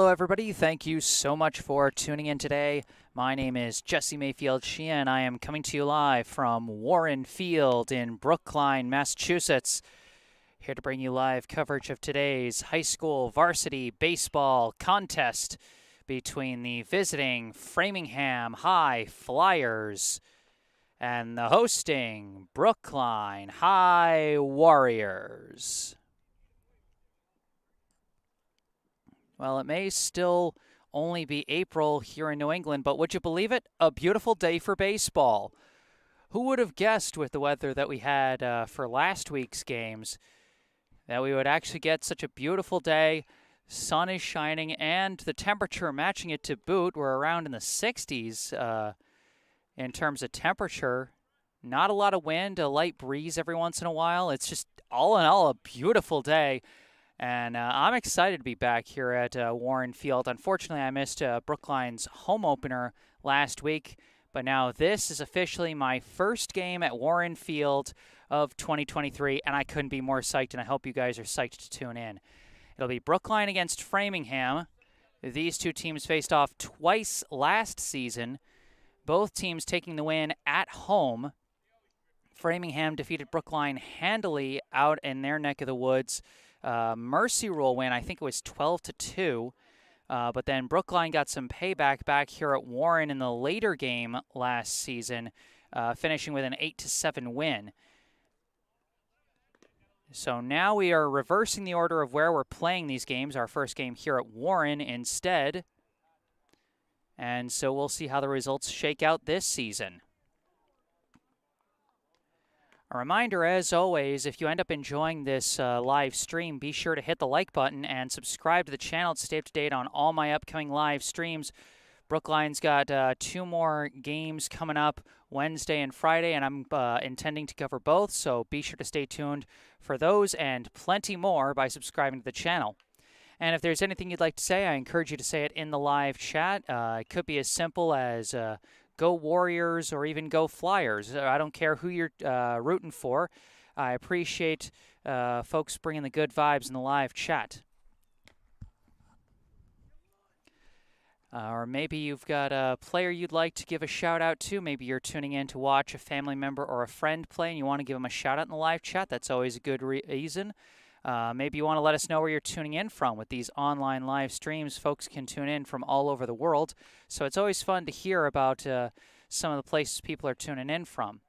Hello, everybody. Thank you so much for tuning in today. My name is Jesse Mayfield-Sheehan. I am coming to you live from Warren Field in Brookline, Massachusetts. Here to bring you live coverage of today's high school varsity baseball contest between the visiting Framingham High Flyers and the hosting Brookline High Warriors. Well, it may still only be April here in New England, but would you believe it? A beautiful day for baseball. Who would have guessed with the weather that we had for last week's games that we would actually get such a beautiful day? Sun is shining and the temperature matching it to boot. We're around in the 60s in terms of temperature. Not a lot of wind, a light breeze every once in a while. It's just all in all a beautiful day. And I'm excited to be back here at Warren Field. Unfortunately, I missed Brookline's home opener last week, but now this is officially my first game at Warren Field of 2023, and I couldn't be more psyched, and I hope you guys are psyched to tune in. It'll be Brookline against Framingham. These two teams faced off twice last season, both teams taking the win at home. Framingham defeated Brookline handily out in their neck of the woods. Mercy rule win, I think it was 12-2, but then Brookline got some payback back here at Warren in the later game last season, finishing with an 8-7 win. So now we are reversing the order of where we're playing these games, our first game here at Warren instead, and so we'll see how the results shake out this season. A reminder, as always, if you end up enjoying this live stream, be sure to hit the like button and subscribe to the channel to stay up to date on all my upcoming live streams. Brookline's got 2 more games coming up Wednesday and Friday, and I'm intending to cover both, so be sure to stay tuned for those and plenty more by subscribing to the channel. And if there's anything you'd like to say, I encourage you to say it in the live chat. It could be as simple as Go Warriors or even Go Flyers. I don't care who you're rooting for. I appreciate folks bringing the good vibes in the live chat. Or maybe you've got a player you'd like to give a shout out to. Maybe you're tuning in to watch a family member or a friend play and you want to give them a shout out in the live chat. That's always a good reason. Maybe you want to let us know where you're tuning in from. With these online live streams, folks can tune in from all over the world. So it's always fun to hear about some of the places people are tuning in from.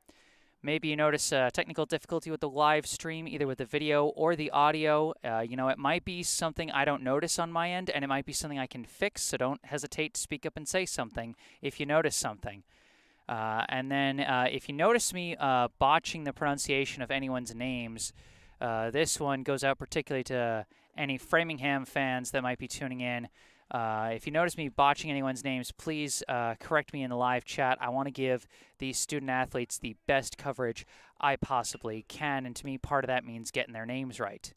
Maybe you notice a technical difficulty with the live stream, either with the video or the audio. It might be something I don't notice on my end, and it might be something I can fix, so don't hesitate to speak up and say something if you notice something. And then if you notice me botching the pronunciation of anyone's names, this one goes out particularly to any Framingham fans that might be tuning in. If you notice me botching anyone's names, please correct me in the live chat. I want to give these student athletes the best coverage I possibly can, and to me, part of that means getting their names right.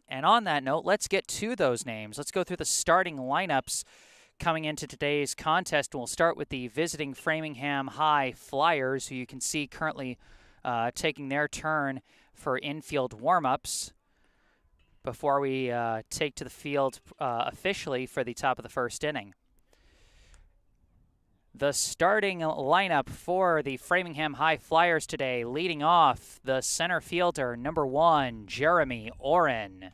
And on that note, let's get to those names. Let's go through the starting lineups coming into today's contest, and we'll start with the visiting Framingham High Flyers, who you can see currently taking their turn for infield warm-ups before we take to the field officially for the top of the first inning. The starting lineup for the Framingham High Flyers today, leading off the center fielder, number 1, Jeremy Oren.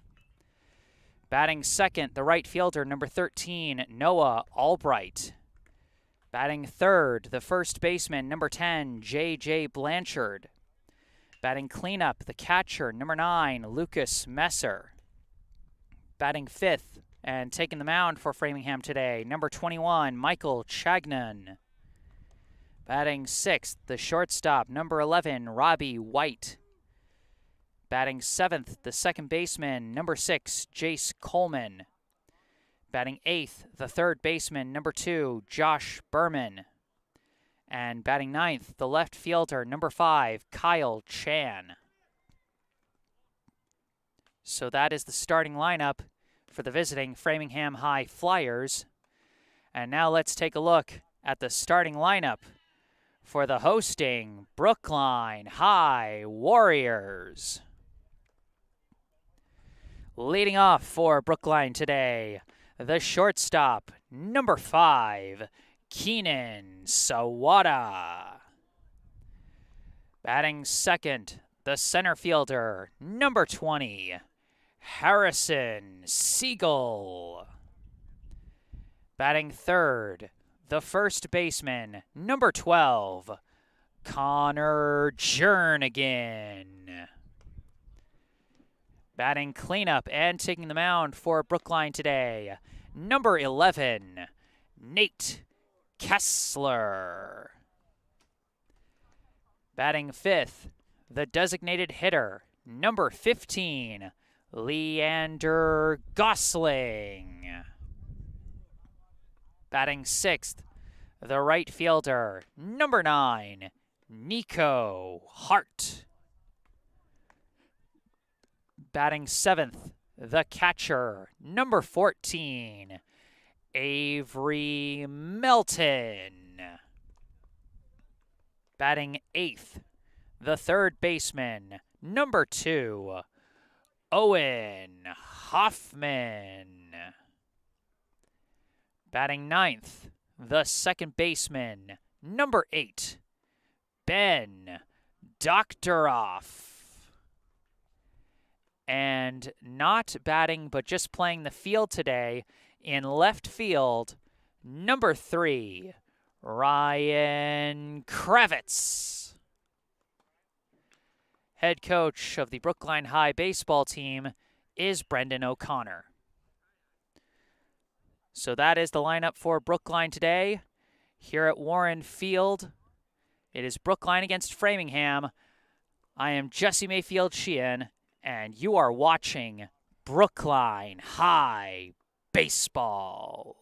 Batting second, the right fielder, number 13, Noah Albright. Batting third, the first baseman, number 10, J.J. Blanchard. Batting cleanup, the catcher, number 9, Lucas Messer. Batting fifth and taking the mound for Framingham today, number 21, Michael Chagnon. Batting sixth, the shortstop, number 11, Robbie White. Batting seventh, the second baseman, number 6, Jace Coleman. Batting eighth, the third baseman, number 2, Josh Berman. And batting ninth, the left fielder, number 5, Kyle Chan. So that is the starting lineup for the visiting Framingham High Flyers. And now let's take a look at the starting lineup for the hosting Brookline High Warriors. Leading off for Brookline today, The shortstop, number 5, Keenan Sawada. Batting second, the center fielder, number 20, Harrison Siegel. Batting third, the first baseman, number 12, Connor Jernigan. Batting cleanup and taking the mound for Brookline today, number 11, Nate Kessler. Batting fifth, the designated hitter, number 15, Leander Gosling. Batting sixth, the right fielder, number 9, Nico Hart. Batting seventh, the catcher, number 14, Avery Melton. Batting eighth, the third baseman, number 2, Owen Hoffman. Batting ninth, the second baseman, number 8, Ben Doctoroff. And not batting, but just playing the field today, in left field, number 3, Ryan Kravitz. Head coach of the Brookline High baseball team is Brendan O'Connor. So that is the lineup for Brookline today. Here at Warren Field, it is Brookline against Framingham. I am Jesse Mayfield-Sheehan, and you are watching Brookline High Baseball.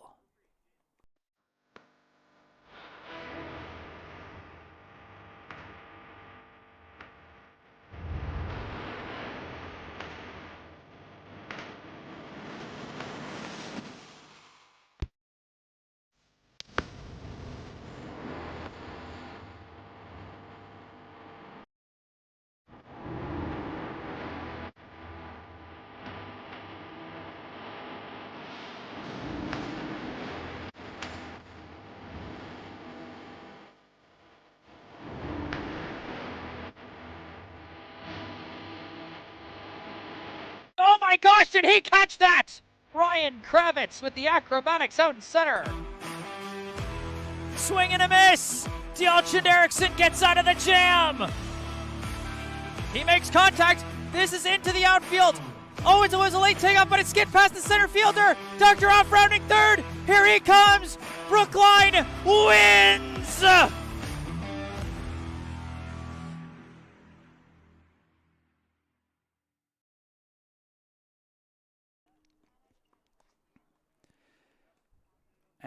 Oh my gosh, did he catch that? Ryan Kravitz with the acrobatics out in center. Swing and a miss! Dialchand Erickson gets out of the jam! He makes contact. This is into the outfield. Oh, it was a late takeoff, but it skipped past the center fielder. Dr. Off rounding third. Here he comes. Brookline wins!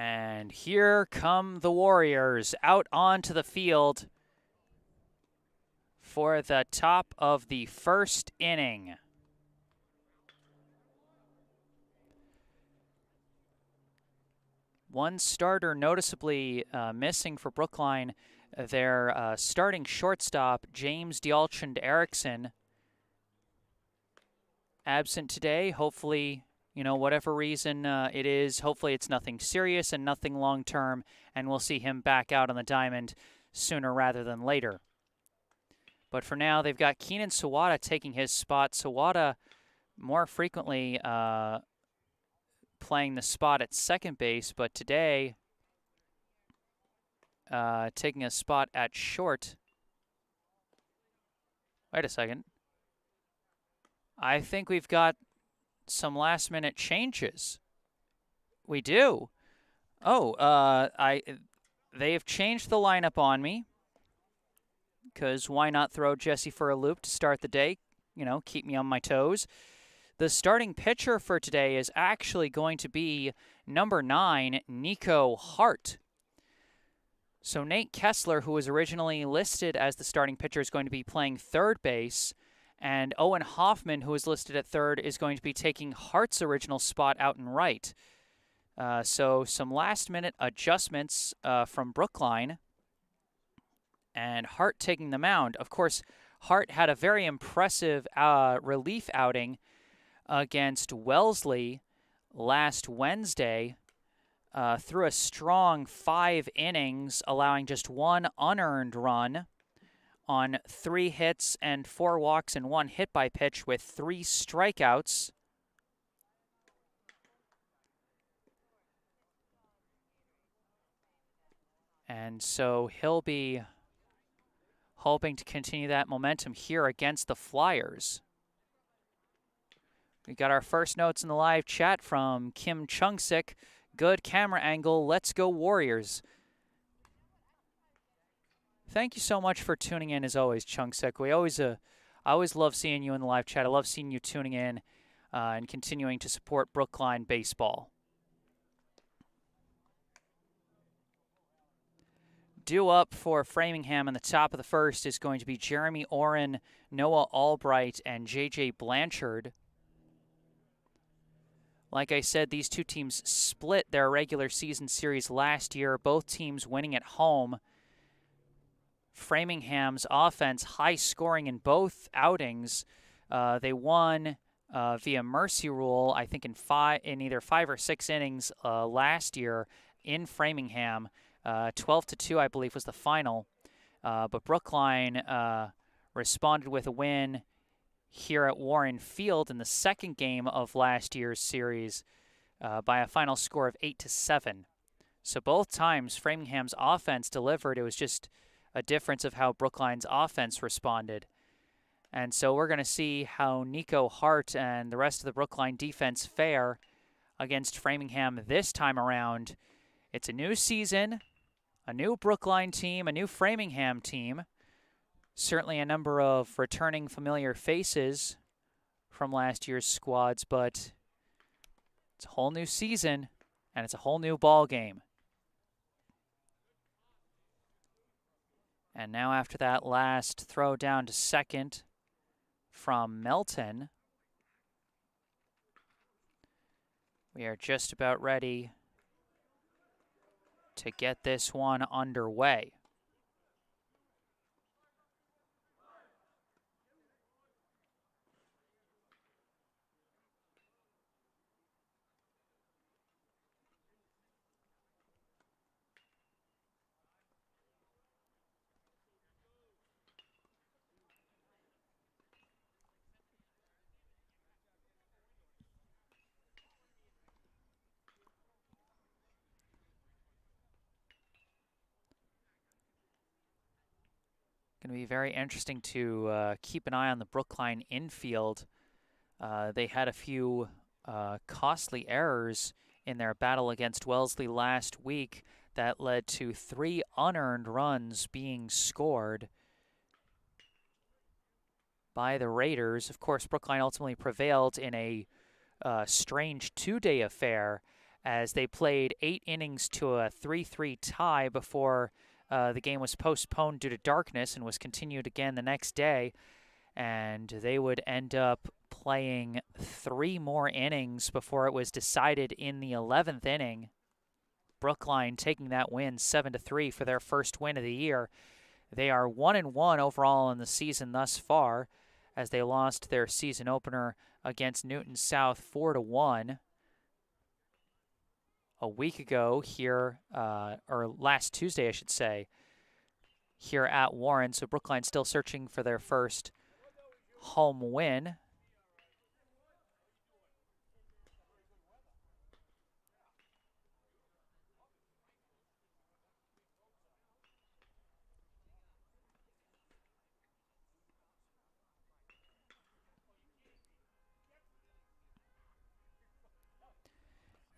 And here come the Warriors out onto the field for the top of the first inning. One starter noticeably missing for Brookline, their starting shortstop, James Dialchand Erickson, absent today. Hopefully, whatever reason it is, hopefully it's nothing serious and nothing long-term, and we'll see him back out on the diamond sooner rather than later. But for now, they've got Keenan Sawada taking his spot. Sawada more frequently playing the spot at second base, but today taking a spot at short. Wait a second. I think we've got some last-minute changes. We do. Oh, they've changed the lineup on me, because why not throw Jesse for a loop to start the day? Keep me on my toes. The starting pitcher for today is actually going to be number 9, Nico Hart. So Nate Kessler, who was originally listed as the starting pitcher, is going to be playing third base, and Owen Hoffman, who is listed at third, is going to be taking Hart's original spot out in right. So some last-minute adjustments from Brookline, and Hart taking the mound. Of course, Hart had a very impressive relief outing against Wellesley last Wednesday, threw a strong 5 innings, allowing just 1 unearned run on 3 hits and 4 walks and 1 hit by pitch with 3 strikeouts. And so he'll be hoping to continue that momentum here against the Flyers. We got our first notes in the live chat from Kim Chung-sik. Good camera angle. Let's go Warriors. Thank you so much for tuning in as always, Chung-sik. I always love seeing you in the live chat. I love seeing you tuning in and continuing to support Brookline baseball. Due up for Framingham in the top of the first is going to be Jeremy Oren, Noah Albright, and J.J. Blanchard. Like I said, these two teams split their regular season series last year, both teams winning at home. Framingham's offense high scoring in both outings. They won via mercy rule, I think in either 5 or 6 innings last year in Framingham. 12-2, I believe, was the final. But Brookline responded with a win here at Warren Field in the second game of last year's series by a final score of 8-7. So both times Framingham's offense delivered. It was just a difference of how Brookline's offense responded. And so we're going to see how Nico Hart and the rest of the Brookline defense fare against Framingham this time around. It's a new season, a new Brookline team, a new Framingham team. Certainly a number of returning familiar faces from last year's squads, but it's a whole new season, and it's a whole new ball game. And now after that last throw down to second from Melton, we are just about ready to get this one underway. Going to be very interesting to keep an eye on the Brookline infield. They had a few costly errors in their battle against Wellesley last week that led to 3 unearned runs being scored by the Raiders. Of course, Brookline ultimately prevailed in a strange 2-day affair as they played 8 innings to a 3-3 tie before the game was postponed due to darkness and was continued again the next day. And they would end up playing 3 more innings before it was decided in the 11th inning. Brookline taking that win 7-3 for their first win of the year. They are 1-1 overall in the season thus far, as they lost their season opener against Newton South 4-1. A week ago here, or last Tuesday, I should say, here at Warren. So Brookline still searching for their first home win.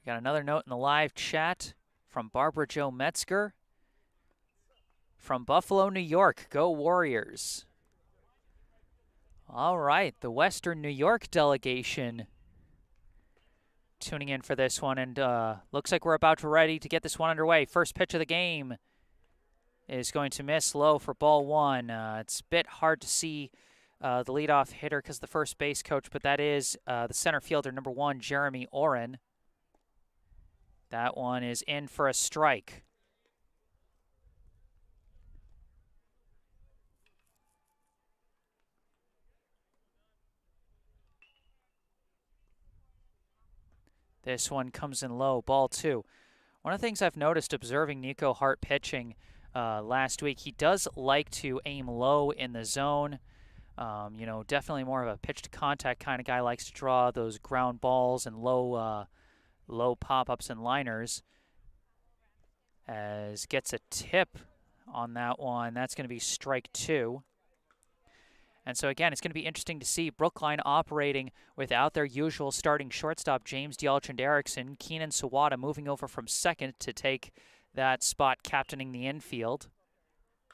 We got another note in the live chat from Barbara Jo Metzger from Buffalo, New York. Go Warriors. All right, the Western New York delegation tuning in for this one, and looks like we're about to ready to get this one underway. First pitch of the game is going to miss low for ball 1. It's a bit hard to see the leadoff hitter because the first base coach, but that is the center fielder, number 1, Jeremy Oren. That one is in for a strike. This one comes in low, ball 2. One of the things I've noticed observing Nico Hart pitching last week, he does like to aim low in the zone. Definitely more of a pitch to contact kind of guy, likes to draw those ground balls and low pop-ups and liners. As gets a tip on that one. That's going to be strike 2. And so again, it's going to be interesting to see Brookline operating without their usual starting shortstop, James D'Alchin-Derrickson. Keenan Sawada moving over from second to take that spot, captaining the infield.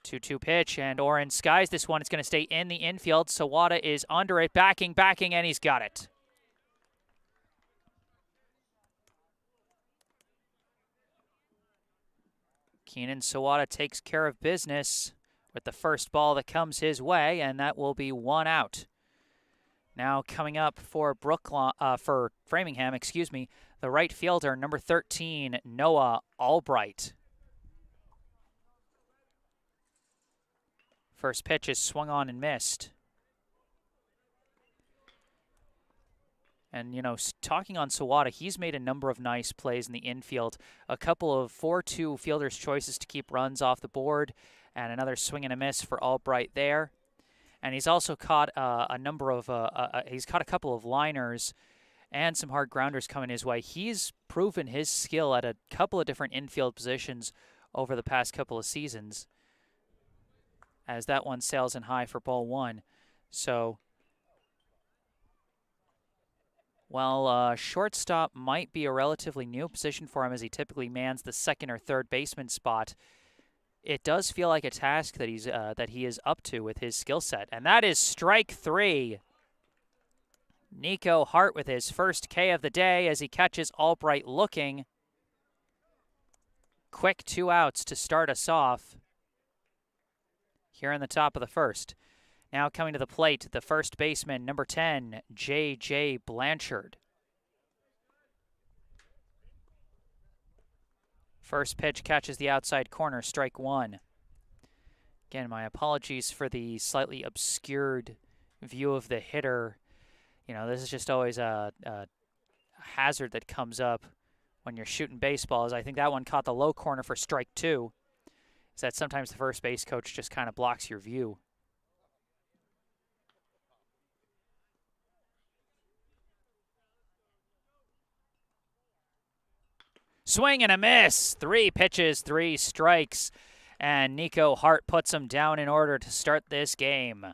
2-2 pitch, and Oren skies this one. It's going to stay in the infield. Sawada is under it, backing, and he's got it. Keenan Sawada takes care of business with the first ball that comes his way, and that will be 1 out. Now coming up for Framingham, the right fielder, number 13, Noah Albright. First pitch is swung on and missed. And, talking on Sawada, he's made a number of nice plays in the infield. A couple of 4-2 fielder's choices to keep runs off the board, and another swing and a miss for Albright there. And he's also caught he's caught a couple of liners and some hard grounders coming his way. He's proven his skill at a couple of different infield positions over the past couple of seasons, as that one sails in high for ball 1. So, while shortstop might be a relatively new position for him, as he typically mans the second or third baseman spot, it does feel like a task that he is up to with his skill set. And that is strike 3. Nico Hart with his first K of the day as he catches Albright looking. Quick 2 outs to start us off here in the top of the first. Now coming to the plate, the first baseman, number 10, J.J. Blanchard. First pitch catches the outside corner, strike 1. Again, my apologies for the slightly obscured view of the hitter. This is just always a hazard that comes up when you're shooting baseballs. I think that one caught the low corner for strike 2. Is that sometimes the first base coach just kind of blocks your view. Swing and a miss. 3 pitches, 3 strikes. And Nico Hart puts him down in order to start this game.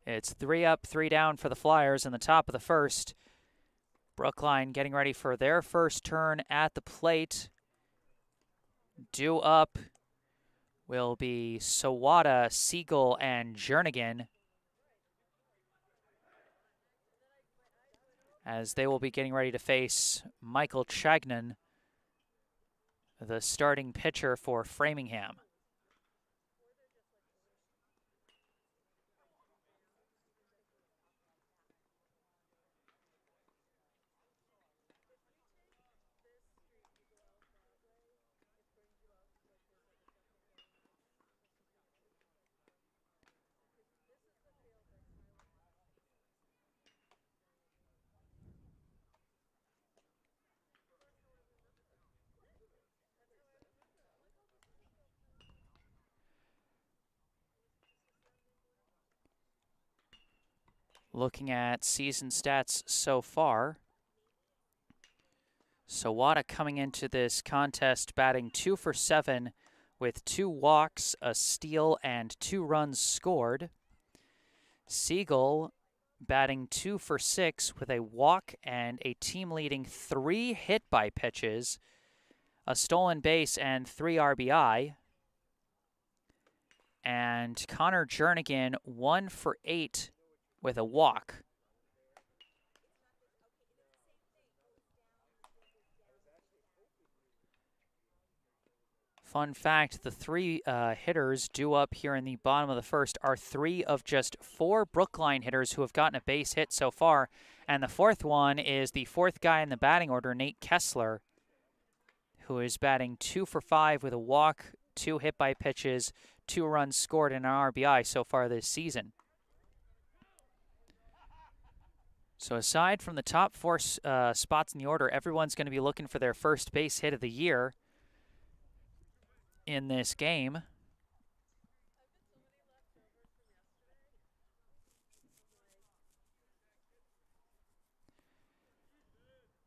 It's 3 up, 3 down for the Flyers in the top of the first. Brookline getting ready for their first turn at the plate. Due up will be Sawada, Siegel, and Jernigan, as they will be getting ready to face Michael Chagnon, the starting pitcher for Framingham. Looking at season stats so far, Sawada coming into this contest batting 2 for 7 with 2 walks, a steal, and 2 runs scored. Siegel batting 2 for 6 with a walk and a team-leading 3 hit by pitches, a stolen base, and 3 RBI. And Connor Jernigan 1 for 8 with a walk. Fun fact, the 3 hitters due up here in the bottom of the first are 3 of just 4 Brookline hitters who have gotten a base hit so far. And the 4th one is the 4th guy in the batting order, Nate Kessler, who is batting 2 for 5 with a walk, 2 hit by pitches, 2 runs scored and an RBI so far this season. So aside from the top 4 spots in the order, everyone's going to be looking for their first base hit of the year in this game.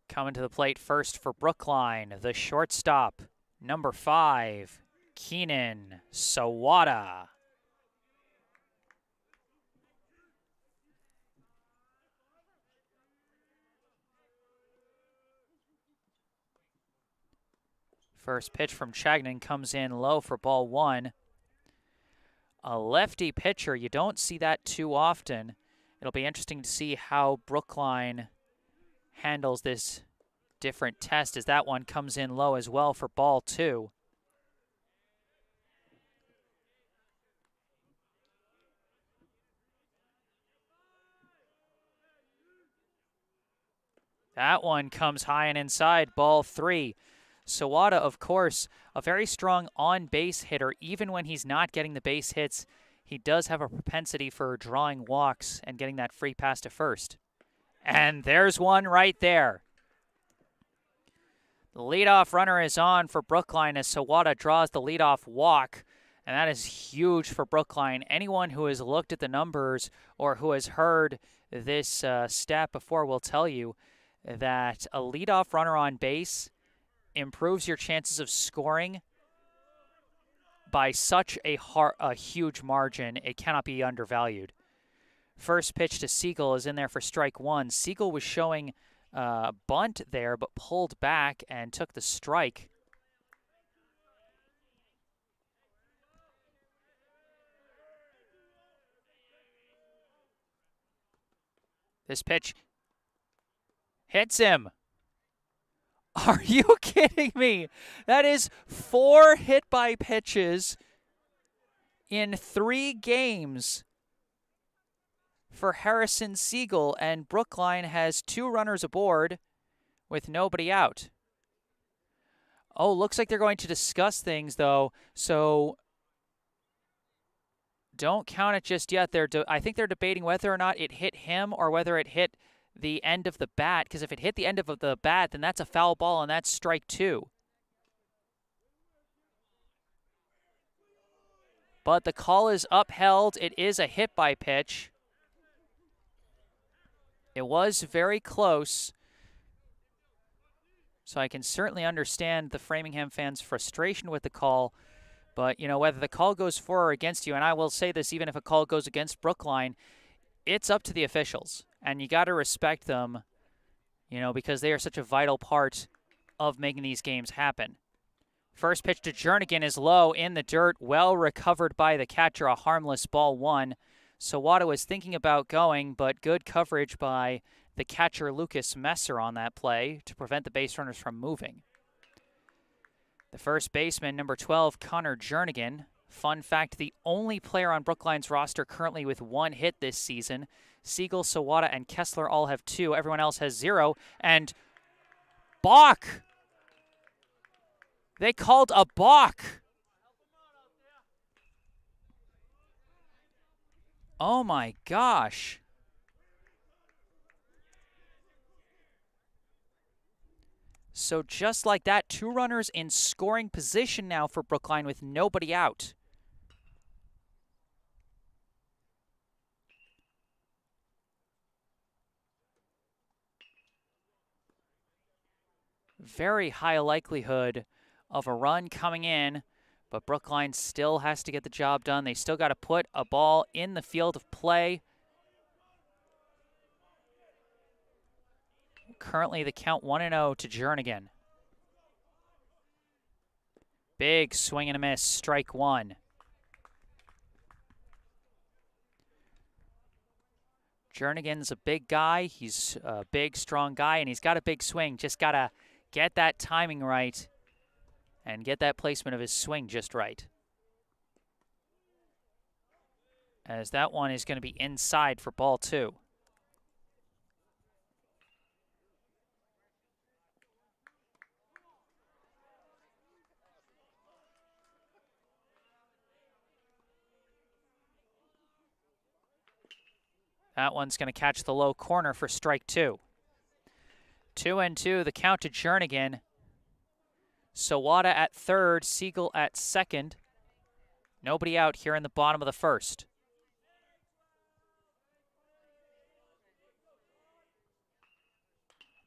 Coming to the plate first for Brookline, the shortstop, number 5, Keenan Sawada. First pitch from Chagnon comes in low for ball 1. A lefty pitcher, you don't see that too often. It'll be interesting to see how Brookline handles this different test as that one comes in low as well for ball 2. That one comes high and inside, ball 3. Sawada, of course, a very strong on-base hitter. Even when he's not getting the base hits, he does have a propensity for drawing walks and getting that free pass to first. And there's one right there. The leadoff runner is on for Brookline as Sawada draws the leadoff walk, and that is huge for Brookline. Anyone who has looked at the numbers or who has heard this stat before will tell you that a leadoff runner on base improves your chances of scoring by such a huge margin. It cannot be undervalued. First pitch to Siegel is in there for strike 1. Siegel was showing bunt there, but pulled back and took the strike. This pitch hits him. Are you kidding me? That is 4 hit by pitches in 3 games for Harrison Siegel, and Brookline has 2 runners aboard with nobody out. Oh, looks like they're going to discuss things, though, so don't count it just yet. I think they're debating whether or not it hit him or whether it hit the end of the bat, because if it hit the end of the bat, then that's a foul ball, and that's strike 2. But the call is upheld. It is a hit by pitch. It was very close, so I can certainly understand the Framingham fans' frustration with the call. But, you know, whether the call goes for or against you, and I will say this, even if a call goes against Brookline, it's up to the officials. And you got to respect them, you know, because they are such a vital part of making these games happen. First pitch to Jernigan is low in the dirt, well recovered by the catcher, a harmless ball 1. Sawada was thinking about going, but good coverage by the catcher Lucas Messer on that play to prevent the base runners from moving. The first baseman, number 12, Connor Jernigan. Fun fact, the only player on Brookline's roster currently with 1 hit this season. Siegel, Sawada, and Kessler all have 2. Everyone else has 0. And balk! They called a balk. Oh my gosh. So just like that, 2 runners in scoring position now for Brookline with nobody out. Very high likelihood of a run coming in, but Brookline still has to get the job done. They still got to put a ball in the field of play. Currently the count 1-0 to Jernigan. Big swing and a miss, strike 1. Jernigan's a big guy. He's a big, strong guy, and he's got a big swing. Just got to get that timing right and get that placement of his swing just right. As that one is going to be inside for ball 2. That one's going to catch the low corner for strike 2. 2-2, the count to Jernigan. Sawada at third, Siegel at second. Nobody out here in the bottom of the first.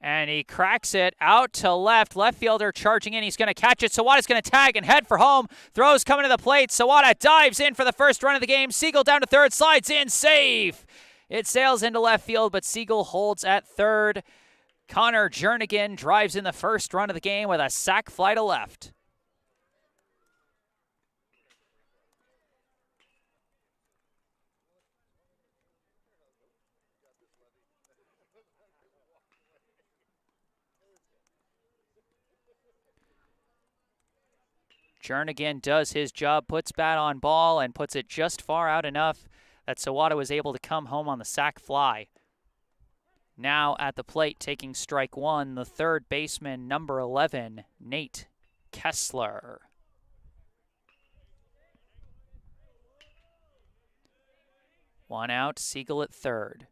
And he cracks it out to left. Left fielder charging in. He's going to catch it. Sawada's going to tag and head for home. Throws coming to the plate. Sawada dives in for the first run of the game. Siegel down to third. Slides in. Safe. It sails into left field, but Siegel holds at third. Connor Jernigan drives in the first run of the game with a sac fly to left. Jernigan does his job, puts bat on ball, and puts it just far out enough that Sawada was able to come home on the sac fly. Now at the plate, taking strike 1, the third baseman, number 11, Nate Kessler. One out, Siegel at third.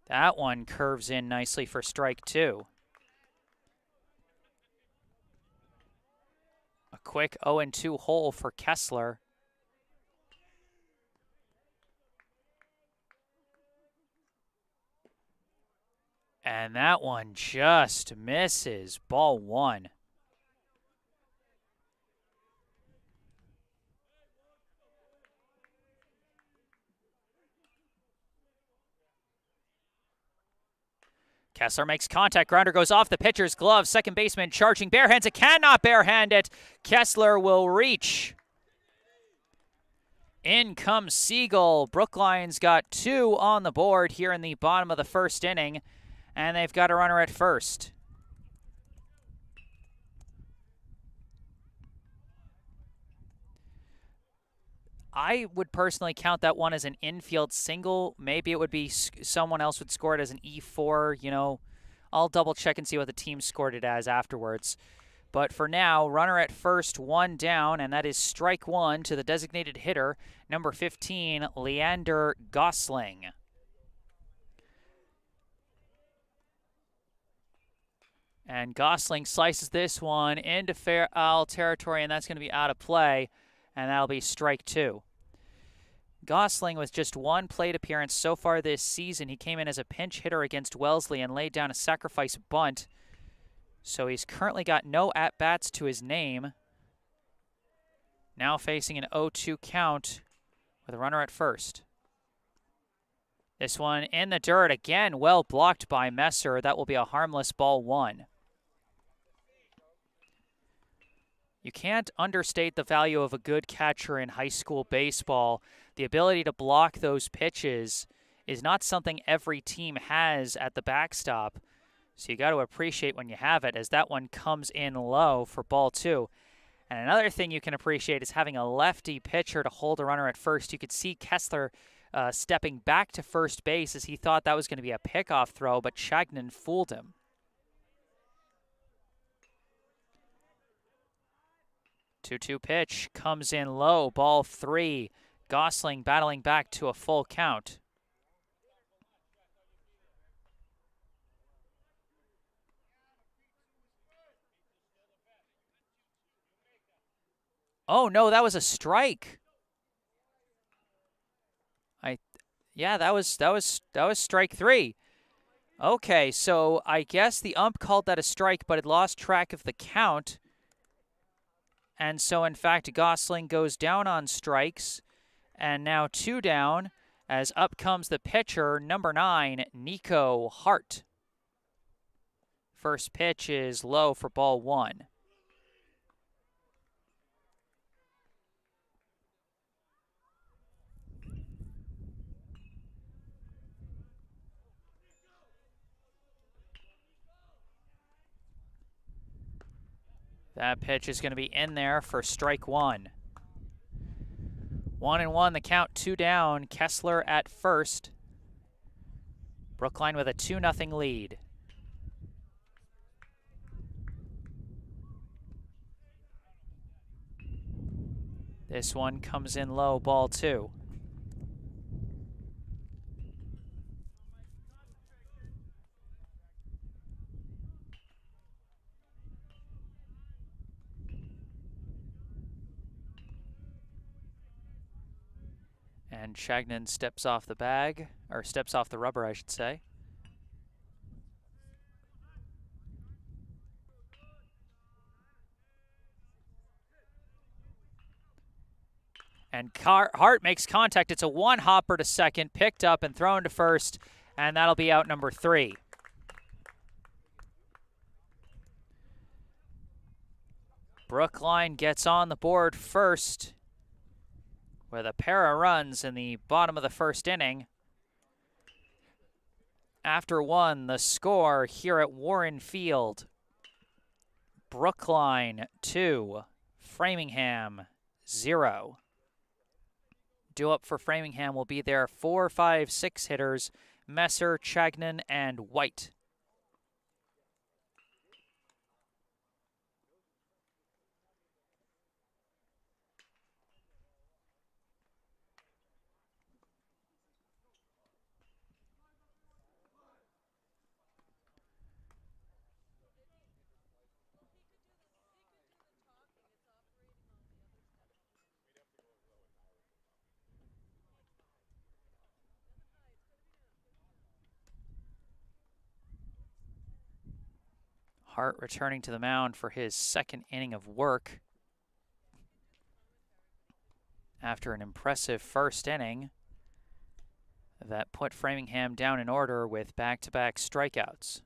That one curves in nicely for strike 2. A quick 0-2 hole for Kessler. And that one just misses. Ball 1. Kessler makes contact. Grounder goes off the pitcher's glove. Second baseman charging barehands. It cannot barehand it. Kessler will reach. In comes Siegel. Brookline's got 2 on the board here in the bottom of the first inning. And they've got a runner at first. I would personally count that one as an infield single. Maybe it would be someone else would score it as an E4. You know, I'll double check and see what the team scored it as afterwards. But for now, runner at first, 1 down, and that is strike 1 to the designated hitter, number 15, Leander Gosling. And Gosling slices this one into foul territory, and that's going to be out of play, and that'll be strike 2. Gosling, with just 1 plate appearance so far this season, he came in as a pinch hitter against Wellesley and laid down a sacrifice bunt. So he's currently got no at-bats to his name. Now facing an 0-2 count with a runner at first. This one in the dirt again, well blocked by Messer. That will be a harmless ball 1. You can't understate the value of a good catcher in high school baseball. The ability to block those pitches is not something every team has at the backstop. So you got to appreciate when you have it, as that one comes in low for ball 2. And another thing you can appreciate is having a lefty pitcher to hold a runner at first. You could see Kessler stepping back to first base as he thought that was going to be a pickoff throw, but Shagnon fooled him. 2-2 pitch comes in low, ball 3. Gosling battling back to a full count. Oh no, that was a strike. Yeah, that was strike 3. Okay, so I guess the ump called that a strike, but it lost track of the count. And so, in fact, Gosling goes down on strikes, and now 2 down, as up comes the pitcher, number 9, Nico Hart. First pitch is low for ball 1. That pitch is going to be in there for strike 1. 1-1, the count, 2 down. Kessler at first. Brookline with a 2-0 lead. This one comes in low, ball 2. And Shagnon steps off the bag, or steps off the rubber, I should say. And Hart makes contact. It's a one-hopper to second, picked up and thrown to first, and that'll be out number 3. Brookline gets on the board first with a pair of runs in the bottom of the first inning. After 1, the score here at Warren Field: Brookline 2, Framingham 0. Due up for Framingham will be their 4, 5, 6 hitters, Messer, Chagnon, and White. Hart returning to the mound for his second inning of work after an impressive first inning that put Framingham down in order with back-to-back strikeouts.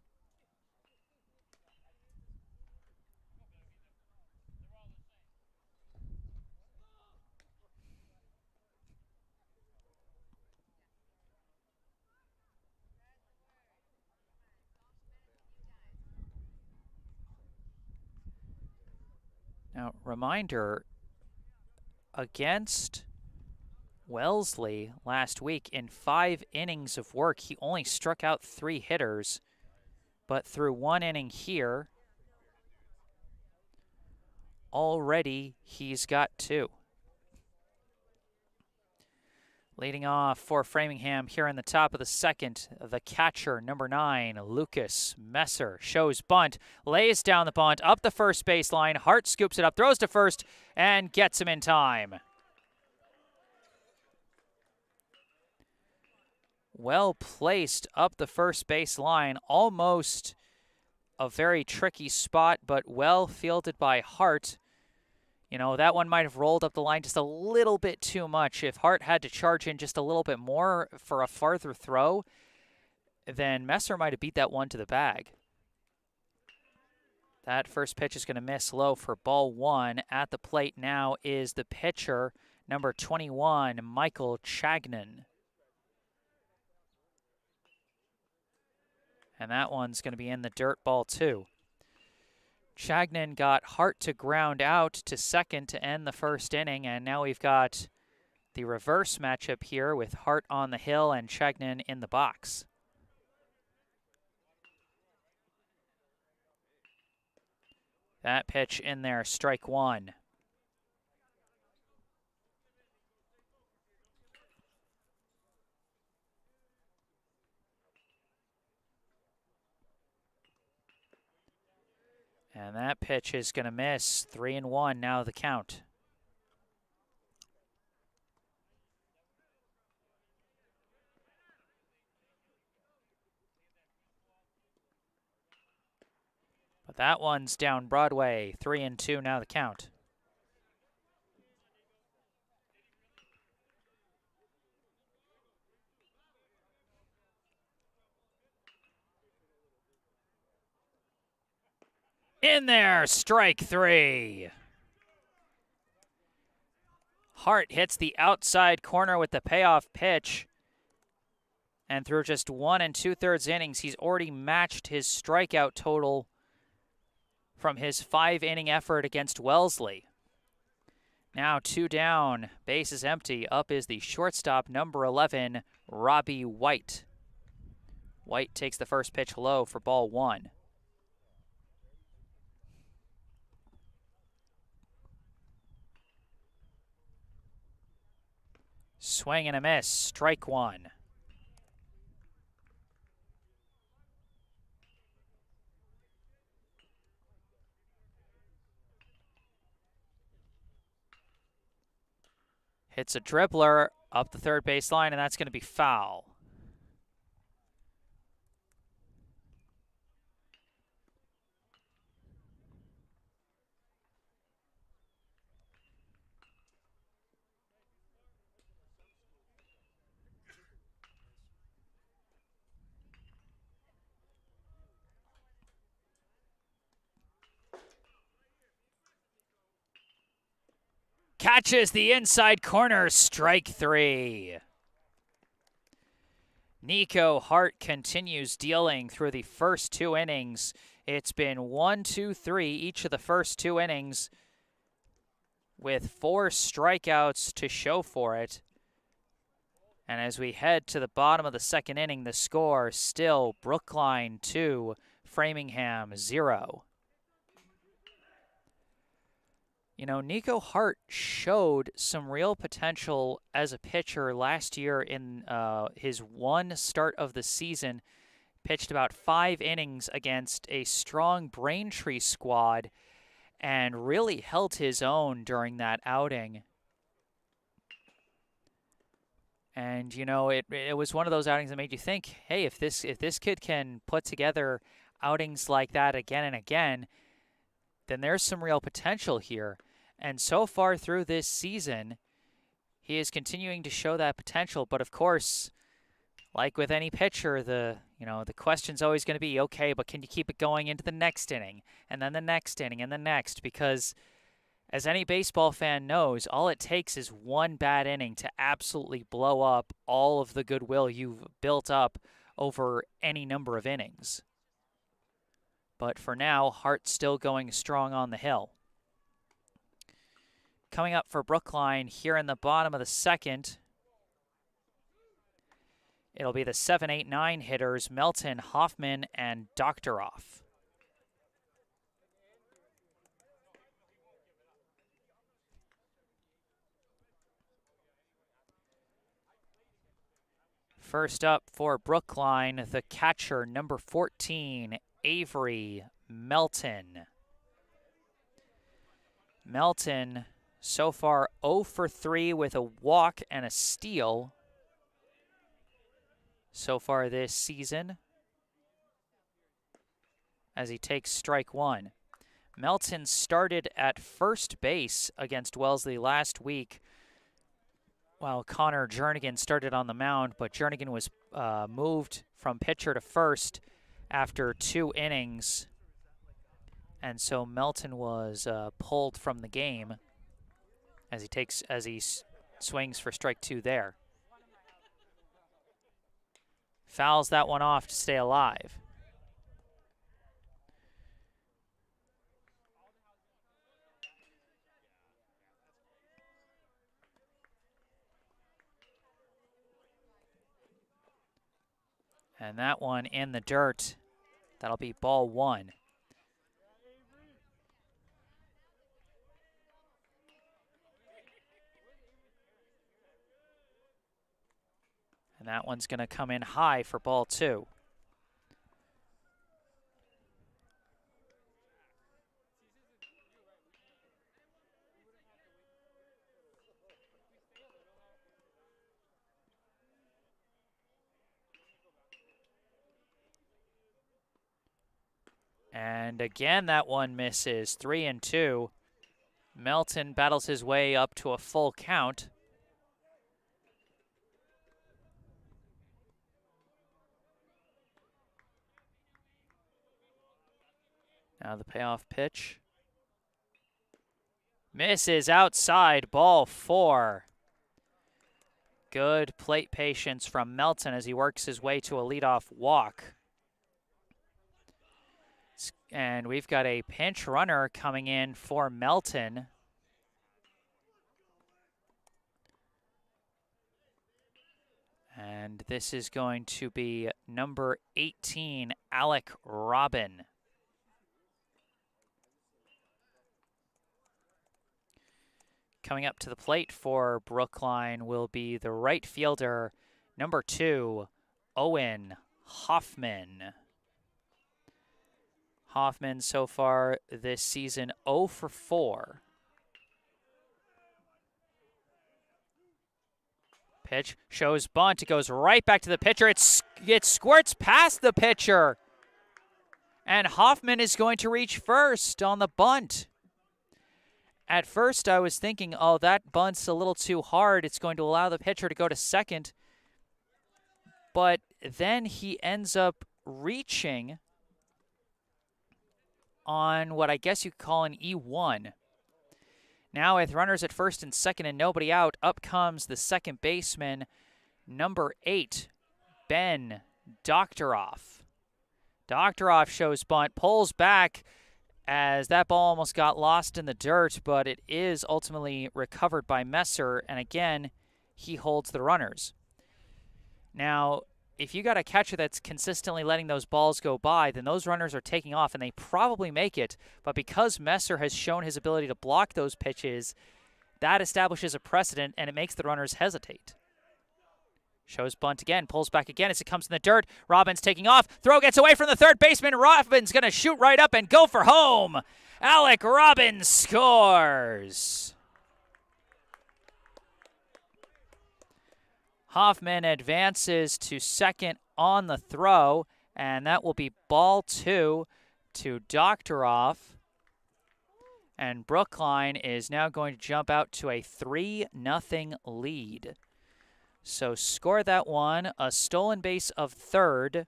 Now, reminder, against Wellesley last week, in 5 innings of work, he only struck out 3 hitters, but through 1 inning here, already he's got 2. Leading off for Framingham here in the top of the second, the catcher, number 9, Lucas Messer, shows bunt, lays down the bunt, up the first baseline. Hart scoops it up, throws to first, and gets him in time. Well placed up the first base line, almost a very tricky spot, but well fielded by Hart. You know, that one might have rolled up the line just a little bit too much. If Hart had to charge in just a little bit more for a farther throw, then Messer might have beat that one to the bag. That first pitch is going to miss low for ball 1. At the plate now is the pitcher, number 21, Michael Chagnon. And that one's going to be in the dirt, ball 2. Chagnon got Hart to ground out to second to end the first inning, and now we've got the reverse matchup here with Hart on the hill and Chagnon in the box. That pitch in there, strike 1. And that pitch is going to miss. 3-1 now the count. But that one's down Broadway. 3-2 now the count. In there, strike 3. Hart hits the outside corner with the payoff pitch. And through just 1 2/3 innings, he's already matched his strikeout total from his 5-inning effort against Wellesley. Now 2 down, base is empty. Up is the shortstop, number 11, Robbie White. White takes the first pitch low for ball 1. Swing and a miss, strike 1. Hits a dribbler Up the third base line, and that's going to be foul. Catches the inside corner, strike 3. Nico Hart continues dealing through the first 2 innings. It's been 1, 2, 3 each of the first 2 innings with 4 strikeouts to show for it. And as we head to the bottom of the second inning, the score still Brookline 2, Framingham 0. You know, Nico Hart showed some real potential as a pitcher last year in his one start of the season. Pitched about 5 innings against a strong Braintree squad and really held his own during that outing. And, you know, it was one of those outings that made you think, hey, if this kid can put together outings like that again and again, then there's some real potential here. And so far through this season, he is continuing to show that potential. But of course, like with any pitcher, the question's always going to be, okay, but can you keep it going into the next inning, and then the next inning, and the next? Because as any baseball fan knows, all it takes is one bad inning to absolutely blow up all of the goodwill you've built up over any number of innings. But for now, Hart's still going strong on the hill. Coming up for Brookline here in the bottom of the second, it'll be the 7, 8, 9 hitters, Melton, Hoffman, and Doctoroff. First up for Brookline, the catcher, number 14, Avery Melton. Melton so far 0 for 3 with a walk and a steal so far this season as he takes strike 1. Melton started at first base against Wellesley last week while Connor Jernigan started on the mound, but Jernigan was moved from pitcher to first after 2 innings, and so Melton was pulled from the game as he swings for strike 2 there. Fouls that one off to stay alive. And that one in the dirt. That'll be ball 1. And that one's going to come in high for ball 2. And again, that one misses. 3-2. Melton battles his way up to a full count. Now the payoff pitch. Misses outside, ball 4. Good plate patience from Melton as he works his way to a leadoff walk. And we've got a pinch runner coming in for Melton. And this is going to be number 18, Alec Robin. Coming up to the plate for Brookline will be the right fielder, number 2, Owen Hoffman. Hoffman so far this season 0 for 4. Pitch shows bunt. It goes right back to the pitcher. It squirts past the pitcher. And Hoffman is going to reach first on the bunt. At first, I was thinking, oh, that bunt's a little too hard. It's going to allow the pitcher to go to second. But then he ends up reaching on what I guess you could call an E1. Now with runners at first and second and nobody out, up comes the second baseman, number 8, Ben Doctoroff. Doctoroff shows bunt, pulls back as that ball almost got lost in the dirt, but it is ultimately recovered by Messer, and again, he holds the runners. Now, if you got a catcher that's consistently letting those balls go by, then those runners are taking off, and they probably make it. But because Messer has shown his ability to block those pitches, that establishes a precedent, and it makes the runners hesitate. Shows bunt again, pulls back again as it comes in the dirt. Robbins taking off. Throw gets away from the third baseman. Robbins going to shoot right up and go for home. Alec Robbins scores. Hoffman advances to second on the throw, and that will be ball 2 to Doctoroff. And Brookline is now going to jump out to a 3-0 lead. So score that one, a stolen base of third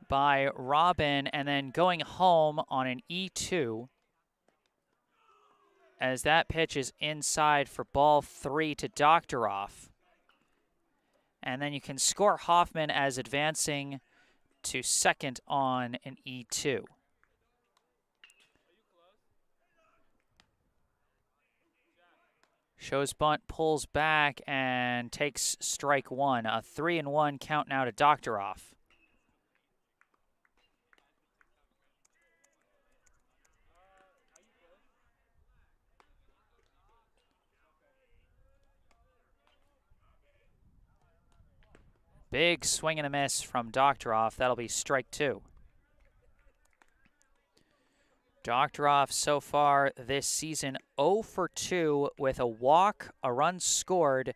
by Robin, and then going home on an E2. As that pitch is inside for ball 3 to Doctoroff. And then you can score Hoffman as advancing to second on an E2. Shows bunt, pulls back, and takes strike 1. A 3-1 count now to Doctoroff. Big swing and a miss from Doctoroff. That'll be strike 2. Doctoroff so far this season 0 for 2 with a walk, a run scored,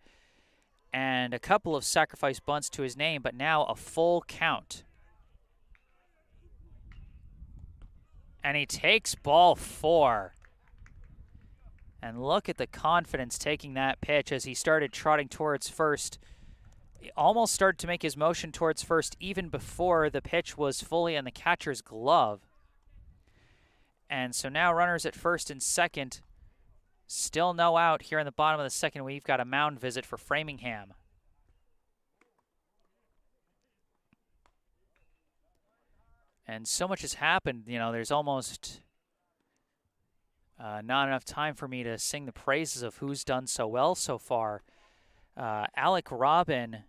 and a couple of sacrifice bunts to his name, but now a full count. And he takes ball 4. And look at the confidence taking that pitch as he started trotting towards first. He almost started to make his motion towards first even before the pitch was fully in the catcher's glove. And so now runners at first and second. Still no out here in the bottom of the second. We've got a mound visit for Framingham. And so much has happened. You know, there's almost not enough time for me to sing the praises of who's done so well so far. Alec Robin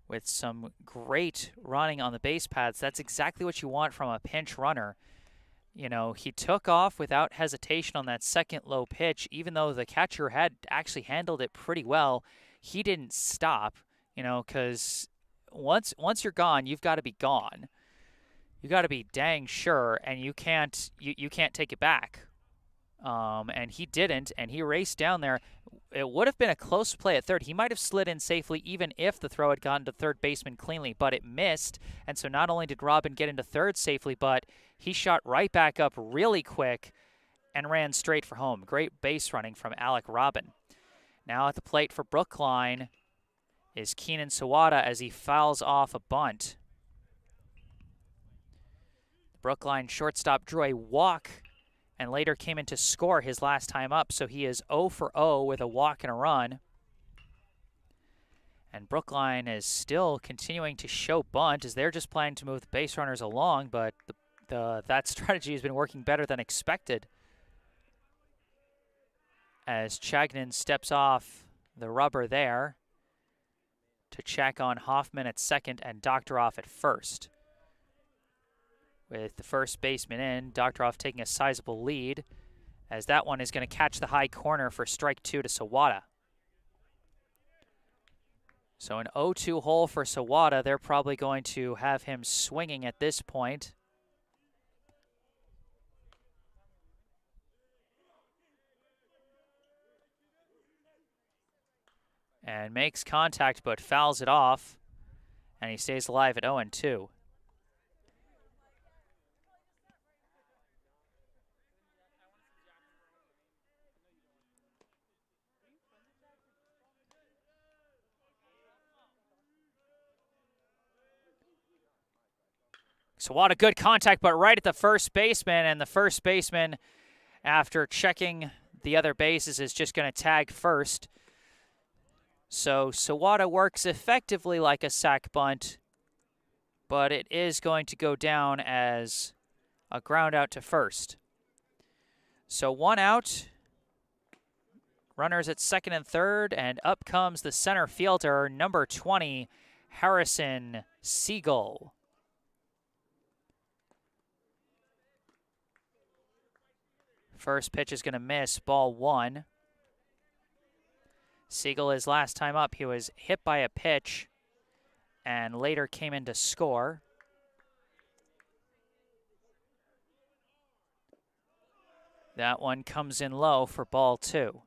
with some great running on the base paths. That's exactly what you want from a pinch runner. You know, he took off without hesitation on that second low pitch, even though the catcher had actually handled it pretty well. He didn't stop, you know, because once you're gone, you've got to be gone. You got to be dang sure, and you can't take it back. And he didn't, and he raced down there. It would have been a close play at third. He might have slid in safely even if the throw had gotten to third baseman cleanly, but it missed. And so not only did Robin get into third safely, but he shot right back up really quick and ran straight for home. Great base running from Alec Robin. Now at the plate for Brookline is Keenan Sawada as he fouls off a bunt. Brookline shortstop drew a walk and later came in to score his last time up, so he is 0 for 0 with a walk and a run. And Brookline is still continuing to show bunt as they're just planning to move the base runners along, but that strategy has been working better than expected. As Chagnon steps off the rubber there to check on Hoffman at second and Doctoroff at first. With the first baseman in, Doctoroff taking a sizable lead, as that one is going to catch the high corner for strike 2 to Sawada. So an 0-2 hole for Sawada. They're probably going to have him swinging at this point. and makes contact but fouls it off, and he stays alive at 0-2. So what a good contact, but right at the first baseman, and the first baseman, after checking the other bases, is just going to tag first. So Sawada works effectively like a sac bunt, but it is going to go down as a ground out to first. So 1 out, runners at second and third, and up comes the center fielder, number 20, Harrison Siegel. First pitch is going to miss, ball 1. Siegel, his last time up, he was hit by a pitch and later came in to score. That one comes in low for ball 2.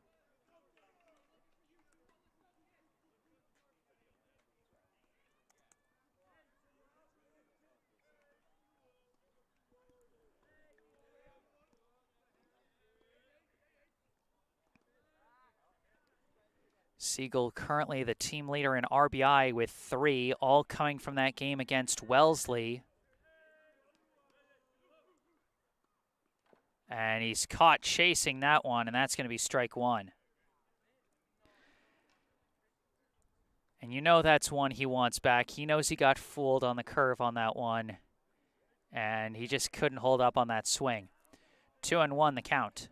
Siegel currently the team leader in RBI with 3, all coming from that game against Wellesley. And he's caught chasing that one, and that's going to be strike 1. And you know that's one he wants back. He knows he got fooled on the curve on that one, and he just couldn't hold up on that swing. 2-1 the count.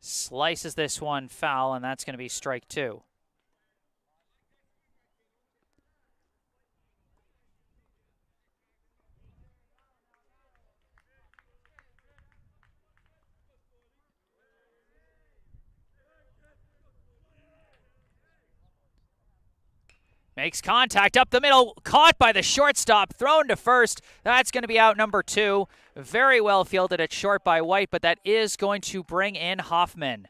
Slices this one foul, and that's going to be strike 2. Makes contact up the middle, caught by the shortstop, thrown to first. That's going to be out number 2. Very well fielded at short by White, but that is going to bring in Hoffman.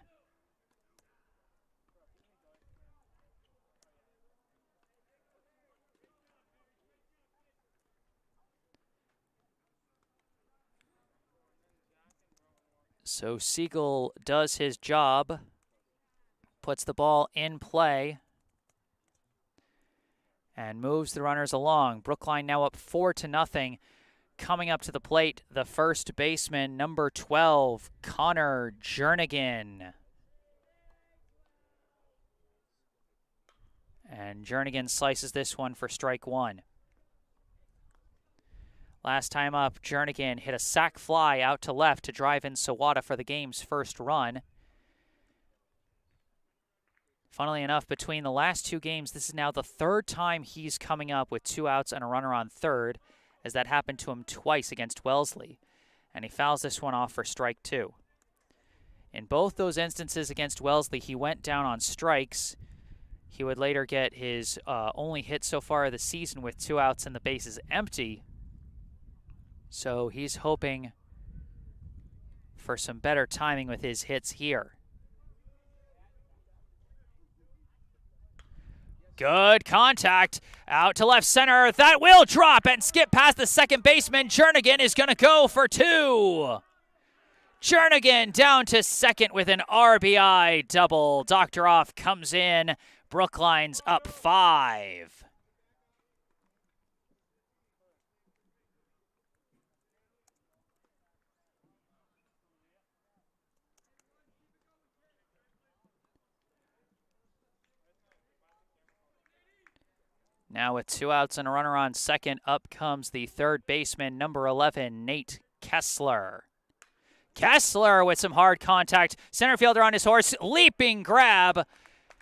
So Siegel does his job, puts the ball in play, and moves the runners along. Brookline now up 4-0. Coming up to the plate, the first baseman, number 12, Connor Jernigan. And Jernigan slices this one for strike 1. Last time up, Jernigan hit a sac fly out to left to drive in Sawada for the game's first run. Funnily enough, between the last 2 games, this is now the 3rd time he's coming up with 2 outs and a runner on third, as that happened to him twice against Wellesley. And he fouls this one off for strike 2. In both those instances against Wellesley, he went down on strikes. He would later get his only hit so far of the season with 2 outs and the bases empty. So he's hoping for some better timing with his hits here. Good contact out to left center. That will drop and skip past the second baseman. Jernigan is going to go for 2. Jernigan down to second with an RBI double. Doctoroff comes in. Brookline's up 5. Now with 2 outs and a runner on second, up comes the third baseman, number 11, Nate Kessler. Kessler with some hard contact. Center fielder on his horse, leaping grab,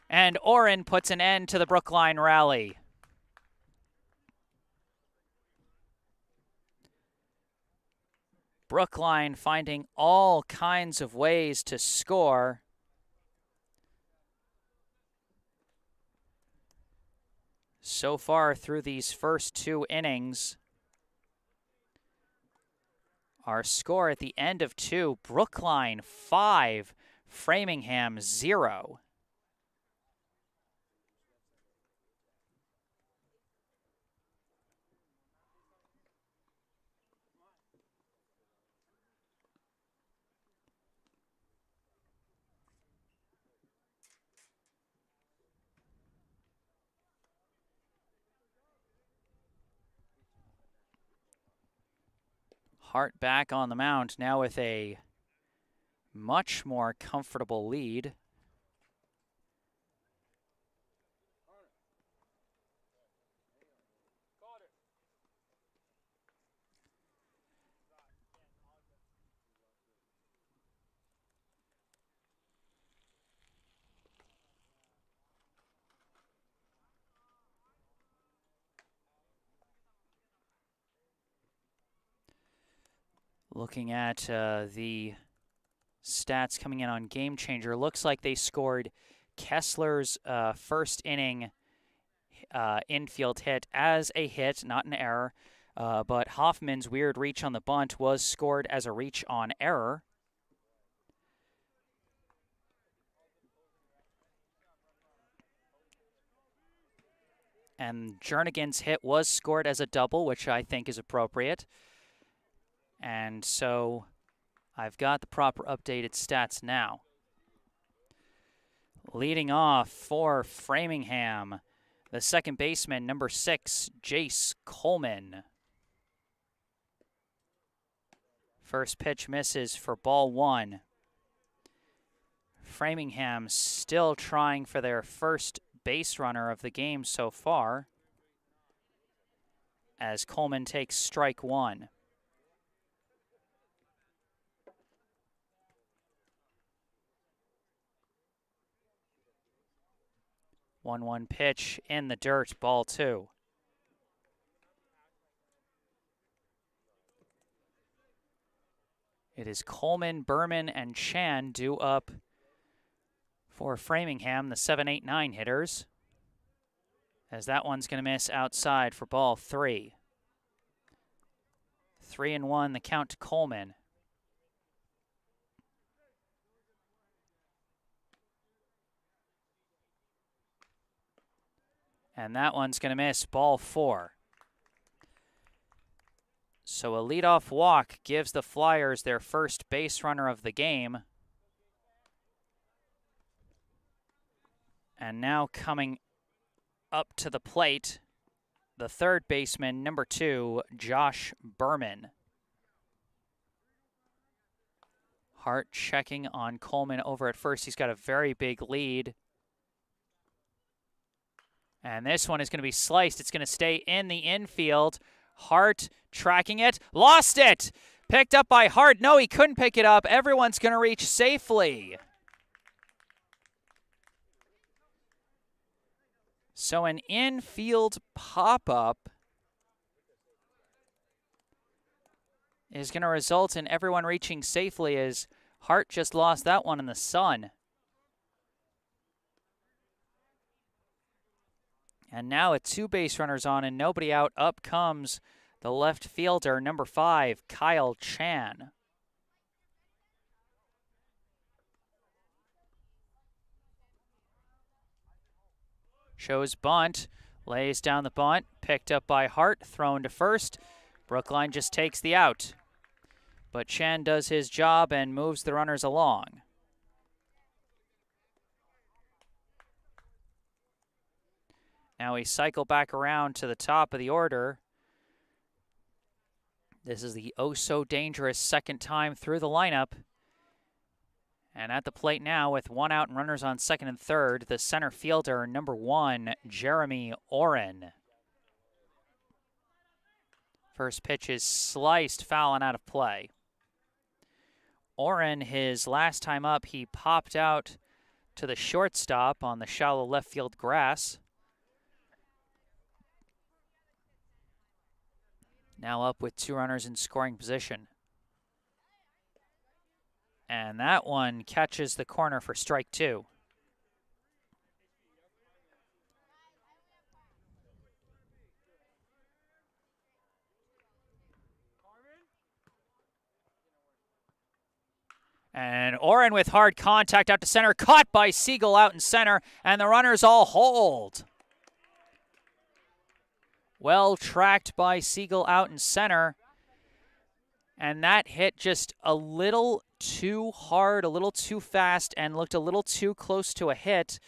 and Oren puts an end to the Brookline rally. Brookline finding all kinds of ways to score. So far through these first 2 innings, Our score at the end of 2, Brookline 5, Framingham 0. Hart back on the mound now with a much more comfortable lead. Looking at the stats coming in on Game Changer, looks like they scored Kessler's first inning infield hit as a hit, not an error. But Hoffman's weird reach on the bunt was scored as a reach on error. And Jernigan's hit was scored as a double, which I think is appropriate. And so I've got the proper updated stats now. Leading off for Framingham, the second baseman, number 6, Jace Coleman. First pitch misses for ball 1. Framingham still trying for their first base runner of the game so far, as Coleman takes strike 1. One pitch in the dirt, ball 2. It is Coleman, Berman, and Chan due up for Framingham, the 7, 8, 9 hitters, as that one's going to miss outside for ball 3. 3-1, the count to Coleman. And that one's going to miss, ball 4. So a leadoff walk gives the Flyers their first base runner of the game. And now coming up to the plate, the third baseman, number 2, Josh Berman. Hart checking on Coleman over at first. He's got a very big lead. And this one is going to be sliced. It's going to stay in the infield. Hart tracking it. Lost it! Picked up by Hart. No, he couldn't pick it up. Everyone's going to reach safely. So an infield pop-up is going to result in everyone reaching safely, as Hart just lost that one in the sun. And now with 2 base runners on and nobody out, up comes the left fielder, number 5, Kyle Chan. Shows bunt, lays down the bunt, picked up by Hart, thrown to first. Brookline just takes the out. But Chan does his job and moves the runners along. Now we cycle back around to the top of the order. This is the oh-so-dangerous second time through the lineup. And at the plate now with 1 out and runners on second and third, the center fielder, number 1, Jeremy Oren. First pitch is sliced, foul and out of play. Oren, his last time up, he popped out to the shortstop on the shallow left field grass. Now up with 2 runners in scoring position. And that one catches the corner for strike 2. And Oren with hard contact out to center, caught by Siegel out in center, and the runners all hold. Well tracked by Siegel out in center, and that hit just a little too hard, a little too fast, and looked a little too close to a hit.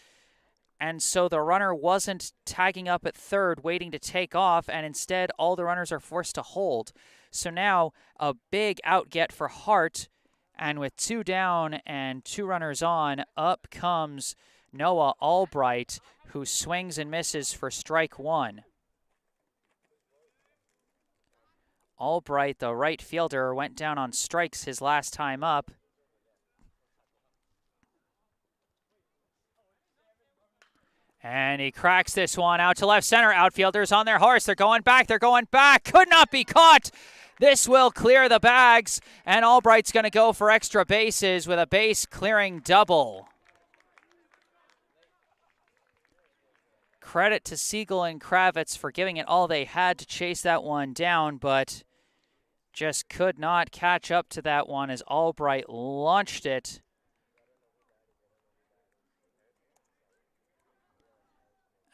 And so the runner wasn't tagging up at third, waiting to take off, and instead all the runners are forced to hold. So now a big out get for Hart, and with 2 down and 2 runners on, up comes Noah Albright, who swings and misses for strike 1. Albright, the right fielder, went down on strikes his last time up. And he cracks this one out to left center. Outfielders on their horse. They're going back. They're going back. Could not be caught. This will clear the bags, and Albright's going to go for extra bases with a base-clearing double. Credit to Siegel and Kravitz for giving it all they had to chase that one down, but just could not catch up to that one as Albright launched it.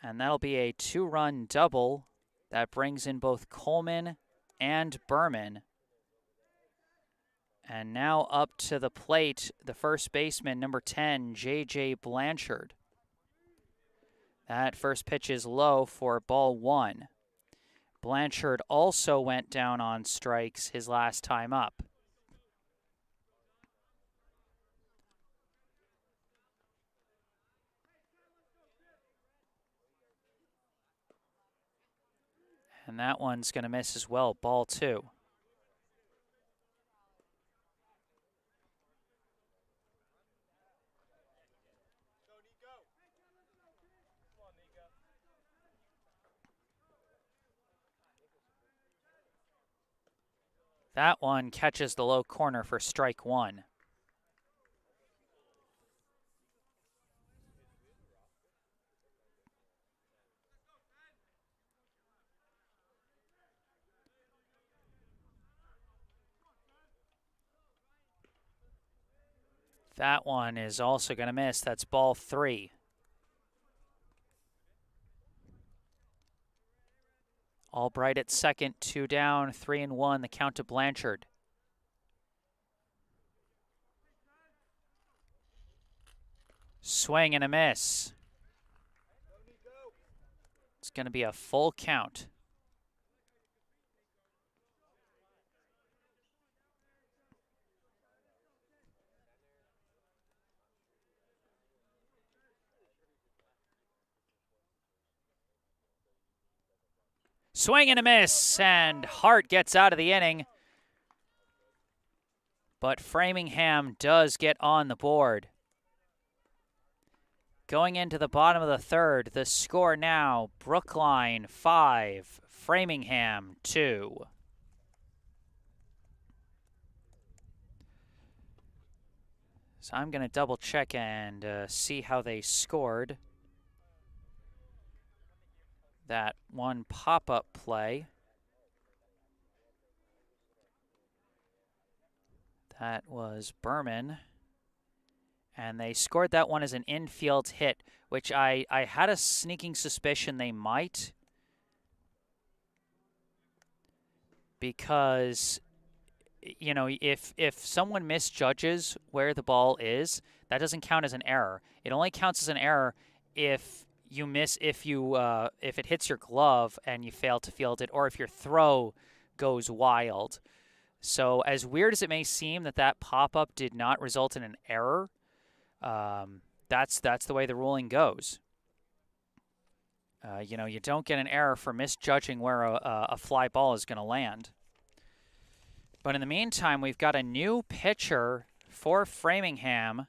And that'll be a 2-run double that brings in both Coleman and Berman. And now up to the plate, the first baseman, number 10, J.J. Blanchard. That first pitch is low for ball 1. Blanchard also went down on strikes his last time up. And that one's going to miss as well, ball 2. That one catches the low corner for strike 1. That one is also going to miss. That's ball 3. Albright at second, 2 down, 3-1, the count to Blanchard. Swing and a miss. It's going to be a full count. Swing and a miss, and Hart gets out of the inning. But Framingham does get on the board. Going into the bottom of the third, the score now, Brookline 5, Framingham 2. So I'm going to double check and see how they scored that one pop-up play. That was Berman. And they scored that one as an infield hit, which I had a sneaking suspicion they might. Because, you know, if someone misjudges where the ball is, that doesn't count as an error. It only counts as an error if you miss, if it hits your glove and you fail to field it, or if your throw goes wild. So as weird as it may seem that pop-up did not result in an error, that's the way the ruling goes. You know, you don't get an error for misjudging where a fly ball is going to land. But in the meantime, we've got a new pitcher for Framingham.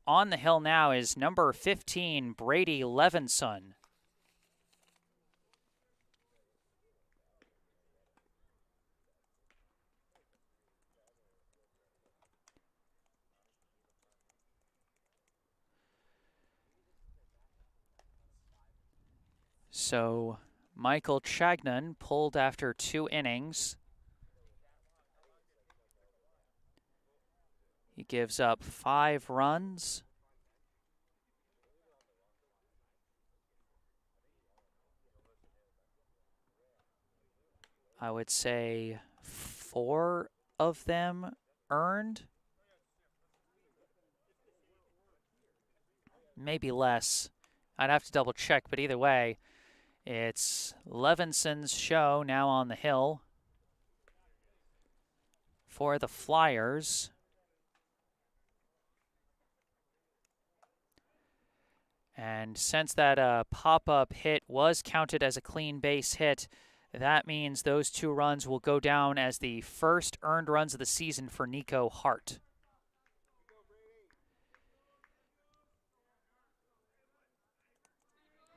On the hill now is number 15, Brady Levinson. So Michael Chagnon pulled after 2 innings. He gives up 5 runs. I would say 4 of them earned. Maybe less. I'd have to double check, but either way, it's Levinson's show now on the hill for the Flyers. And since that pop-up hit was counted as a clean base hit, that means those 2 runs will go down as the first earned runs of the season for Nico Hart.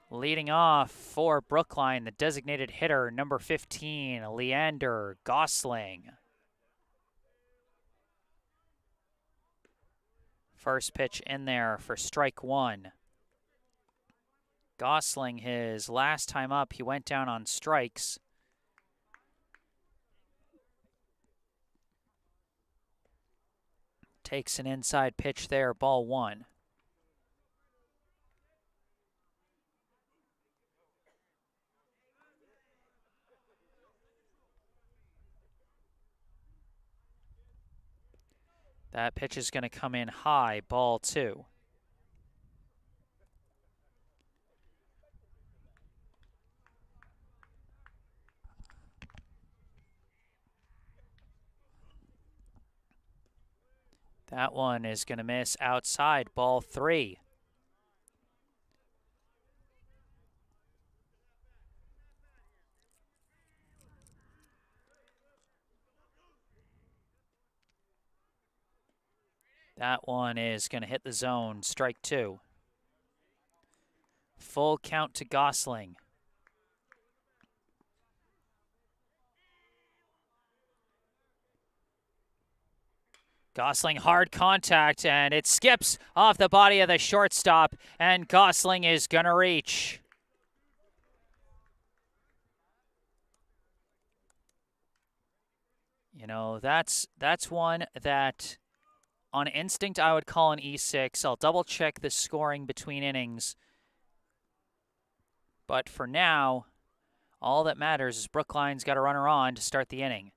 Leading off for Brookline, the designated hitter, number 15, Leander Gosling. First pitch in there for strike 1. Gosling, his last time up, he went down on strikes. Takes an inside pitch there, ball 1. That pitch is going to come in high, ball 2. That one is going to miss outside, ball 3. That one is going to hit the zone, strike 2. Full count to Gosling. Gosling, hard contact, and it skips off the body of the shortstop, and Gosling is going to reach. You know, that's one that on instinct I would call an E6. I'll double check the scoring between innings. But for now, all that matters is Brookline's got a runner on to start the inning.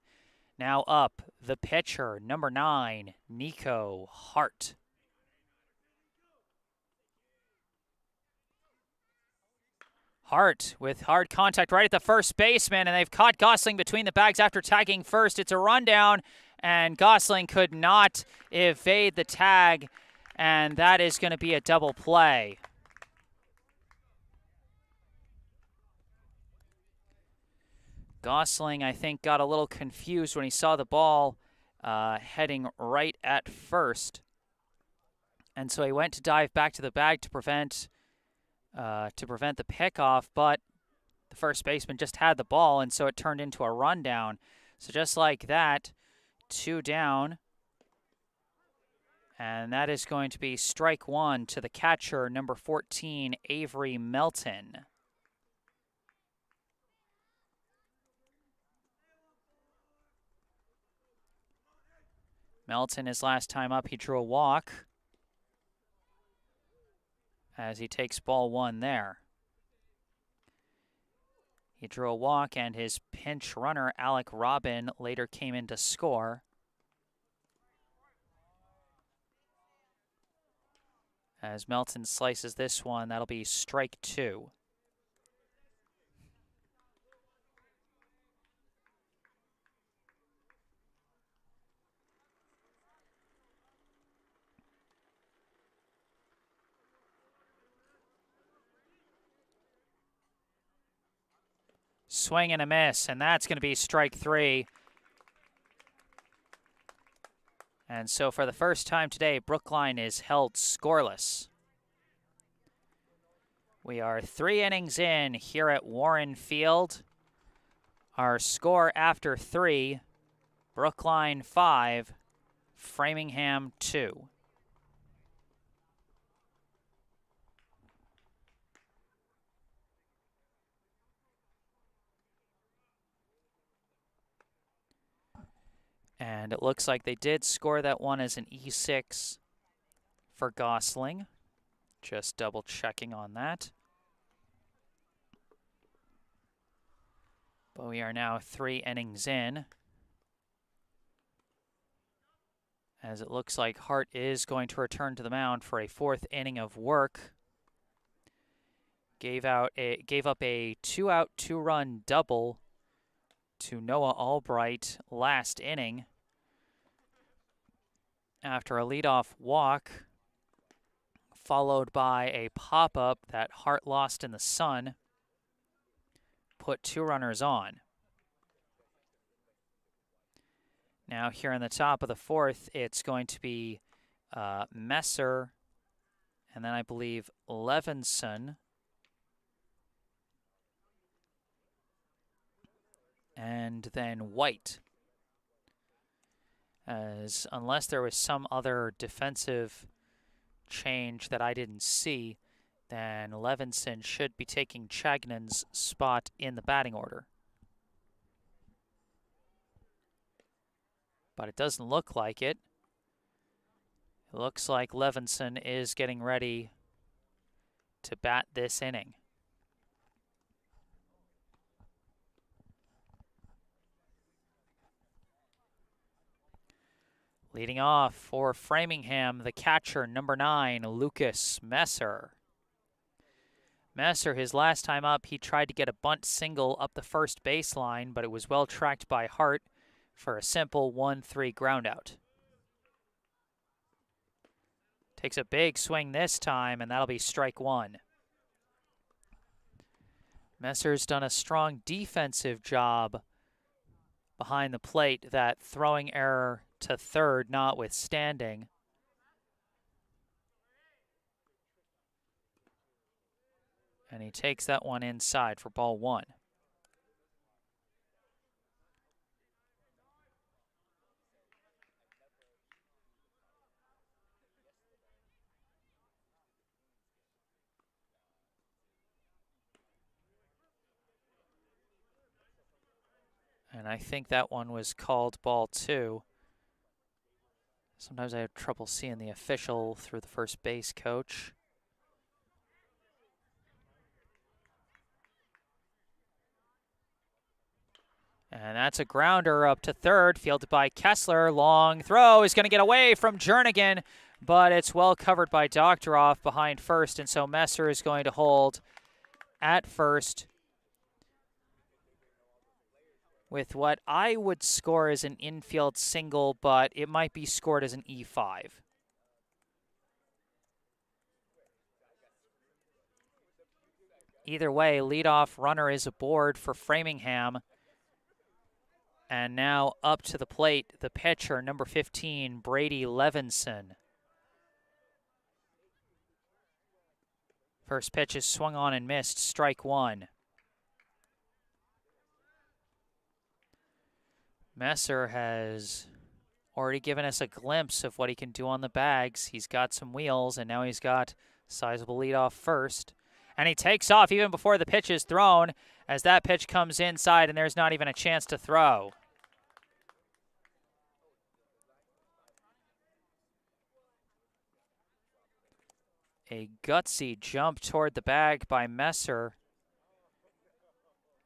Now up, the pitcher, number 9, Nico Hart. Hart with hard contact right at the first baseman, and they've caught Gosling between the bags after tagging first. It's a rundown, and Gosling could not evade the tag, and that is going to be a double play. Gosling, I think, got a little confused when he saw the ball heading right at first. And so he went to dive back to the bag to prevent the pickoff, but the first baseman just had the ball, and so it turned into a rundown. So just like that, 2 down. And that is going to be strike 1 to the catcher, number 14, Avery Melton. Melton, his last time up, he drew a walk as he takes ball 1 there. He drew a walk, and his pinch runner, Alec Robin, later came in to score. As Melton slices this one, that'll be strike 2. Swing and a miss, and that's going to be strike 3. And so for the first time today, Brookline is held scoreless. We are 3 innings in here at Warren Field. Our score after 3, Brookline 5, Framingham 2. And it looks like they did score that one as an E6 for Gosling. Just double checking on that. But we are now 3 innings in, as it looks like Hart is going to return to the mound for a 4th inning of work. Gave up a 2-out, 2-run double to Noah Albright last inning after a leadoff walk, followed by a pop-up that Hart lost in the sun, put 2 runners on. Now here in the top of the 4th, it's going to be Messer, and then I believe Levinson, and then White. As unless there was some other defensive change that I didn't see, then Levinson should be taking Chagnan's spot in the batting order. But it doesn't look like it. It looks like Levinson is getting ready to bat this inning. Leading off for Framingham, the catcher, number 9, Lucas Messer. Messer, his last time up, he tried to get a bunt single up the first baseline, but it was well tracked by Hart for a simple 1-3 groundout. Takes a big swing this time, and that'll be strike 1. Messer's done a strong defensive job behind the plate, that throwing error to third notwithstanding. And he takes that one inside for ball 1. And I think that one was called ball 2. Sometimes I have trouble seeing the official through the first base coach. And that's a grounder up to third, fielded by Kessler. Long throw is going to get away from Jernigan, but it's well covered by Doctoroff behind first, and so Messer is going to hold at first with what I would score as an infield single, but it might be scored as an E5. Either way, leadoff runner is aboard for Framingham. And now up to the plate, the pitcher, number 15, Brady Levinson. First pitch is swung on and missed, strike 1. Messer has already given us a glimpse of what he can do on the bags. He's got some wheels, and now he's got sizable leadoff first. And he takes off even before the pitch is thrown, as that pitch comes inside, and there's not even a chance to throw. A gutsy jump toward the bag by Messer,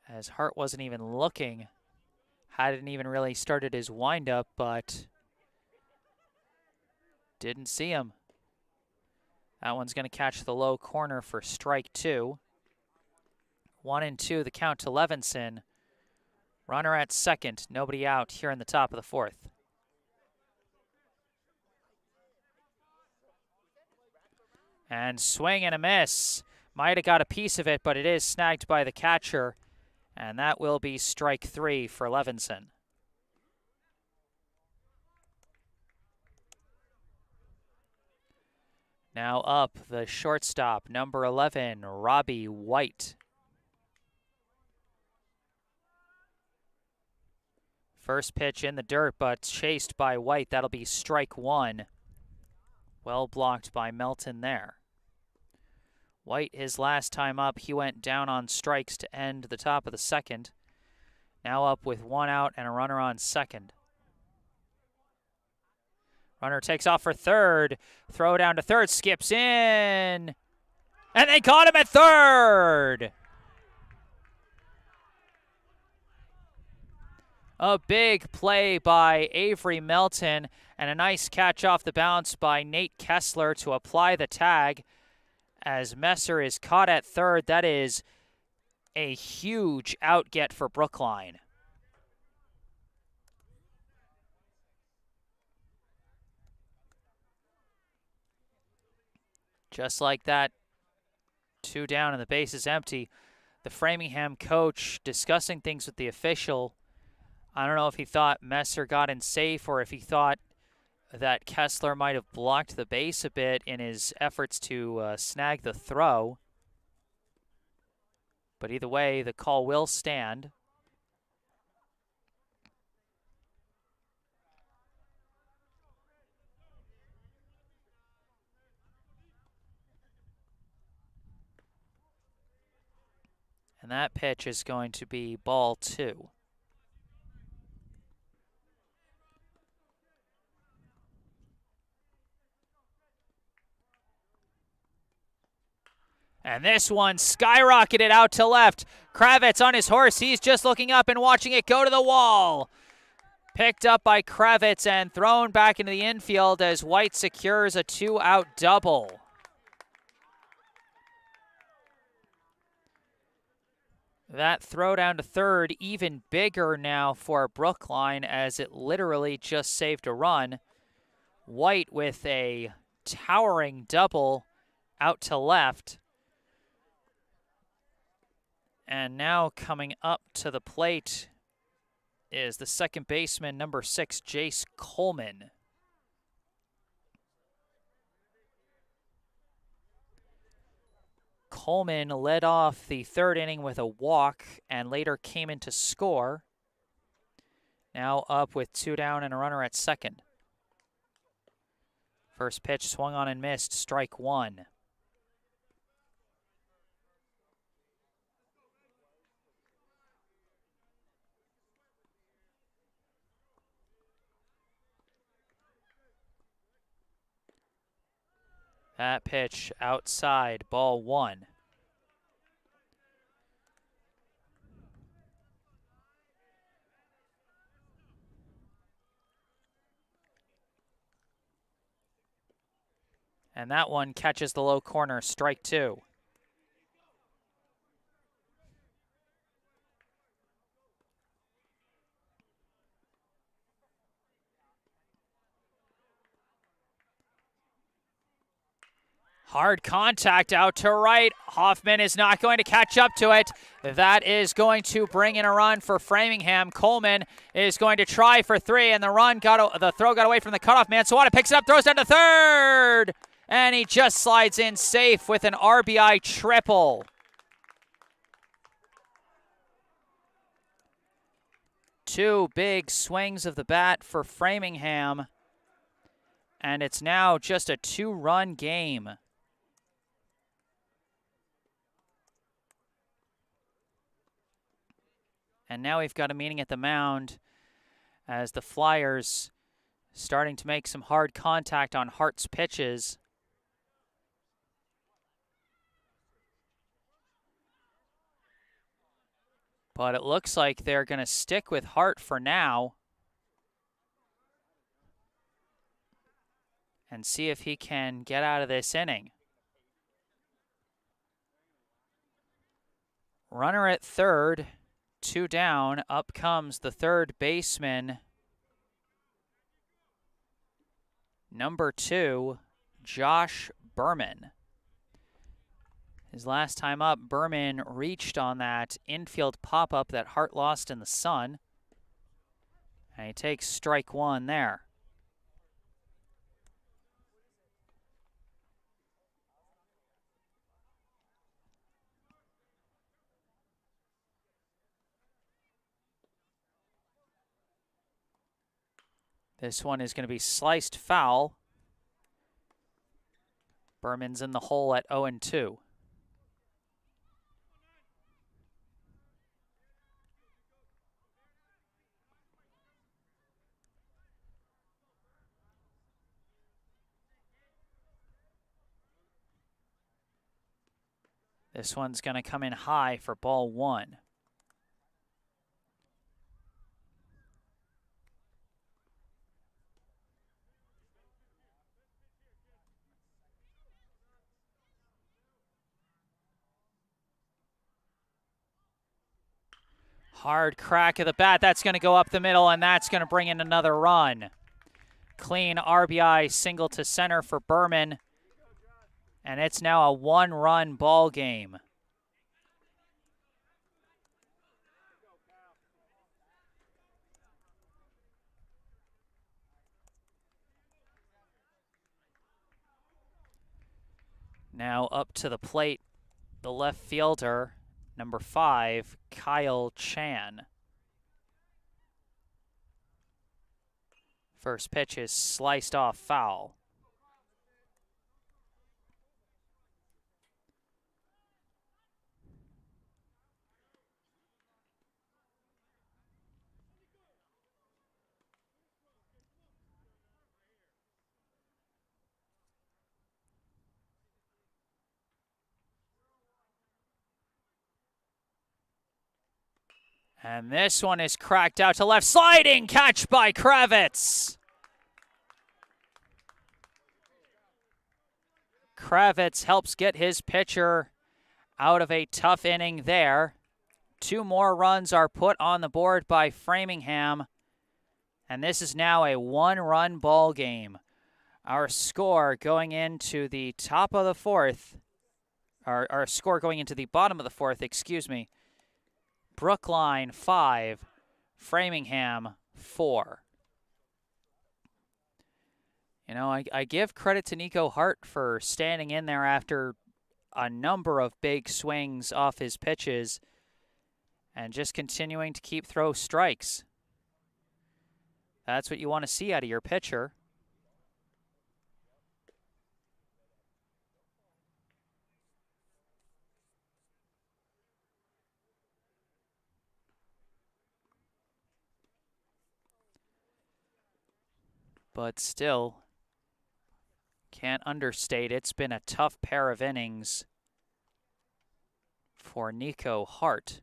as Hart wasn't even looking. Hadn't even really started his windup, but didn't see him. That one's going to catch the low corner for strike 2. 1-2, the count to Levinson. Runner at second, nobody out here in the top of the 4th. And swing and a miss. Might have got a piece of it, but it is snagged by the catcher. And that will be strike 3 for Levinson. Now up, the shortstop, number 11, Robbie White. First pitch in the dirt, but chased by White. That'll be strike 1. Well blocked by Melton there. White, his last time up, he went down on strikes to end the top of the 2nd. Now up with 1 out and a runner on second. Runner takes off for third. Throw down to third. Skips in. And they got him at third. A big play by Avery Melton and a nice catch off the bounce by Nate Kessler to apply the tag as Messer is caught at third. That is a huge outget for Brookline. Just like that, 2 down and the base is empty. The Framingham coach discussing things with the official. I don't know if he thought Messer got in safe or if he thought that Kessler might have blocked the base a bit in his efforts to snag the throw. But either way, the call will stand. And that pitch is going to be ball 2. And this one skyrocketed out to left. Kravitz on his horse. He's just looking up and watching it go to the wall. Picked up by Kravitz and thrown back into the infield as White secures a 2-out double. That throw down to third even bigger now for Brookline as it literally just saved a run. White with a towering double out to left. And now coming up to the plate is the second baseman, number 6, Jace Coleman. Coleman led off the third inning with a walk and later came in to score. Now up with 2 down and a runner at second. First pitch swung on and missed, strike 1. That pitch outside, ball 1. And that one catches the low corner, strike 2. Hard contact out to right. Hoffman is not going to catch up to it. That is going to bring in a run for Framingham. Coleman is going to try for 3, and the throw got away from the cutoff man. Sawada picks it up, throws down to third, and he just slides in safe with an RBI triple. Two big swings of the bat for Framingham, and it's now just a 2-run game. And now we've got a meeting at the mound as the Flyers starting to make some hard contact on Hart's pitches. But it looks like they're going to stick with Hart for now and see if he can get out of this inning. Runner at third. 2 down, up comes the third baseman, number 2, Josh Berman. His last time up, Berman reached on that infield pop-up that Hart lost in the sun, and he takes strike 1 there. This one is going to be sliced foul. Berman's in the hole at 0-2. This one's going to come in high for ball 1. Hard crack of the bat. That's going to go up the middle, and that's going to bring in another run. Clean RBI single to center for Berman, and it's now a 1-run ball game. Now up to the plate, the left fielder, number 5, Kyle Chan. First pitch is sliced off foul. And this one is cracked out to left. Sliding catch by Kravitz. Kravitz helps get his pitcher out of a tough inning there. 2 more runs are put on the board by Framingham. And this is now a 1-run ball game. Our score going into the top of the 4th, our score going into the bottom of the 4th, excuse me. Brookline 5, Framingham 4. You know, I give credit to Nico Hart for standing in there after a number of big swings off his pitches and just continuing to keep throw strikes. That's what you want to see out of your pitcher. But still, can't understate, it's been a tough pair of innings for Nico Hart.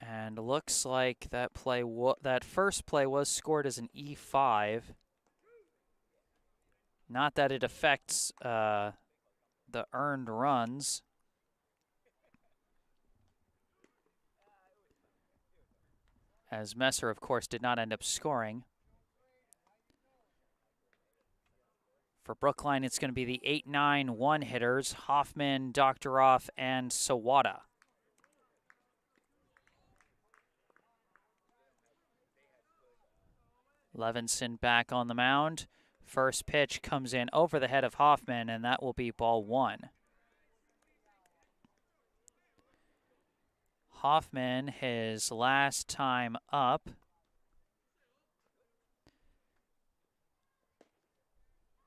And looks like that that first play was scored as an E5. Not that it affects the earned runs. As Messer, of course, did not end up scoring. For Brookline, it's going to be the 8-9 one-hitters, Hoffman, Doctoroff, and Sawada. Levinson back on the mound. First pitch comes in over the head of Hoffman, and that will be ball 1. Hoffman, his last time up,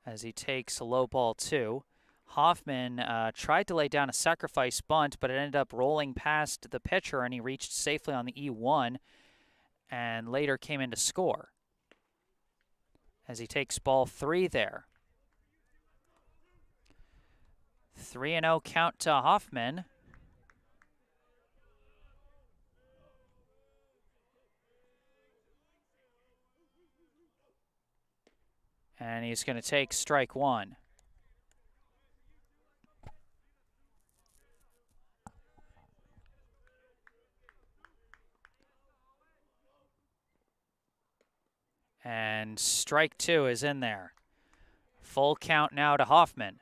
as he takes low ball 2. Hoffman tried to lay down a sacrifice bunt, but it ended up rolling past the pitcher, and he reached safely on the E1 and later came in to score. As he takes ball 3 there. 3-0 count to Hoffman. And he's going to take strike 1. And strike 2 is in there. Full count now to Hoffman.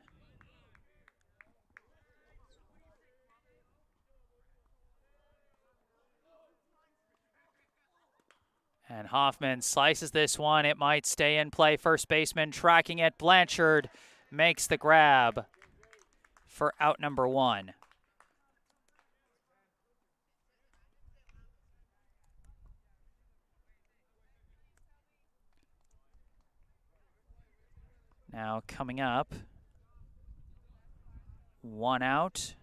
And Hoffman slices this one. It might stay in play. First baseman tracking it. Blanchard makes the grab for out number 1. Now coming up, 1 out.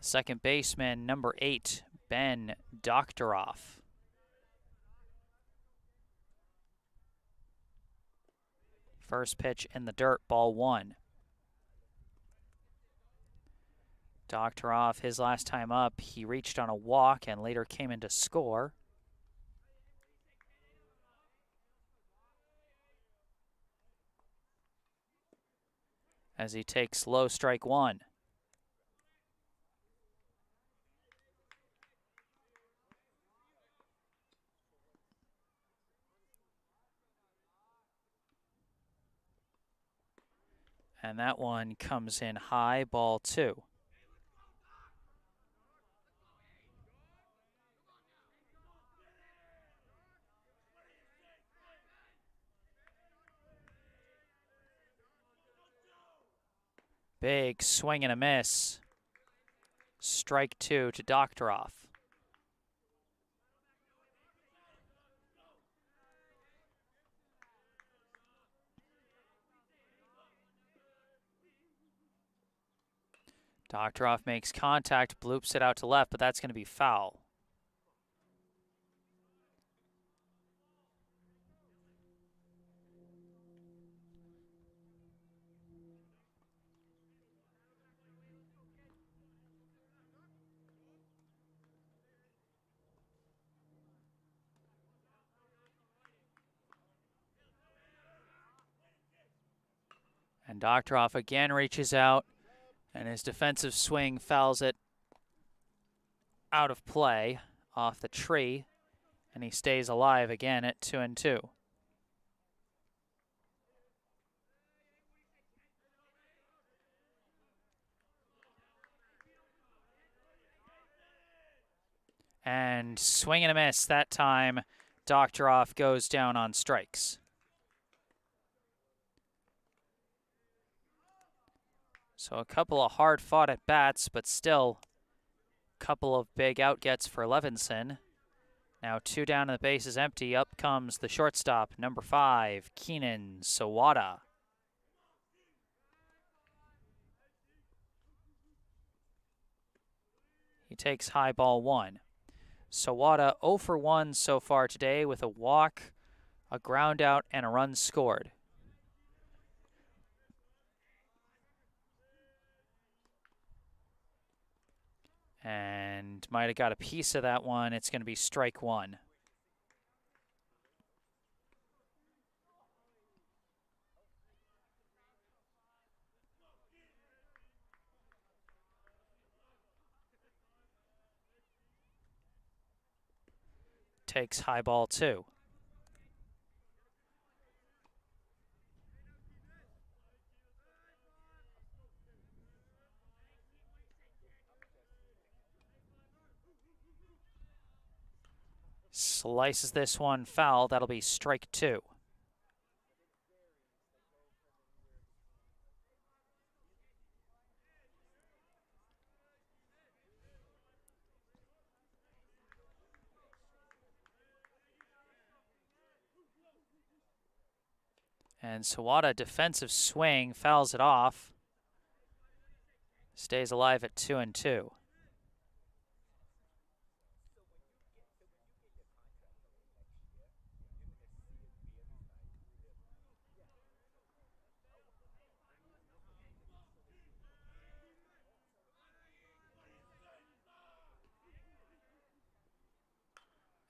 Second baseman, number 8, Ben Doktoroff. First pitch in the dirt, ball 1. Doktoroff, his last time up, he reached on a walk and later came in to score. As he takes low, strike 1. And that one comes in high, ball 2. Big swing and a miss. Strike 2 to Doktoroff. Doktoroff makes contact, bloops it out to left, but that's going to be foul. And Doktoroff again reaches out, and his defensive swing fouls it out of play off the tree, and he stays alive again at 2-2. And swing and a miss. That time, Doktoroff goes down on strikes. So a couple of hard-fought at-bats, but still a couple of big out-gets for Levinson. Now 2 down and the base is empty. Up comes the shortstop, number 5, Keenan Sawada. He takes high, ball 1. Sawada 0 for 1 so far today with a walk, a ground out, and a run scored. And might have got a piece of that one. It's going to be strike 1. Takes high, ball 2. Slices this one foul. That'll be strike 2. And Sawada, defensive swing, fouls it off. Stays alive at 2-2.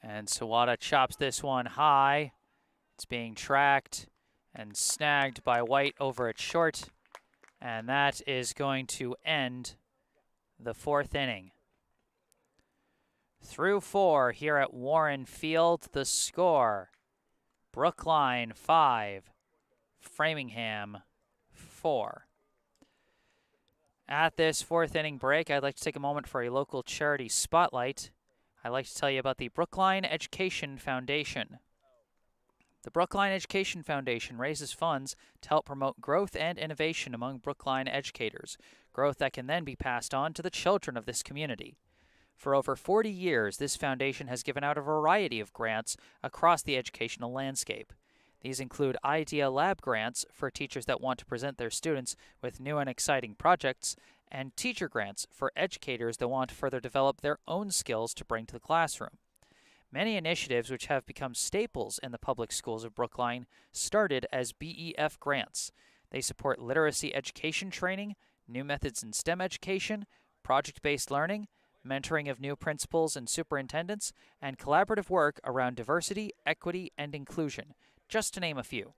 And Sawada chops this one high. It's being tracked and snagged by White over at short. And that is going to end the 4th inning. Through 4 here at Warren Field, the score, Brookline 5, Framingham 4. At this 4th inning break, I'd like to take a moment for a local charity spotlight. I'd like to tell you about the Brookline Education Foundation. The Brookline Education Foundation raises funds to help promote growth and innovation among Brookline educators, growth that can then be passed on to the children of this community. For over 40 years, this foundation has given out a variety of grants across the educational landscape. These include Idea Lab grants for teachers that want to present their students with new and exciting projects, and teacher grants for educators that want to further develop their own skills to bring to the classroom. Many initiatives which have become staples in the public schools of Brookline started as BEF grants. They support literacy education training, new methods in STEM education, project-based learning, mentoring of new principals and superintendents, and collaborative work around diversity, equity, and inclusion, just to name a few.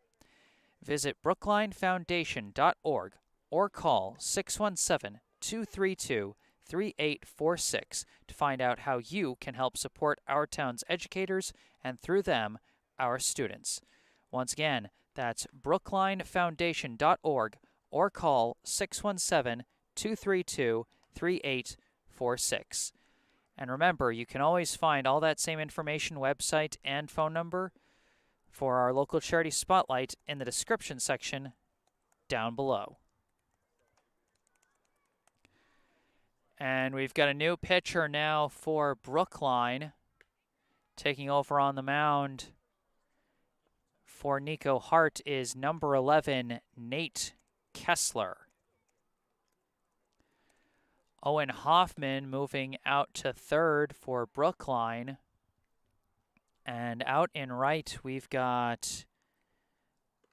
Visit brooklinefoundation.org or call 617-232-3846 to find out how you can help support our town's educators and, through them, our students. Once again, that's brooklinefoundation.org or call 617-232-3846. And remember, you can always find all that same information, website, and phone number for our local charity spotlight in the description section down below. And we've got a new pitcher now for Brookline. Taking over on the mound for Nico Hart is number 11, Nate Kessler. Owen Hoffman moving out to third for Brookline. And out in right, we've got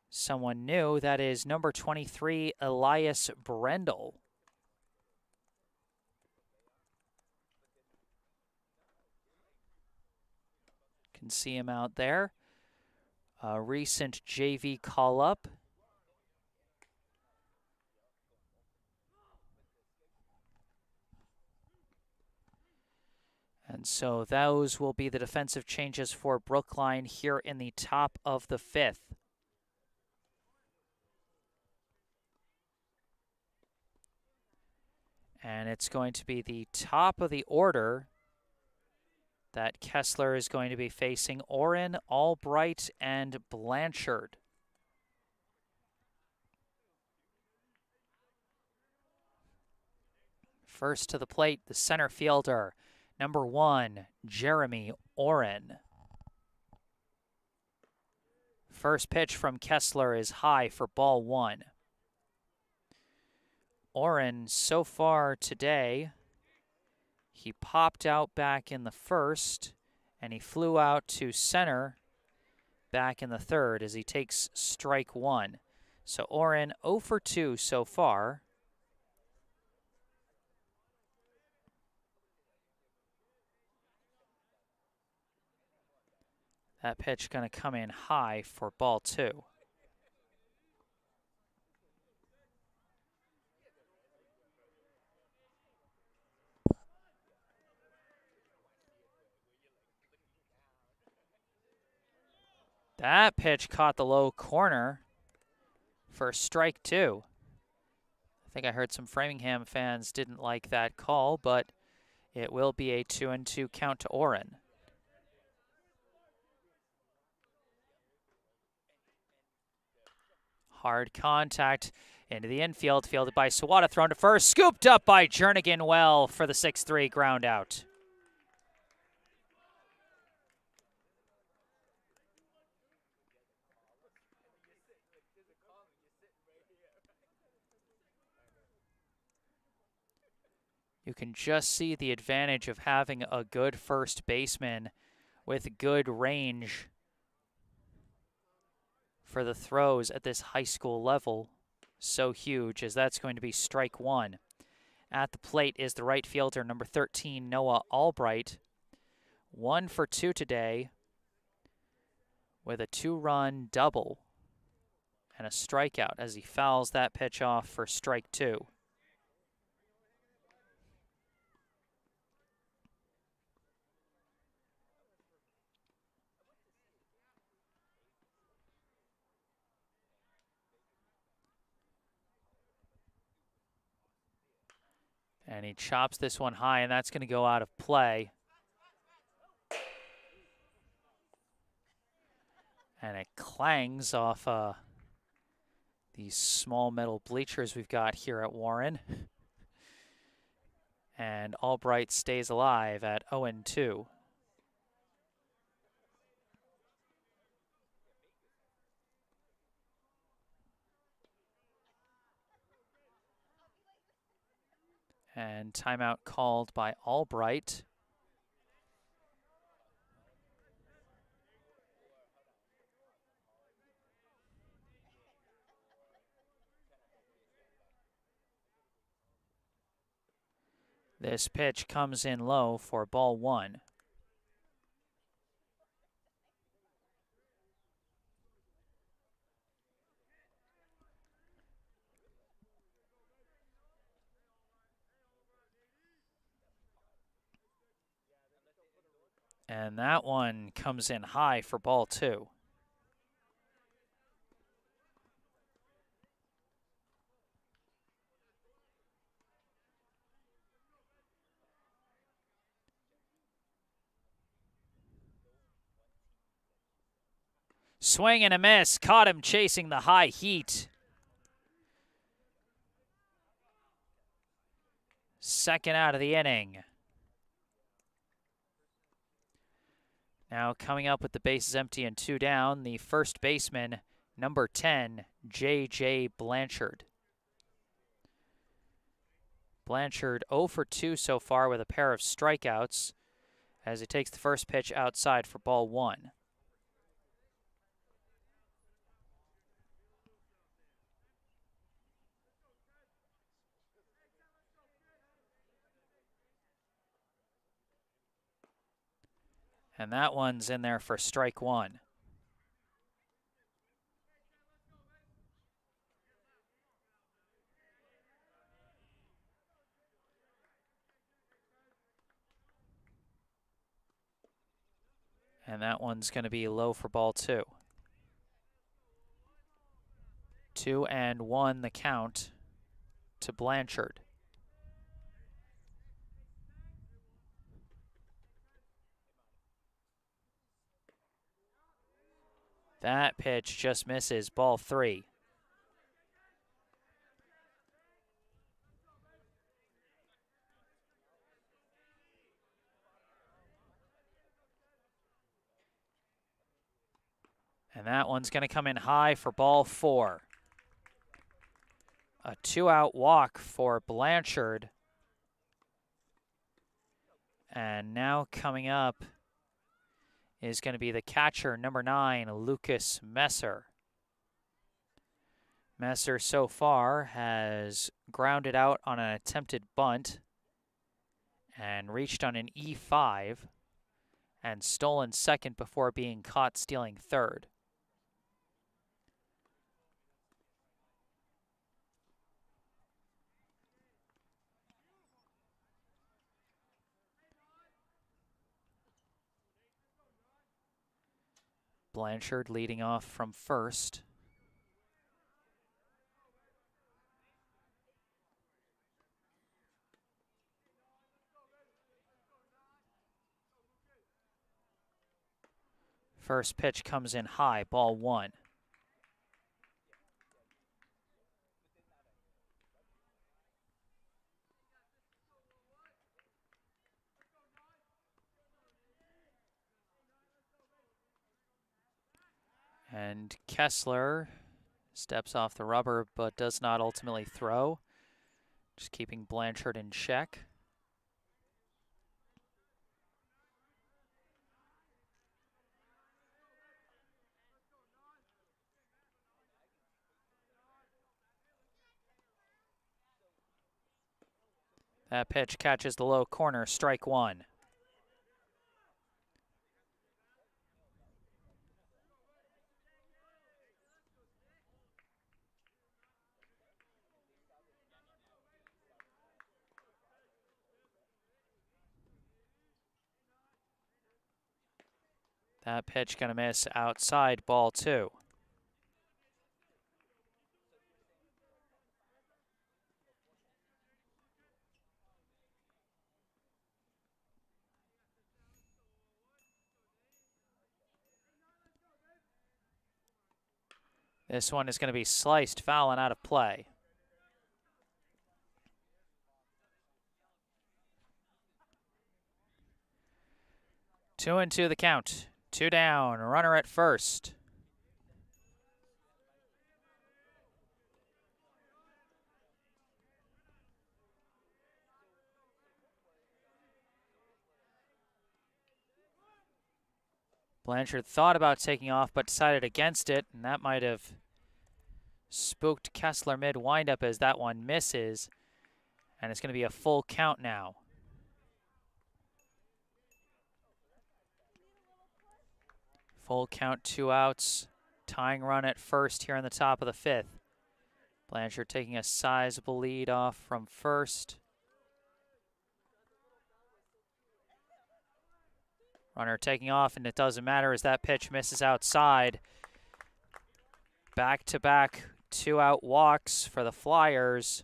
someone new. That is number 23, Elias Brendel. Can see him out there. A recent JV call-up. And so those will be the defensive changes for Brookline here in the top of the fifth. And it's going to be the top of the order that Kessler is going to be facing Oren, Albright, and Blanchard. First to the plate, the center fielder, number 1, Jeremy Oren. First pitch from Kessler is high for ball 1. Oren, so far today, he popped out back in the first, and he flew out to center back in the third as he takes strike 1. So Oren 0 for 2 so far. That pitch going to come in high for ball 2. That pitch caught the low corner for strike 2. I think I heard some Framingham fans didn't like that call, but it will be a 2-2 count to Oren. Hard contact into the infield, fielded by Sawada, thrown to first, scooped up by Jernigan well for the 6-3 ground out. You can just see the advantage of having a good first baseman with good range for the throws at this high school level. So huge, as that's going to be strike 1. At the plate is the right fielder, number 13, Noah Albright. 1 for 2 today with a 2-run double and a strikeout as he fouls that pitch off for strike 2. And he chops this one high, and that's going to go out of play. And it clangs off these small metal bleachers we've got here at Warren. And Albright stays alive at 0-2. And timeout called by Albright. This pitch comes in low for ball 1. And that one comes in high for ball 2. Swing and a miss. Caught him chasing the high heat. Second out of the inning. Now coming up with the bases empty and 2 down, the first baseman, number 10, J.J. Blanchard. Blanchard 0 for 2 so far with a pair of strikeouts as he takes the first pitch outside for ball 1. And that one's in there for strike 1. And that one's going to be low for ball 2. 2-1 the count to Blanchard. That pitch just misses, ball 3. And that one's going to come in high for ball 4. A 2-out walk for Blanchard. And now coming up is going to be the catcher, number 9, Lucas Messer. Messer so far has grounded out on an attempted bunt and reached on an E5 and stolen second before being caught stealing third. Blanchard leading off from first. First pitch comes in high, ball 1. And Kessler steps off the rubber but does not ultimately throw. Just keeping Blanchard in check. That pitch catches the low corner, strike 1. That pitch going to miss outside, ball 2. This one is going to be sliced foul and out of play. Two and two the count. 2 down, runner at first. Blanchard thought about taking off but decided against it, and that might have spooked Kessler mid-windup as that one misses. And it's going to be a full count now. Full count, 2 outs. Tying run at first here in the top of the 5th. Blanchard taking a sizable lead off from first. Runner taking off, and it doesn't matter as that pitch misses outside. Back-to-back 2-out walks for the Flyers.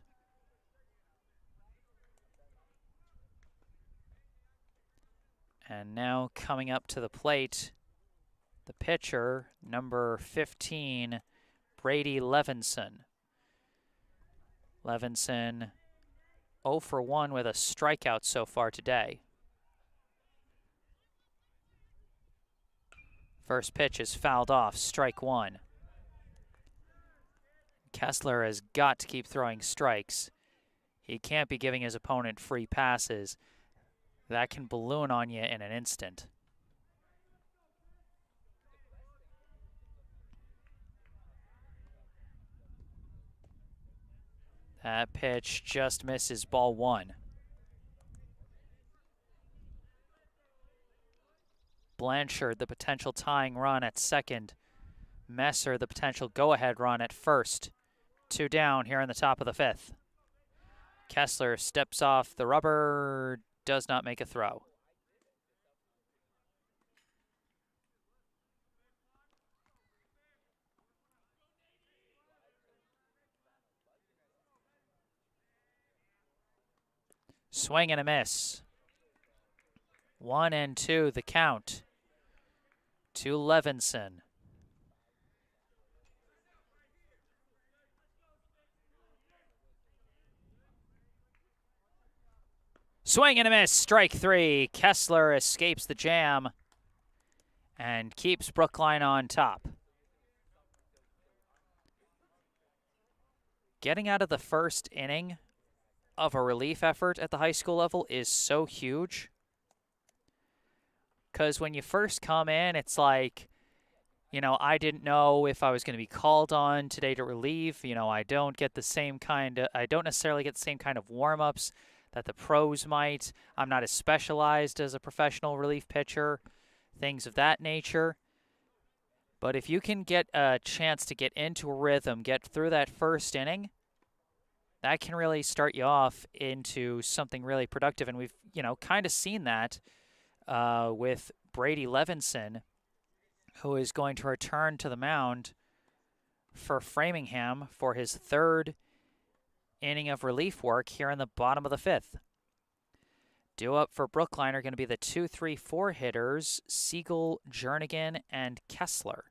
And now coming up to the plate, the pitcher, number 15, Brady Levinson. Levinson 0 for 1 with a strikeout so far today. First pitch is fouled off, strike 1. Kessler has got to keep throwing strikes. He can't be giving his opponent free passes. That can balloon on you in an instant. That pitch just misses, ball 1. Blanchard, the potential tying run at second. Messer, the potential go-ahead run at first. 2 down here in the top of the 5th. Kessler steps off the rubber, does not make a throw. Swing and a miss. 1-2 the count to Levinson. Swing and a miss, strike 3. Kessler escapes the jam and keeps Brookline on top. Getting out of the first inning of a relief effort at the high school level is so huge. Because when you first come in, it's like, you know, I didn't know if I was going to be called on today to relieve. You know, I don't necessarily get the same kind of warm-ups that the pros might. I'm not as specialized as a professional relief pitcher, things of that nature. But if you can get a chance to get into a rhythm, get through that first inning, that can really start you off into something really productive. And we've, you know, kind of seen that with Brady Levinson, who is going to return to the mound for Framingham for his 3rd inning of relief work here in the bottom of the 5th. Due up for Brookline are going to be the 2, 3, 4 hitters, Siegel, Jernigan, and Kessler.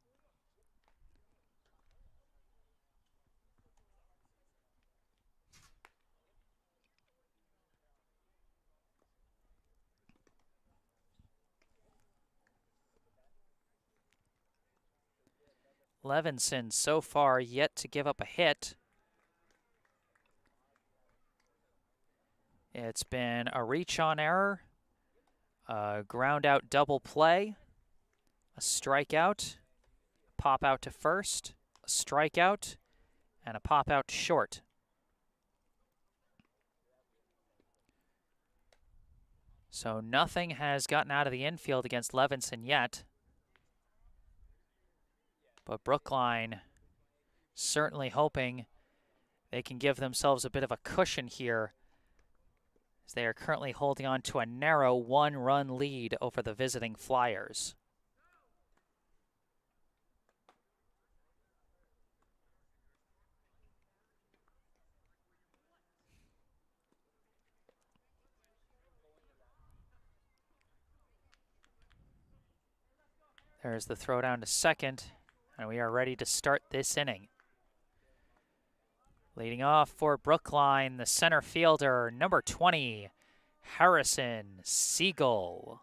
Levinson so far yet to give up a hit. It's been a reach on error, a ground out double play, a strikeout, pop out to first, a strikeout, and a pop out to short. So nothing has gotten out of the infield against Levinson yet. But Brookline certainly hoping they can give themselves a bit of a cushion here, as they are currently holding on to a narrow 1-run lead over the visiting Flyers. There's the throw down to second, and we are ready to start this inning. Leading off for Brookline, the center fielder, number 20, Harrison Siegel.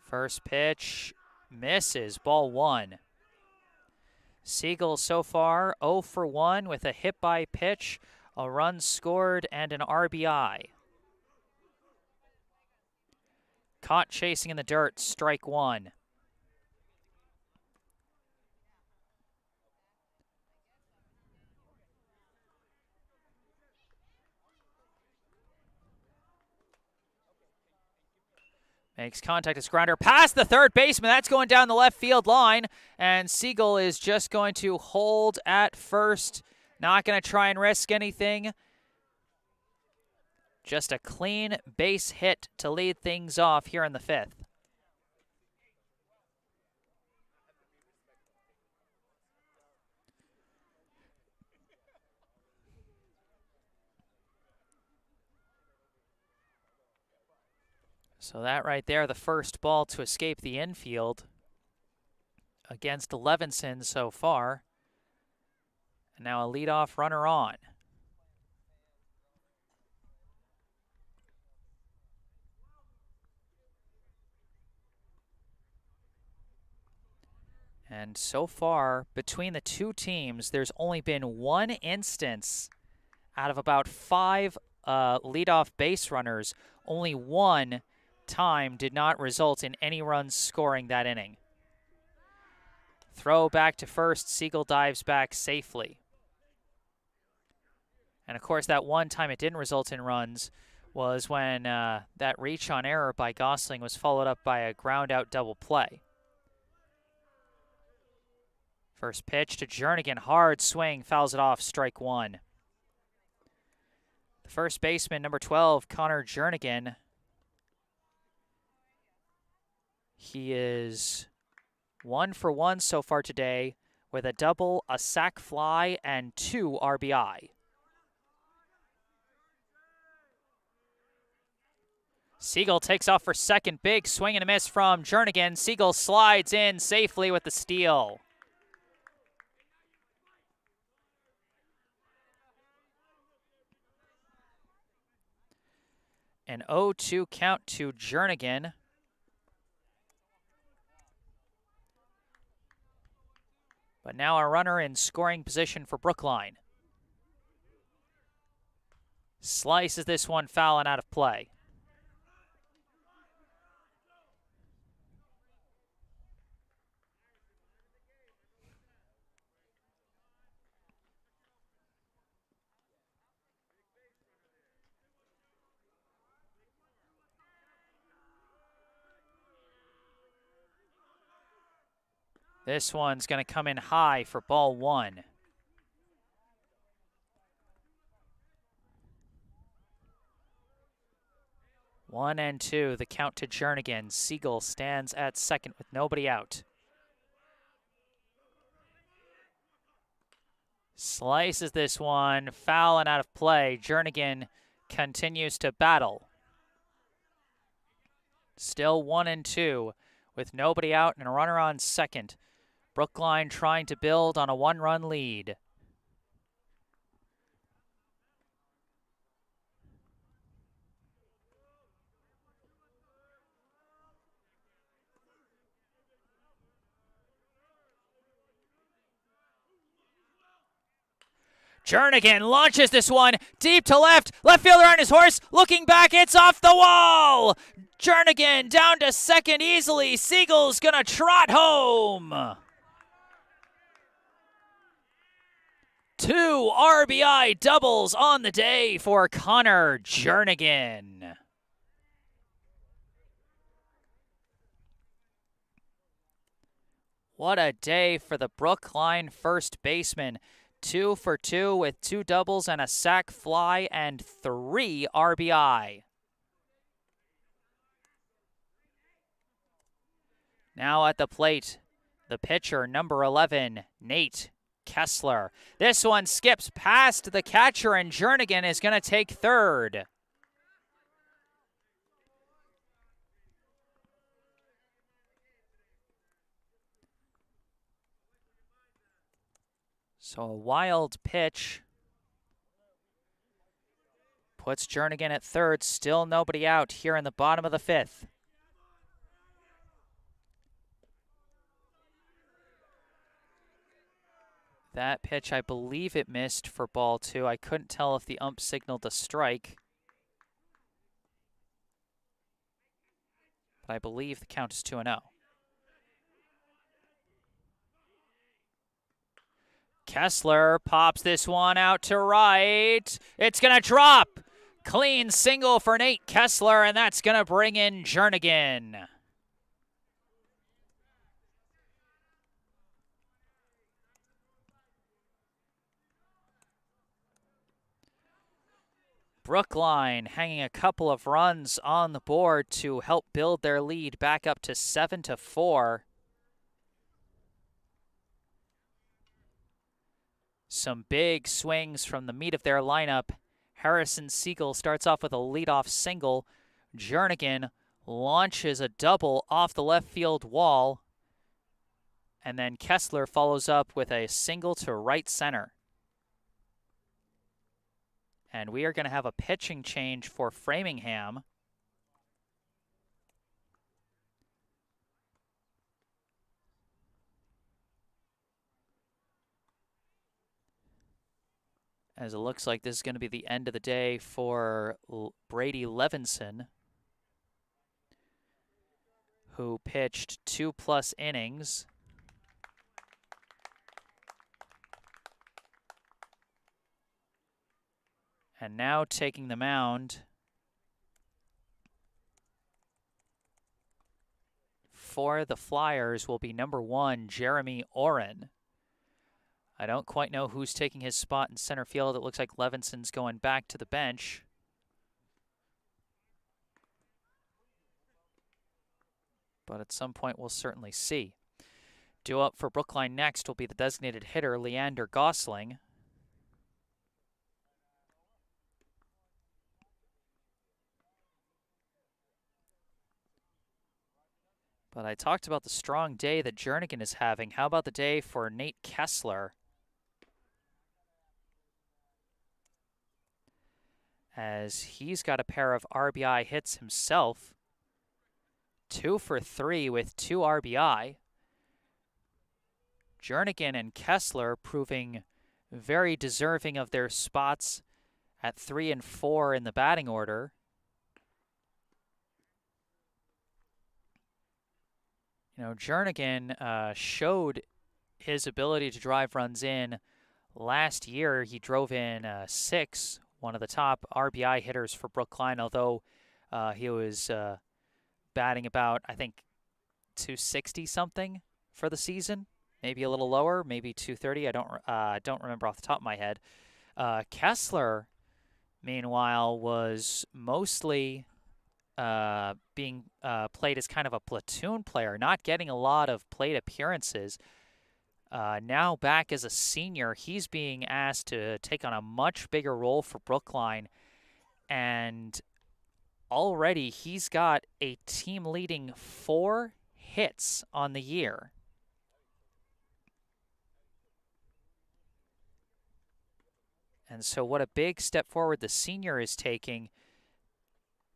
First pitch misses, ball 1. Siegel so far 0 for 1 with a hit by pitch A run scored and an RBI. Caught chasing in the dirt, strike one. Makes contact as grounder past the third baseman. That's going down the left field line. And Siegel is just going to hold at first. Not going to try and risk anything. Just a clean base hit to lead things off here in the fifth. So that right there, the first ball to escape the infield against Levinson so far. And now a leadoff runner on. And so far, between the two teams, there's only been one instance out of about 5 leadoff base runners. Only one time did not result in any runs scoring that inning. Throw back to first. Siegel dives back safely. And, of course, that one time it didn't result in runs was when that reach on error by Gosling was followed up by a ground-out double play. First pitch to Jernigan. Hard swing. Fouls it off. Strike one. The first baseman, number 12, Connor Jernigan. He is 1 for 1 so far today with a double, a sac fly, and 2 RBI. Siegel takes off for second. Big swing and a miss from Jernigan. Siegel slides in safely with the steal. An 0-2 count to Jernigan. But now a runner in scoring position for Brookline. Slices this one foul and out of play. This one's going to come in high for ball one. One and two, the count to Jernigan. Siegel stands at second with nobody out. Slices this one, foul and out of play. Jernigan continues to battle. Still 1 and 2 with nobody out and a runner on second. Brookline trying to build on a 1-run lead. Jernigan launches this one deep to left. Left fielder on his horse. Looking back, it's off the wall. Jernigan down to second easily. Siegel's going to trot home. 2 RBI doubles on the day for Connor Jernigan. What a day for the Brookline first baseman. 2 for 2 with 2 doubles and a sac fly and 3 RBI. Now at the plate, the pitcher, number 11, Nate Kessler. This one skips past the catcher, and Jernigan is going to take third. So a wild pitch puts Jernigan at third. Still nobody out here in the bottom of the fifth. That pitch, I believe it missed for ball 2. I couldn't tell if the ump signaled a strike. But I believe the count is 2-0. Kessler pops this one out to right. It's going to drop. Clean single for Nate Kessler, and that's going to bring in Jernigan. Brookline hanging a couple of runs on the board to help build their lead back up to 7-4. Some big swings from the meat of their lineup. Harrison Siegel starts off with a leadoff single. Jernigan launches a double off the left field wall. And then Kessler follows up with a single to right center. And we are going to have a pitching change for Framingham. As it looks like this is going to be the end of the day for Brady Levinson, who pitched 2+ innings. And now taking the mound for the Flyers will be number 1, Jeremy Oren. I don't quite know who's taking his spot in center field. It looks like Levinson's going back to the bench. But at some point, we'll certainly see. Due up for Brookline next will be the designated hitter, Leander Gosling. But I talked about the strong day that Jernigan is having. How about the day for Nate Kessler? As he's got a pair of RBI hits himself. 2 for 3 with 2 RBI. Jernigan and Kessler proving very deserving of their spots at 3 and 4 in the batting order. You know, Jernigan showed his ability to drive runs in. Last year, he drove in 6, one of the top RBI hitters for Brookline, although he was batting about, I think, 260-something for the season. Maybe a little lower, maybe 230. I don't remember off the top of my head. Kessler, meanwhile, was mostly being played as kind of a platoon player, not getting a lot of plate appearances. Now back as a senior, he's being asked to take on a much bigger role for Brookline, and already he's got a team-leading 4 hits on the year. And so what a big step forward the senior is taking.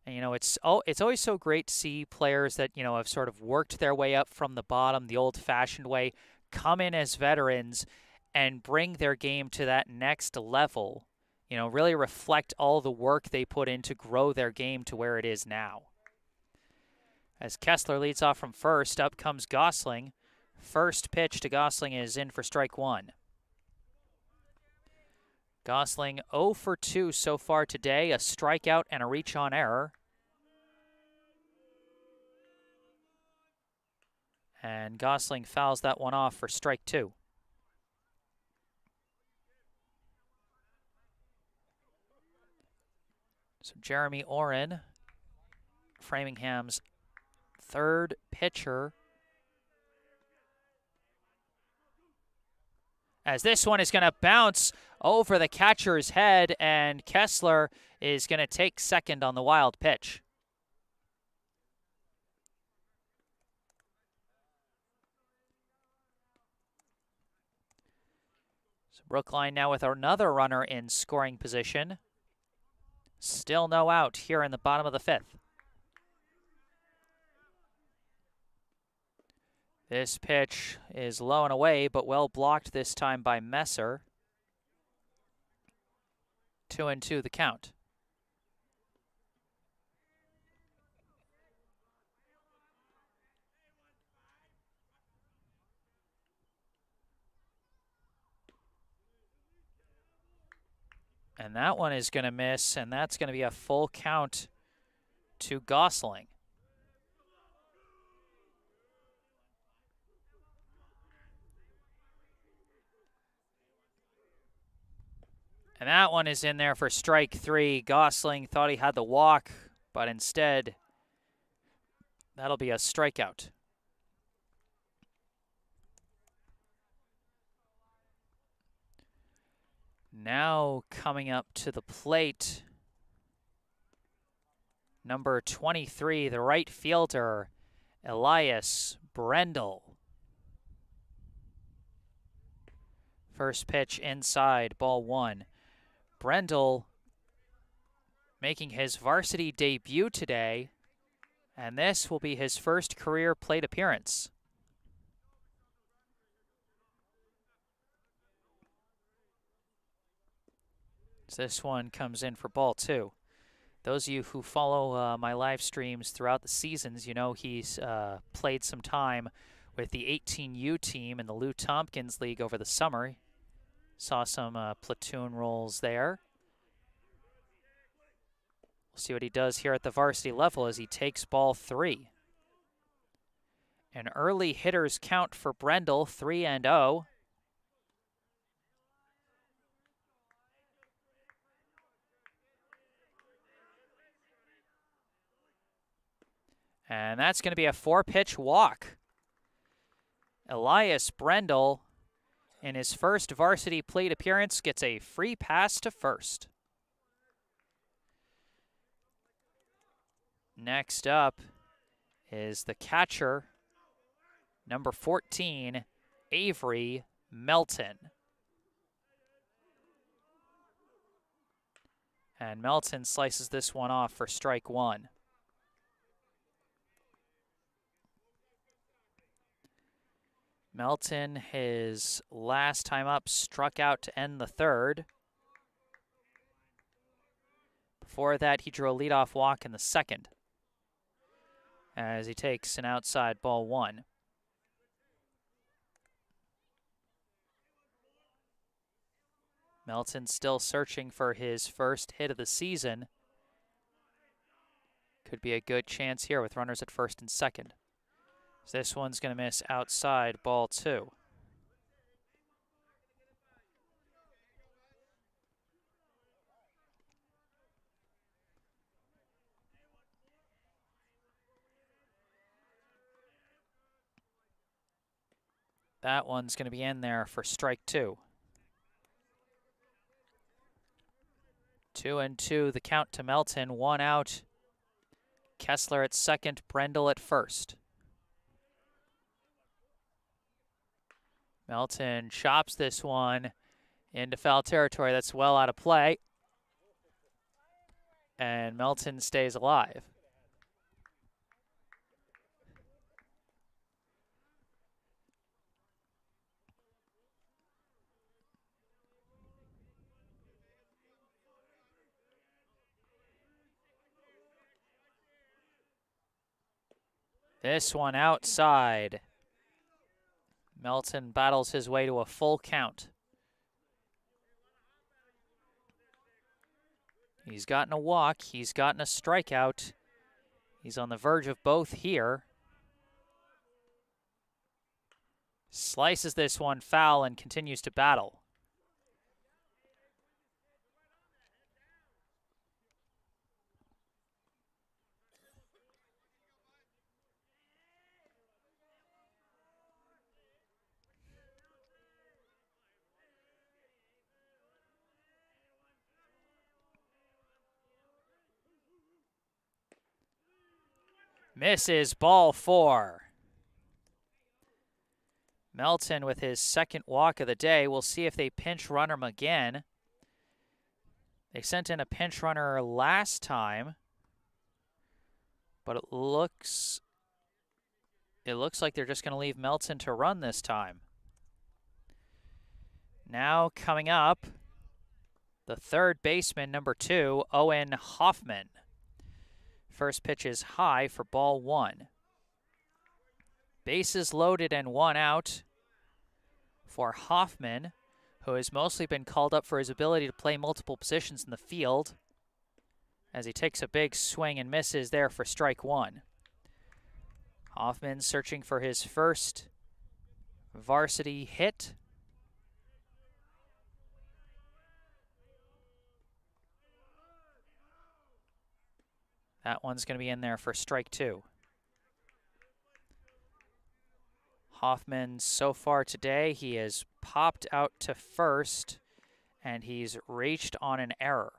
And, you know, it's always so great to see players that, you know, have sort of worked their way up from the bottom the old-fashioned way, come in as veterans and bring their game to that next level. You know, really reflect all the work they put in to grow their game to where it is now. As Kessler leads off from first, up comes Gosling. First pitch to Gosling is in for strike 1. Gosling 0 for 2 so far today, a strikeout and a reach on error. And Gosling fouls that one off for strike 2. So Jeremy Oren, Framingham's 3rd pitcher. As this one is going to bounce over the catcher's head, and Kessler is going to take second on the wild pitch. So Brookline now with another runner in scoring position. Still no out here in the bottom of the 5th. This pitch is low and away, but well blocked this time by Messer. 2-2 the count. And that one is going to miss, and that's going to be a full count to Gosling. And that one is in there for strike 3. Gosling thought he had the walk, but instead, that'll be a strikeout. Now coming up to the plate, number 23, the right fielder, Elias Brendel. First pitch inside, ball 1. Brendel making his varsity debut today, and this will be his first career plate appearance. This one comes in for ball 2. Those of you who follow my live streams throughout the seasons, you know he's played some time with the 18U team in the Lou Tompkins League over the summer. Saw some platoon roles there. We'll see what he does here at the varsity level as he takes ball 3. An early hitter's count for Brendel, 3-0. And that's going to be a 4-pitch walk. Elias Brendel, in his first varsity plate appearance, gets a free pass to first. Next up is the catcher, number 14, Avery Melton. And Melton slices this one off for strike 1. Melton, his last time up, struck out to end the 3rd. Before that, he drew a leadoff walk in the 2nd as he takes an outside ball 1. Melton still searching for his first hit of the season. Could be a good chance here with runners at first and second. So this one's going to miss outside ball 2. That one's going to be in there for strike 2. 2-2 the count to Melton, 1 out. Kessler at second, Brendel at first. Melton chops this one into foul territory. That's well out of play. And Melton stays alive. This one outside. Melton battles his way to a full count. He's gotten a walk. He's gotten a strikeout. He's on the verge of both here. Slices this one foul and continues to battle. Misses ball 4. Melton with his second walk of the day. We'll see if they pinch runner him again. They sent in a pinch runner last time, but it looks It looks like they're just going to leave Melton to run this time. Now coming up, the third baseman, number 2, Owen Hoffman. First pitch is high for ball 1. Bases loaded and 1 out for Hoffman, who has mostly been called up for his ability to play multiple positions in the field, as he takes a big swing and misses there for strike 1. Hoffman searching for his first varsity hit. That one's going to be in there for strike 2. Hoffman, so far today, he has popped out to first, and he's reached on an error.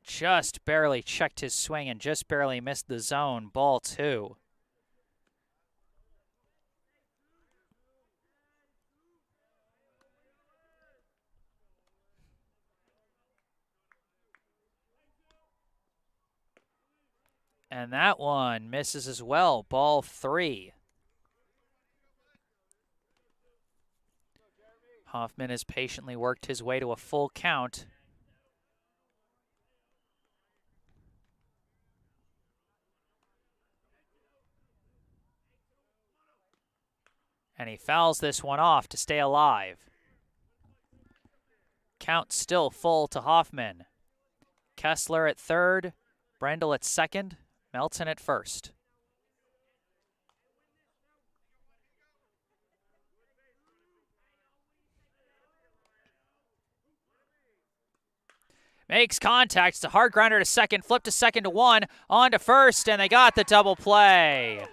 Just barely checked his swing and just barely missed the zone. Ball 2. And that one misses as well. Ball 3. Hoffman has patiently worked his way to a full count. And he fouls this one off to stay alive. Count still full to Hoffman. Kessler at third, Brendel at second, Melton at first. Makes contact. It's a hard grounder to second. Flip to second to 1. On to first, and they got the double play.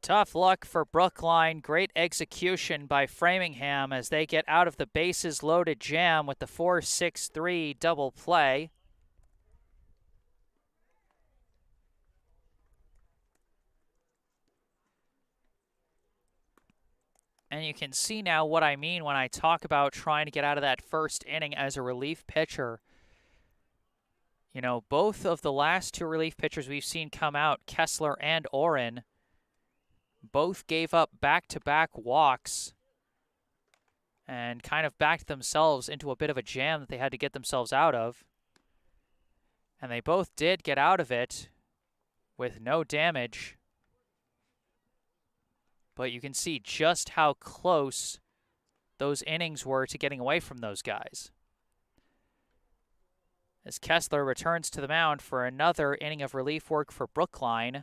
Tough luck for Brookline. Great execution by Framingham as they get out of the bases loaded jam with the 4-6-3 double play. And you can see now what I mean when I talk about trying to get out of that first inning as a relief pitcher. You know, both of the last 2 relief pitchers we've seen come out, Kessler and Oren, both gave up back-to-back walks and kind of backed themselves into a bit of a jam that they had to get themselves out of. And they both did get out of it with no damage. But you can see just how close those innings were to getting away from those guys. As Kessler returns to the mound for another inning of relief work for Brookline,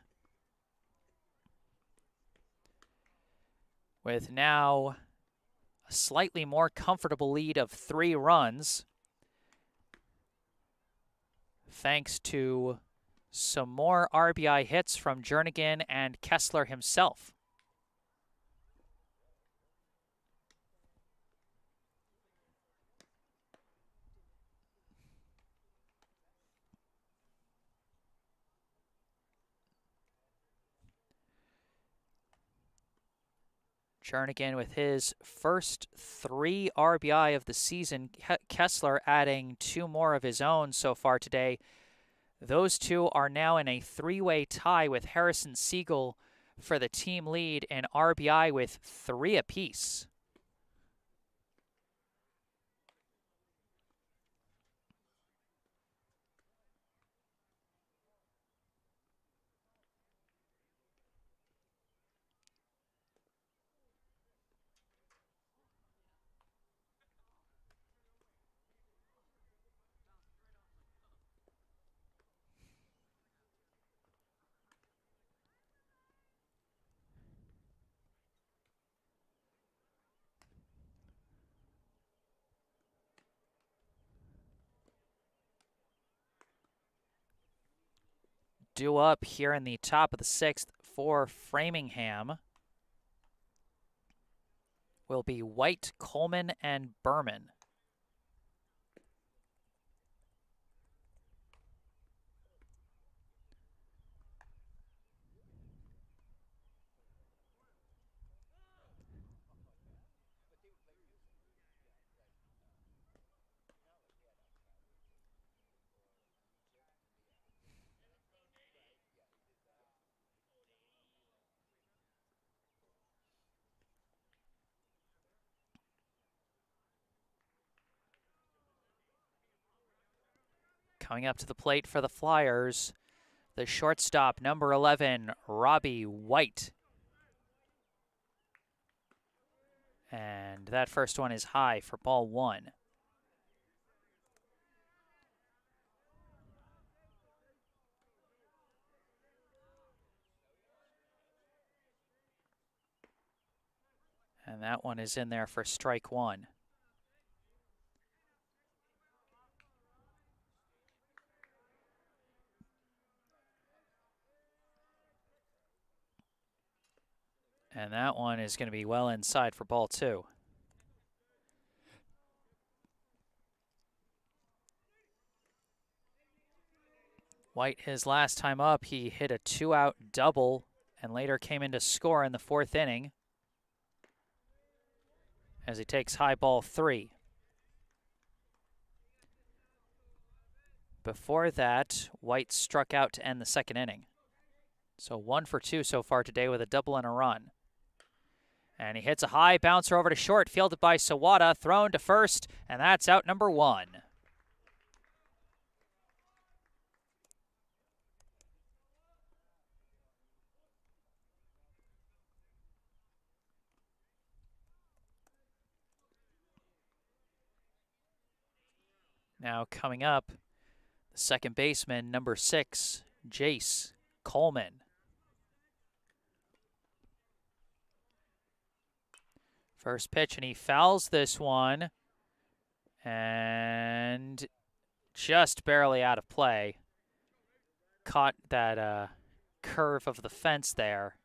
with now a slightly more comfortable lead of 3 runs, thanks to some more RBI hits from Jernigan and Kessler himself. Jernigan with his first 3 RBI of the season. Kessler adding 2 more of his own so far today. Those 2 are now in a 3-way tie with Harrison Siegel for the team lead in RBI with 3 apiece. Due up here in the top of the 6th for Framingham will be White, Coleman, and Berman. Coming up to the plate for the Flyers, the shortstop, number 11, Robbie White. And that first one is high for ball 1. And that one is in there for strike 1. And that one is going to be well inside for ball 2. White, his last time up, he hit a 2-out double and later came in to score in the 4th inning as he takes high ball 3. Before that, White struck out to end the 2nd inning. So 1 for 2 so far today with a double and a run. And he hits a high bouncer over to short, fielded by Sawada, thrown to first, and that's out number 1. Now coming up, the second baseman, number 6, Jace Coleman. First pitch, and he fouls this one. And just barely out of play. Caught that curve of the fence there.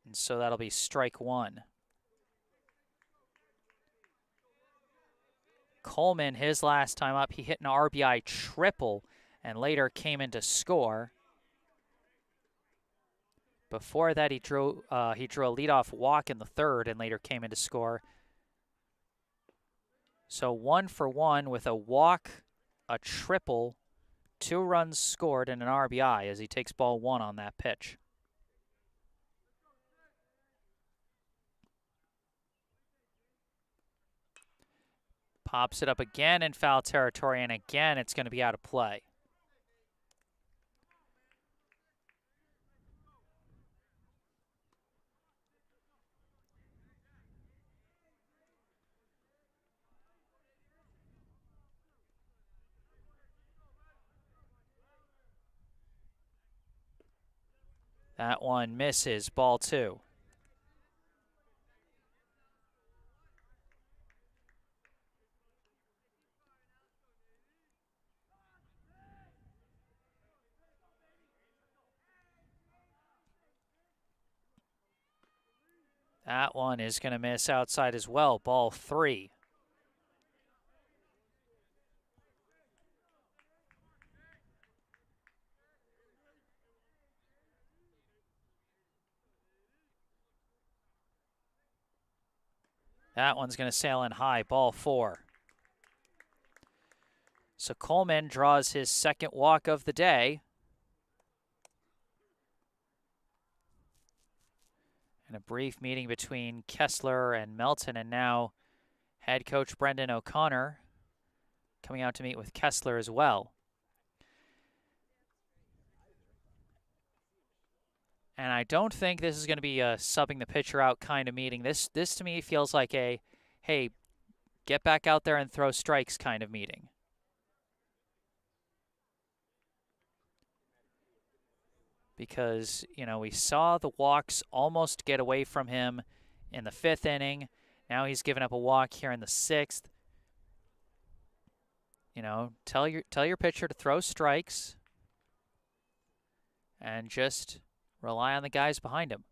And so that'll be strike 1. Coleman, his last time up, he hit an RBI triple and later came in to score. Before that, he drew a leadoff walk in the 3rd and later came in to score. So 1 for 1 with a walk, a triple, 2 runs scored, and an RBI as he takes ball 1 on that pitch. Pops it up again in foul territory, and again it's going to be out of play. That one misses, ball 2. That one is going to miss outside as well, ball 3. That one's going to sail in high, ball 4. So Coleman draws his 2nd walk of the day. And a brief meeting between Kessler and Melton, and now head coach Brendan O'Connor coming out to meet with Kessler as well. And I don't think this is going to be a subbing the pitcher out kind of meeting. This to me feels like a, hey, get back out there and throw strikes kind of meeting. Because, you know, we saw the walks almost get away from him in the 5th inning. Now he's given up a walk here in the 6th. You know, tell your pitcher to throw strikes and just rely on the guys behind him.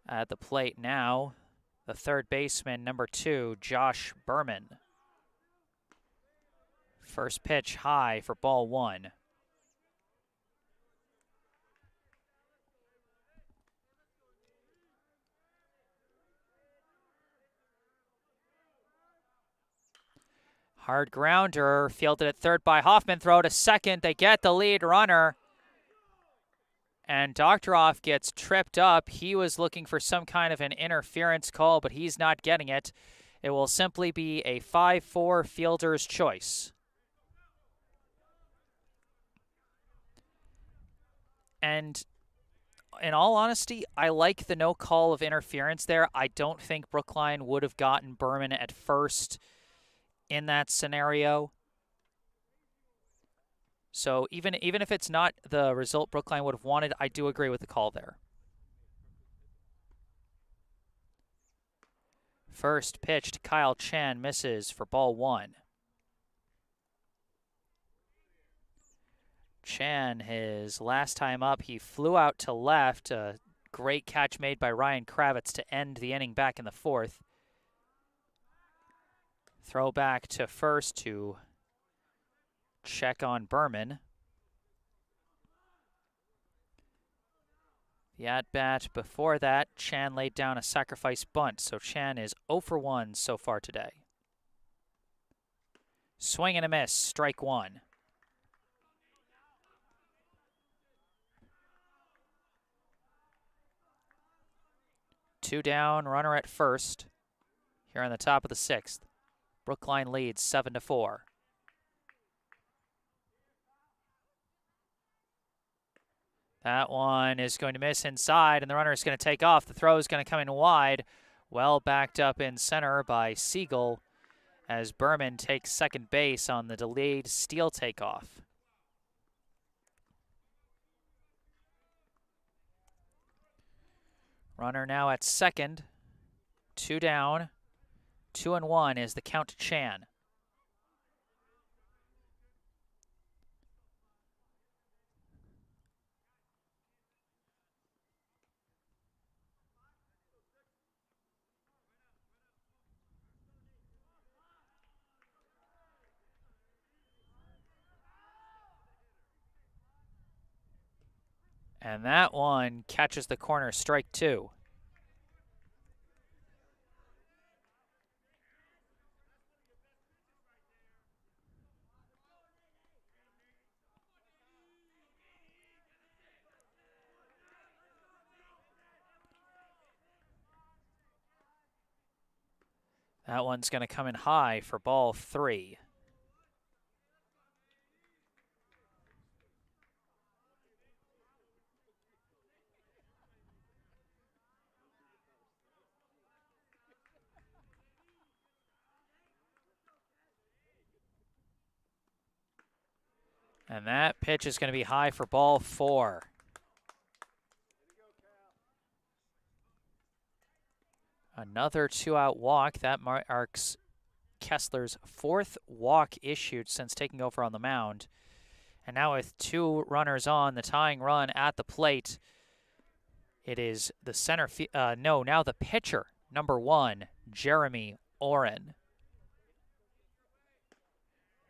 At the plate now, the 3rd baseman, number 2, Josh Berman. First pitch high for ball 1. Hard grounder, fielded at 3rd by Hoffman, throw to 2nd. They get the lead runner. And Doctoroff gets tripped up. He was looking for some kind of an interference call, but he's not getting it. It will simply be a 5-4 fielder's choice. And in all honesty, I like the no call of interference there. I don't think Brookline would have gotten Berman at first in that scenario. So even if it's not the result Brookline would have wanted, I do agree with the call there. First pitch to Kyle Chan misses for ball 1. Chan, his last time up, he flew out to left. A great catch made by Ryan Kravitz to end the inning back in the 4th. Throw back to first to check on Berman. The at-bat before that, Chan laid down a sacrifice bunt, so Chan is 0 for 1 so far today. Swing and a miss, strike 1. Two down, runner at first. Here on the top of the 6th. Brookline leads 7-4. That one is going to miss inside, and the runner is going to take off. The throw is going to come in wide. Well backed up in center by Siegel as Berman takes second base on the delayed steal takeoff. Runner now at second. 2 down. 2-1 is the count to Chan. And that one catches the corner, strike 2. That one's going to come in high for ball 3. And that pitch is going to be high for ball 4. Another 2-out walk. That marks Kessler's 4th walk issued since taking over on the mound. And now with 2 runners on, the tying run at the plate, it is the now the pitcher, number 1, Jeremy Oren.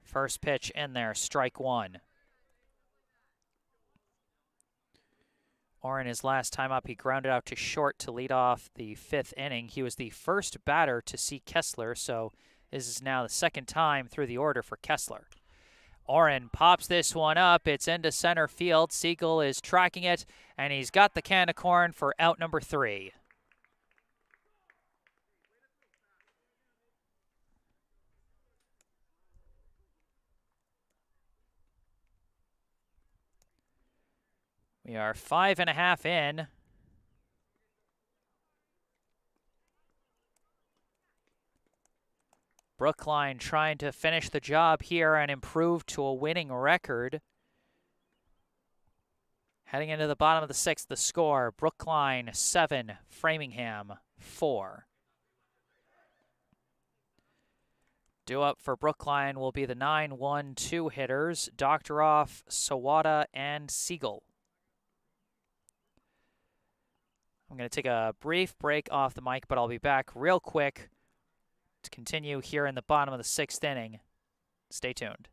First pitch in there, strike 1. Oren, his last time up, he grounded out to short to lead off the 5th inning. He was the first batter to see Kessler, so this is now the 2nd time through the order for Kessler. Oren pops this one up. It's into center field. Siegel is tracking it, and he's got the can of corn for out number 3. We are 5.5 in. Brookline trying to finish the job here and improve to a winning record. Heading into the bottom of the 6th, the score, Brookline 7, Framingham 4. Due up for Brookline will be the 9-1-2 hitters, Doctoroff, Sawada, and Siegel. I'm going to take a brief break off the mic, but I'll be back real quick to continue here in the bottom of the 6th inning. Stay tuned.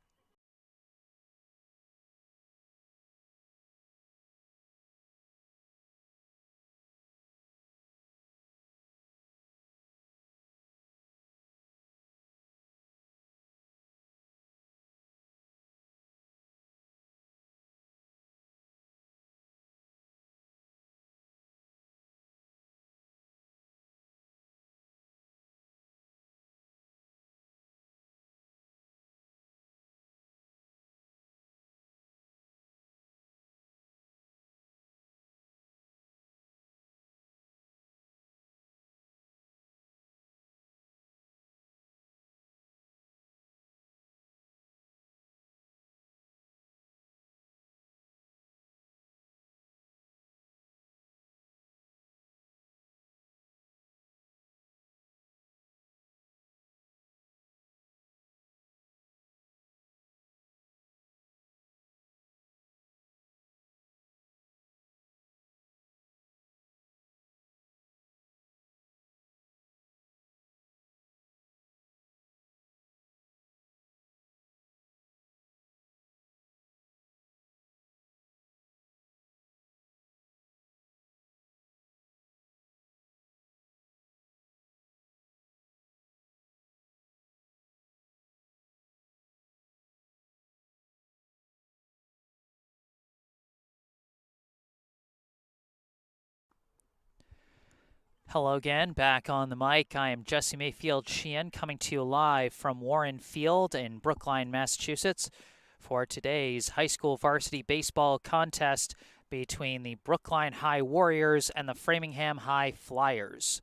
Hello again, back on the mic. I am Jesse Mayfield-Sheehan coming to you live from Warren Field in Brookline, Massachusetts for today's high school varsity baseball contest between the Brookline High Warriors and the Framingham High Flyers.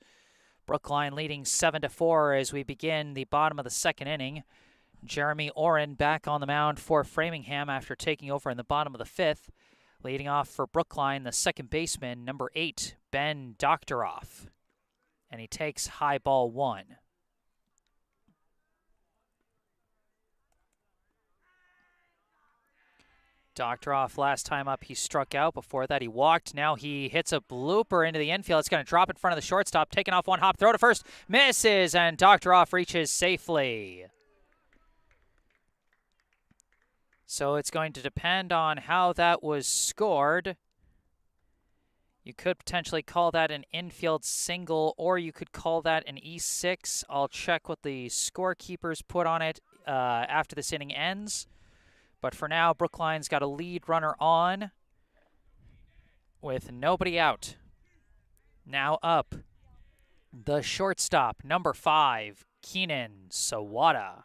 Brookline leading 7-4 as we begin the bottom of the second inning. Jeremy Oren back on the mound for Framingham after taking over in the bottom of the fifth. Leading off for Brookline, the second baseman, number 8, Ben Doctoroff. And he takes high ball 1. Doctoroff, last time up, he struck out. Before that, he walked. Now he hits a blooper into the infield. It's going to drop in front of the shortstop, taking off one hop, throw to first, misses, and Doctoroff reaches safely. So it's going to depend on how that was scored. You could potentially call that an infield single, or you could call that an E6. I'll check what the scorekeepers put on it after this inning ends. But for now, Brookline's got a lead runner on with nobody out. Now up, the shortstop, number 5, Keenan Sawada.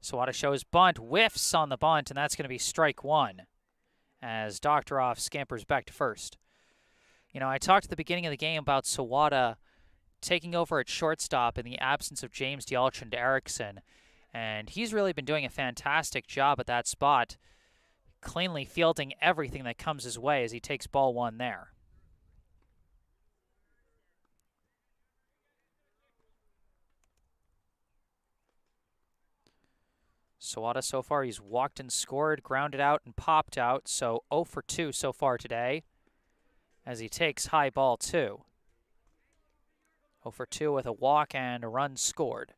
Sawada shows bunt, whiffs on the bunt, and that's going to be strike 1 as Doctoroff scampers back to first. You know, I talked at the beginning of the game about Sawada taking over at shortstop in the absence of James Dialch and Erickson, and he's really been doing a fantastic job at that spot, cleanly fielding everything that comes his way as he takes ball 1 there. Sawada so far, he's walked and scored, grounded out and popped out, so 0 for 2 so far today as he takes high ball 2. 0 for 2 with a walk and a run scored.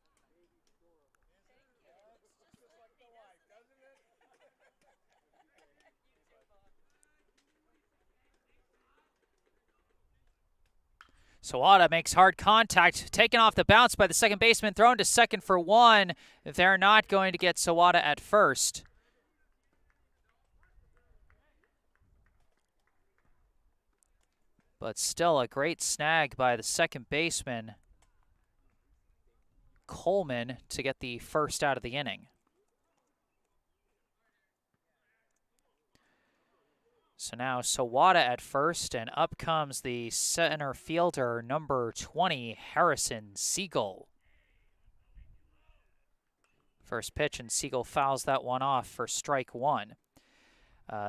Sawada makes hard contact, taken off the bounce by the second baseman, thrown to second for 1. They're not going to get Sawada at first. But still a great snag by the second baseman, Coleman, to get the first out of the inning. So now Sawada at first, and up comes the center fielder, number 20, Harrison Siegel. First pitch, and Siegel fouls that one off for strike 1.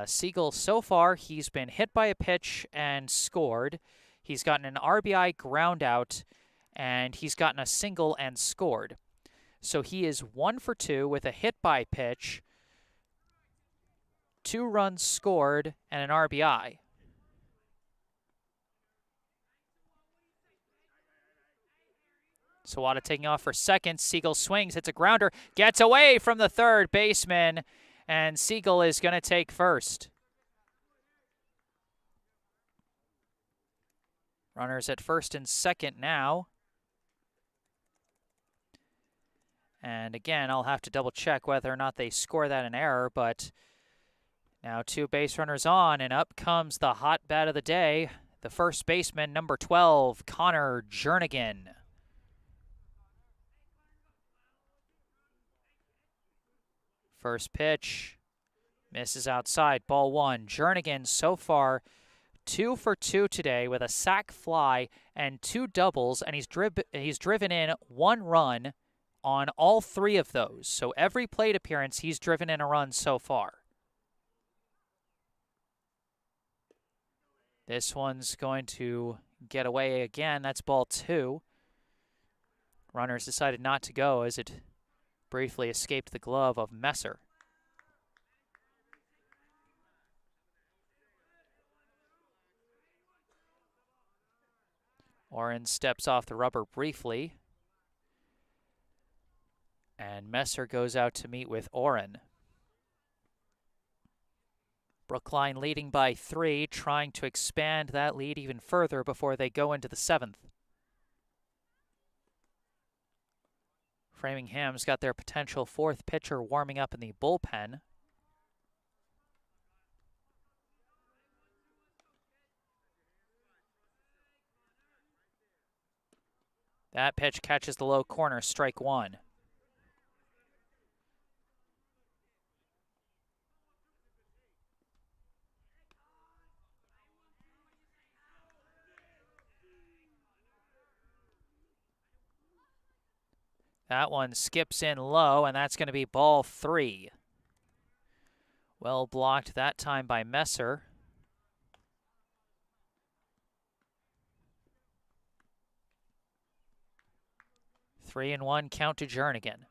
Siegel, so far, he's been hit by a pitch and scored. He's gotten an RBI ground out, and he's gotten a single and scored. So he is 1 for 2 with a hit by pitch, 2 runs scored, and an RBI. Sawada taking off for second. Siegel swings, hits a grounder, gets away from the third baseman, and Siegel is going to take first. Runners at first and second now. And again, I'll have to double check whether or not they score that an error, but now 2 base runners on, and up comes the hot bat of the day, the first baseman, number 12, Connor Jernigan. First pitch, misses outside, ball 1. Jernigan so far 2 for 2 today with a sac fly and 2 doubles, and he's driven in 1 run on all 3 of those. So every plate appearance, he's driven in a run so far. This one's going to get away again. That's ball 2. Runners decided not to go as it briefly escaped the glove of Messer. Oren steps off the rubber briefly, and Messer goes out to meet with Oren. Brookline leading by 3, trying to expand that lead even further before they go into the 7th. Framingham's got their potential 4th pitcher warming up in the bullpen. That pitch catches the low corner, strike one. That one skips in low, and that's going to be ball three. Well blocked that time by Messer. Three and one count to Jernigan.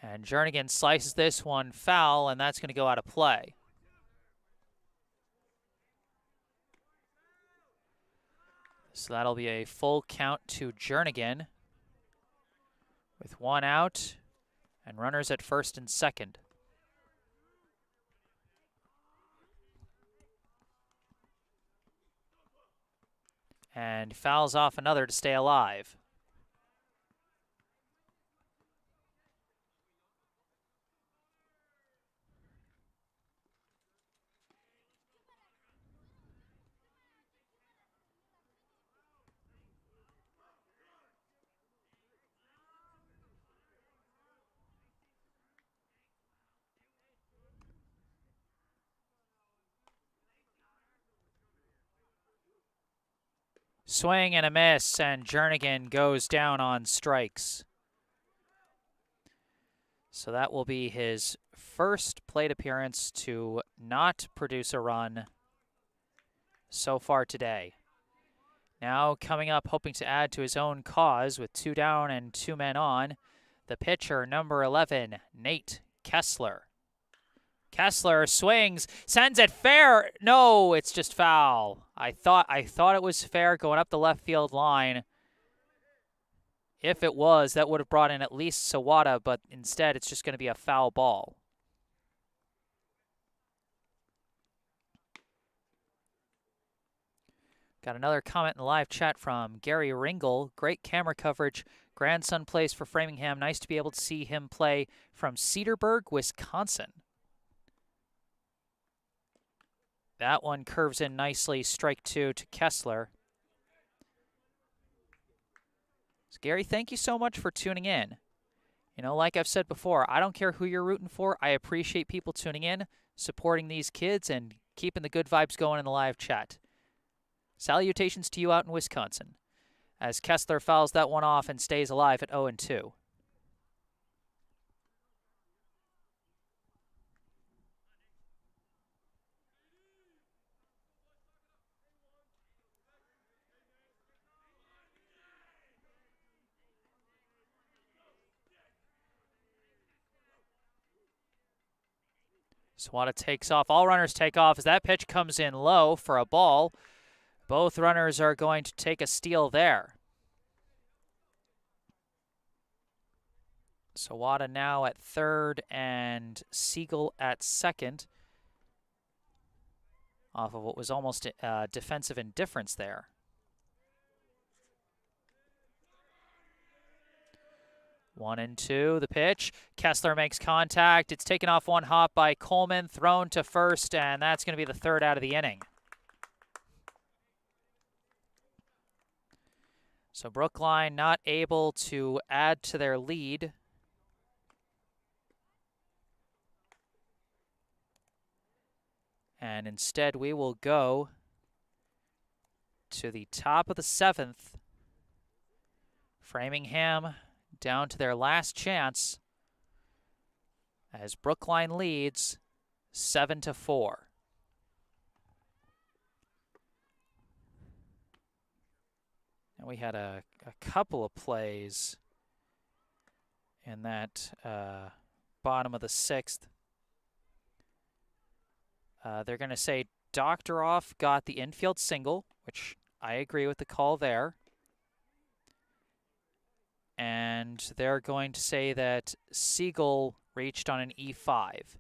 And Jernigan slices this one foul, and that's going to go out of play. So that'll be a full count to Jernigan with one out and runners at first and second. And fouls off another to stay alive. Swing and a miss, and Jernigan goes down on strikes. So that will be his first plate appearance to not produce a run so far today. Now coming up, hoping to add to his own cause with two down and two men on, the pitcher, number 11, Nate Kessler. Kessler swings, sends it fair. No, it's just foul. I thought it was fair going up the left field line. If it was, that would have brought in at least Sawada, but instead it's just going to be a foul ball. Got another comment in the live chat from Gary Ringel. Great camera coverage. Grandson plays for Framingham. Nice to be able to see him play from Cedarburg, Wisconsin. That one curves in nicely. Strike two to Kessler. So Gary, thank you so much for tuning in. You know, like I've said before, I don't care who you're rooting for. I appreciate people tuning in, supporting these kids, and keeping the good vibes going in the live chat. Salutations to you out in Wisconsin, as Kessler fouls that one off and stays alive at 0-2. Sawada takes off. All runners take off as that pitch comes in low for a ball. Both runners are going to take a steal there. Sawada now at third and Siegel at second, off of what was almost defensive indifference there. One and two, the pitch. Kessler makes contact. It's taken off one hop by Coleman, thrown to first, and that's going to be the third out of the inning. So Brookline not able to add to their lead. And instead we will go to the top of the seventh. Framingham down to their last chance as Brookline leads 7-4. And we had a couple of plays in that bottom of the sixth. They're going to say Doctoroff got the infield single, which I agree with the call there. And they're going to say that Siegel reached on an E5.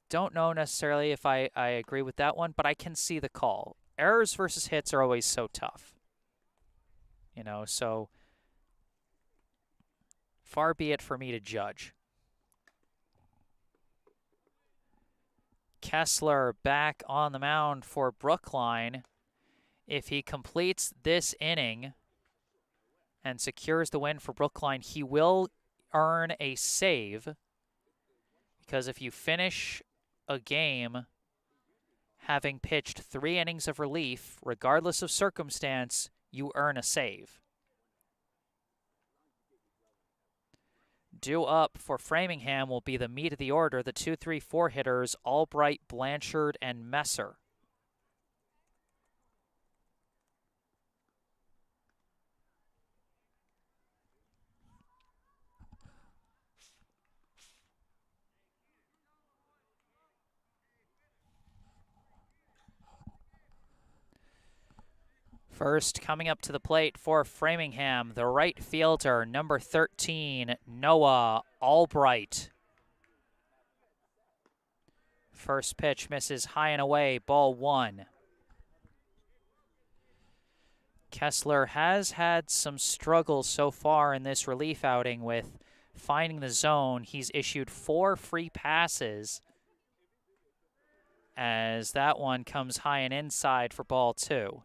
Don't know necessarily if I agree with that one, but I can see the call. Errors versus hits are always so tough. You know, so far be it for me to judge. Kessler back on the mound for Brookline. If he completes this inning and secures the win for Brookline, he will earn a save, because if you finish a game having pitched 3 innings of relief, regardless of circumstance, you earn a save. Due up for Framingham will be the meat of the order, the 2-3-4 hitters, Albright, Blanchard, and Messer. First, coming up to the plate for Framingham, the right fielder, number 13, Noah Albright. First pitch misses high and away, ball 1. Kessler has had some struggles so far in this relief outing with finding the zone. He's issued 4 free passes, as that one comes high and inside for ball 2.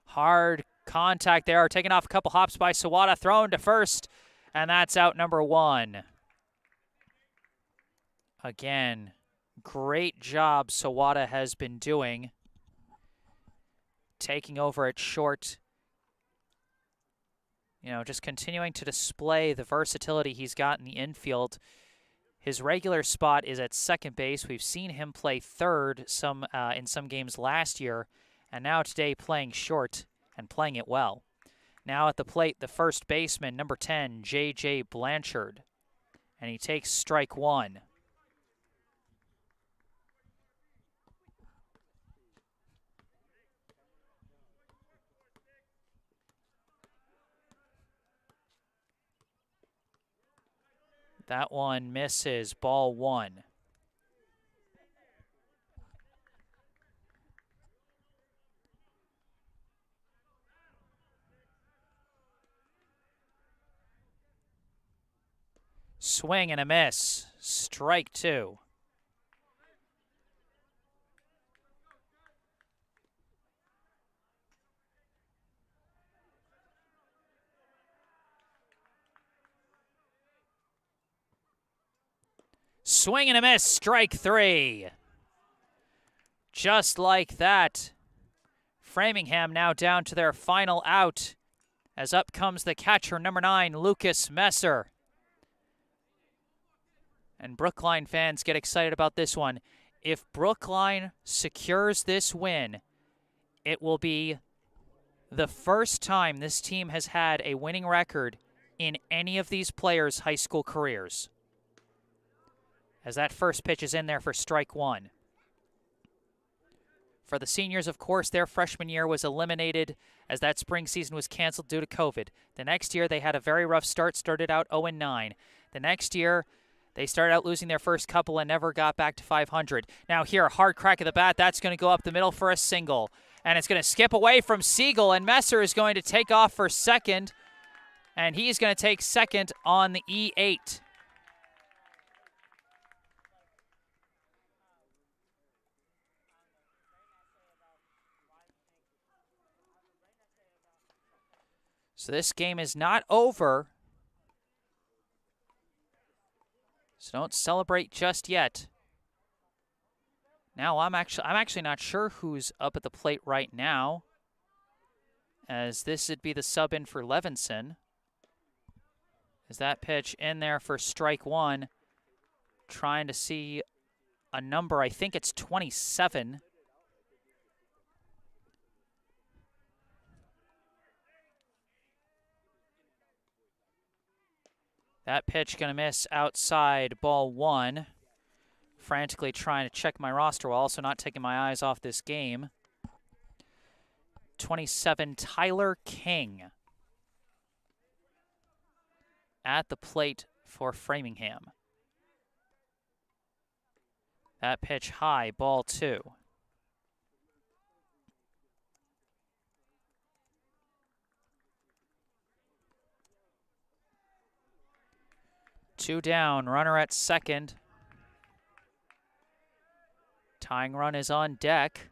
Hard contact there, taking off a couple hops by Sawada, thrown to first, and that's out number 1. Again, great job Sawada has been doing, taking over at short. Just continuing to display the versatility he's got in the infield. His regular spot is at second base. We've seen him play third in some games last year, and now today playing short and playing it well. Now at the plate, the first baseman, number 10, J.J. Blanchard, and he takes strike 1. That one misses, ball 1. Swing and a miss, strike 2. Swing and a miss, strike 3. Just like that, Framingham now down to their final out, as up comes the catcher, number 9, Lucas Messer. And Brookline fans get excited about this one. If Brookline secures this win, it will be the first time this team has had a winning record in any of these players' high school careers. As that first pitch is in there for strike 1. For the seniors, of course, their freshman year was eliminated as that spring season was canceled due to COVID. The next year, they had a very rough start, started out 0-9. The next year, they started out losing their first couple and never got back to 500. Now here, a hard crack of the bat. That's going to go up the middle for a single. And it's going to skip away from Siegel, and Messer is going to take off for second. And he's going to take second on the E8. So this game is not over. So don't celebrate just yet. Now I'm actually not sure who's up at the plate right now, as this would be the sub in for Levinson. Is that pitch in there for strike 1? Trying to see a number. I think it's 27. That pitch going to miss outside, ball 1. Frantically trying to check my roster while also not taking my eyes off this game. 27, Tyler King at the plate for Framingham. That pitch high, ball 2. Two down, runner at second. Tying run is on deck.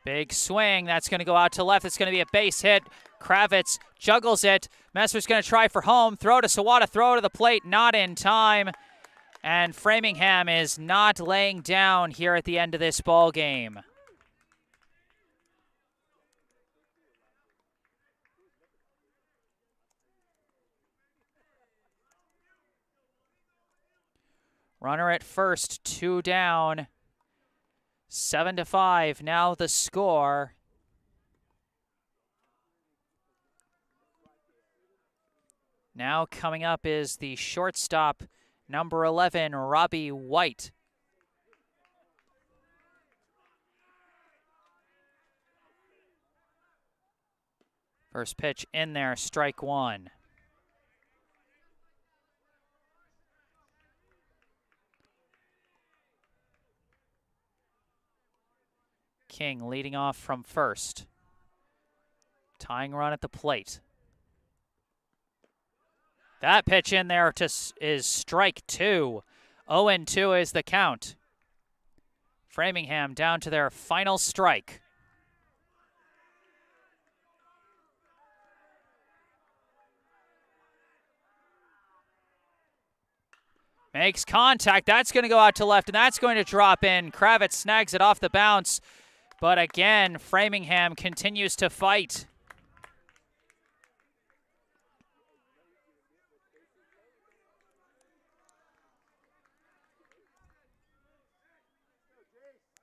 Big swing, that's going to go out to left. It's going to be a base hit. Kravitz juggles it. Messer's going to try for home. Throw to Sawada, throw to the plate, not in time. And Framingham is not laying down here at the end of this ball game. Runner at first, 2 down. 7-5, now the score. Now coming up is the shortstop, number 11, Robbie White. First pitch in there, strike 1. King leading off from first. Tying run at the plate. That pitch in there is strike 2. 0-2 is the count. Framingham down to their final strike. Makes contact. That's going to go out to left, and that's going to drop in. Kravitz snags it off the bounce. But again, Framingham continues to fight.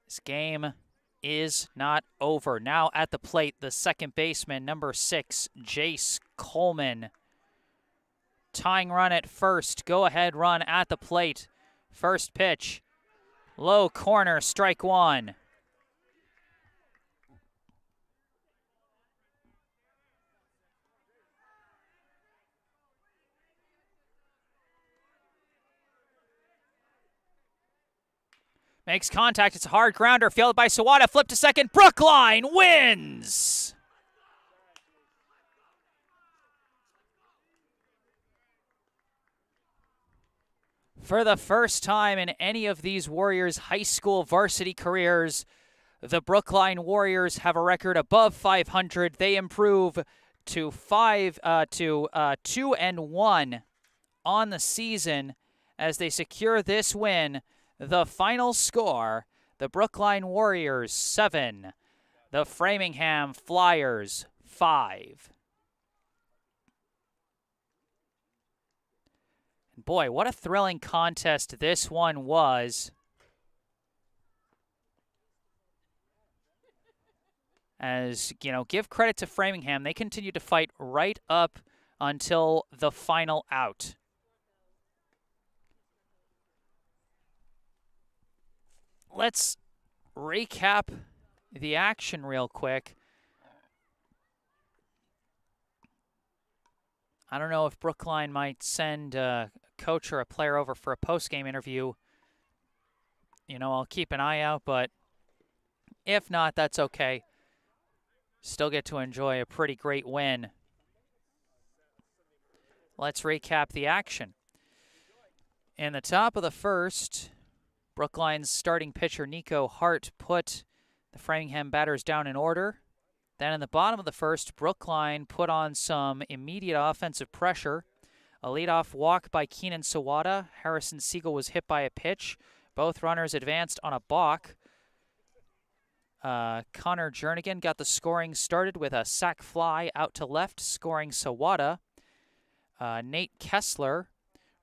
This game is not over. Now at the plate, the second baseman, number 6, Jace Coleman. Tying run at first. Go-ahead run at the plate. First pitch. Low corner, strike 1. Makes contact. It's a hard grounder. Fielded by Sawada. Flip to second. Brookline wins! For the first time in any of these Warriors high school varsity careers, the Brookline Warriors have a record above 500. They improve to 2-1 on the season as they secure this win. The final score, the Brookline Warriors 7, the Framingham Flyers 5. And boy, what a thrilling contest this one was. As, you know, give credit to Framingham. They continued to fight right up until the final out. Let's recap the action real quick. I don't know if Brookline might send a coach or a player over for a post-game interview. You know, I'll keep an eye out, but if not, that's okay. Still get to enjoy a pretty great win. Let's recap the action. In the top of the first, Brookline's starting pitcher, Nico Hart, put the Framingham batters down in order. Then in the bottom of the first, Brookline put on some immediate offensive pressure. A leadoff walk by Keenan Sawada. Harrison Siegel was hit by a pitch. Both runners advanced on a balk. Connor Jernigan got the scoring started with a sac fly out to left, scoring Sawada. Nate Kessler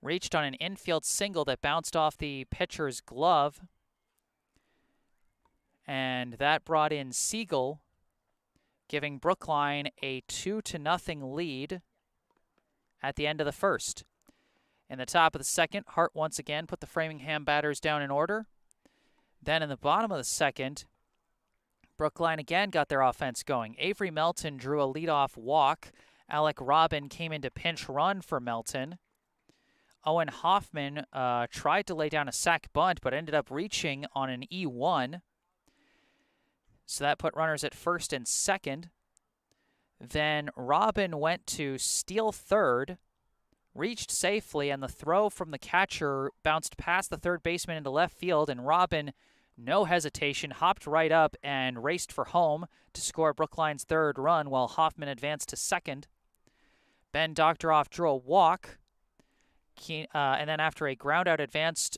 reached on an infield single that bounced off the pitcher's glove. And that brought in Siegel, giving Brookline a 2-0 lead at the end of the first. In the top of the second, Hart once again put the Framingham batters down in order. Then in the bottom of the second, Brookline again got their offense going. Avery Melton drew a leadoff walk. Alec Robin came into pinch run for Melton. Owen Hoffman tried to lay down a sac bunt, but ended up reaching on an E1. So that put runners at first and second. Then Robin went to steal third, reached safely, and the throw from the catcher bounced past the third baseman into left field, and Robin, no hesitation, hopped right up and raced for home to score Brookline's third run while Hoffman advanced to second. Ben Doctoroff drew a walk, and then after a ground-out advanced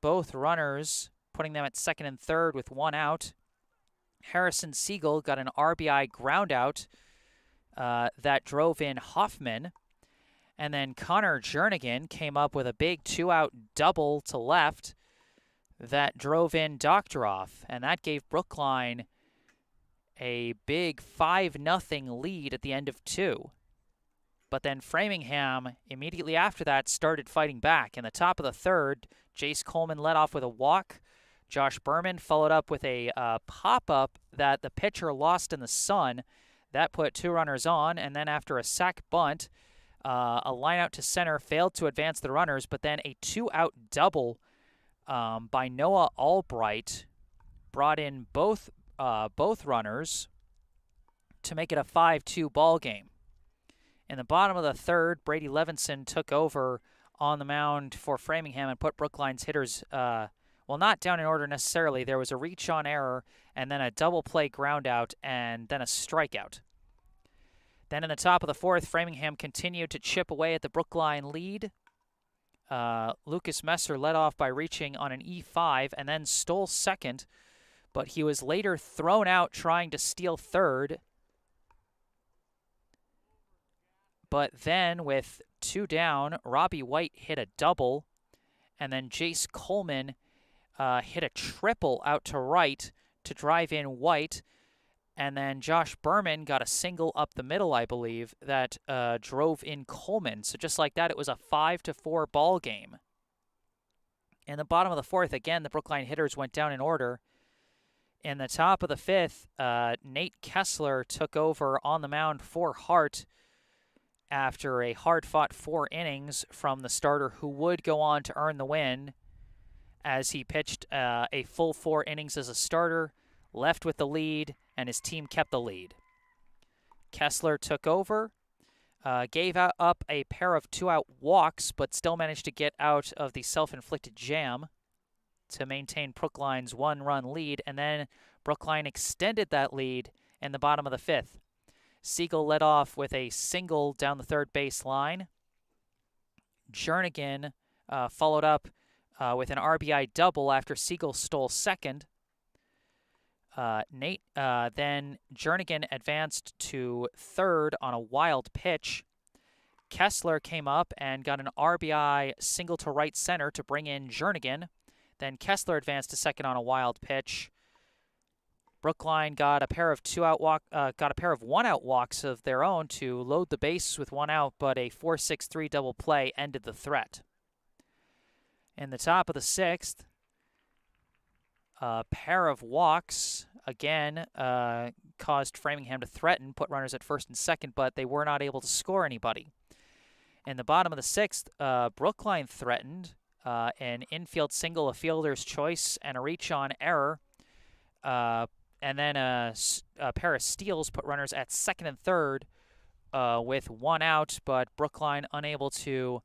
both runners, putting them at second and third with one out. Harrison Siegel got an RBI ground-out that drove in Hoffman. And then Connor Jernigan came up with a big two-out double to left that drove in Doctoroff, and that gave Brookline a big 5-0 lead at the end of 2. But then Framingham, immediately after that, started fighting back. In the top of the third, Jace Coleman led off with a walk. Josh Berman followed up with a pop-up that the pitcher lost in the sun. That put 2 runners on, and then after a sac bunt, a line out to center failed to advance the runners, but then a 2-out double by Noah Albright brought in both runners to make it a 5-2 ball game. In the bottom of the third, Brady Levinson took over on the mound for Framingham and put Brookline's hitters, not down in order necessarily. There was a reach on error, and then a double play ground out, and then a strikeout. Then in the top of the fourth, Framingham continued to chip away at the Brookline lead. Lucas Messer led off by reaching on an E5 and then stole second, but he was later thrown out trying to steal third. But then with 2 down, Robbie White hit a double, and then Jace Coleman hit a triple out to right to drive in White. And then Josh Berman got a single up the middle, I believe, that drove in Coleman. So just like that, it was a 5-4 ball game. In the bottom of the fourth, again, the Brookline hitters went down in order. In the top of the fifth, Nate Kessler took over on the mound for Hart after a hard-fought 4 innings from the starter who would go on to earn the win as he pitched a full 4 innings as a starter, left with the lead, and his team kept the lead. Kessler took over, gave up a pair of 2-out walks, but still managed to get out of the self-inflicted jam to maintain Brookline's 1-run lead, and then Brookline extended that lead in the bottom of the fifth. Siegel led off with a single down the third base line. Jernigan followed up with an RBI double after Siegel stole second. Then Jernigan advanced to third on a wild pitch. Kessler came up and got an RBI single to right center to bring in Jernigan. Then Kessler advanced to second on a wild pitch. Brookline got a pair of 1-out walks of their own to load the bases with 1 out, but a 4-6-3 double play ended the threat. In the top of the sixth, a pair of walks again caused Framingham to threaten, put runners at first and second, but they were not able to score anybody. In the bottom of the sixth, Brookline threatened an infield single, a fielder's choice, and a reach on error. And then a pair of steals put runners at second and third with 1 out, but Brookline unable to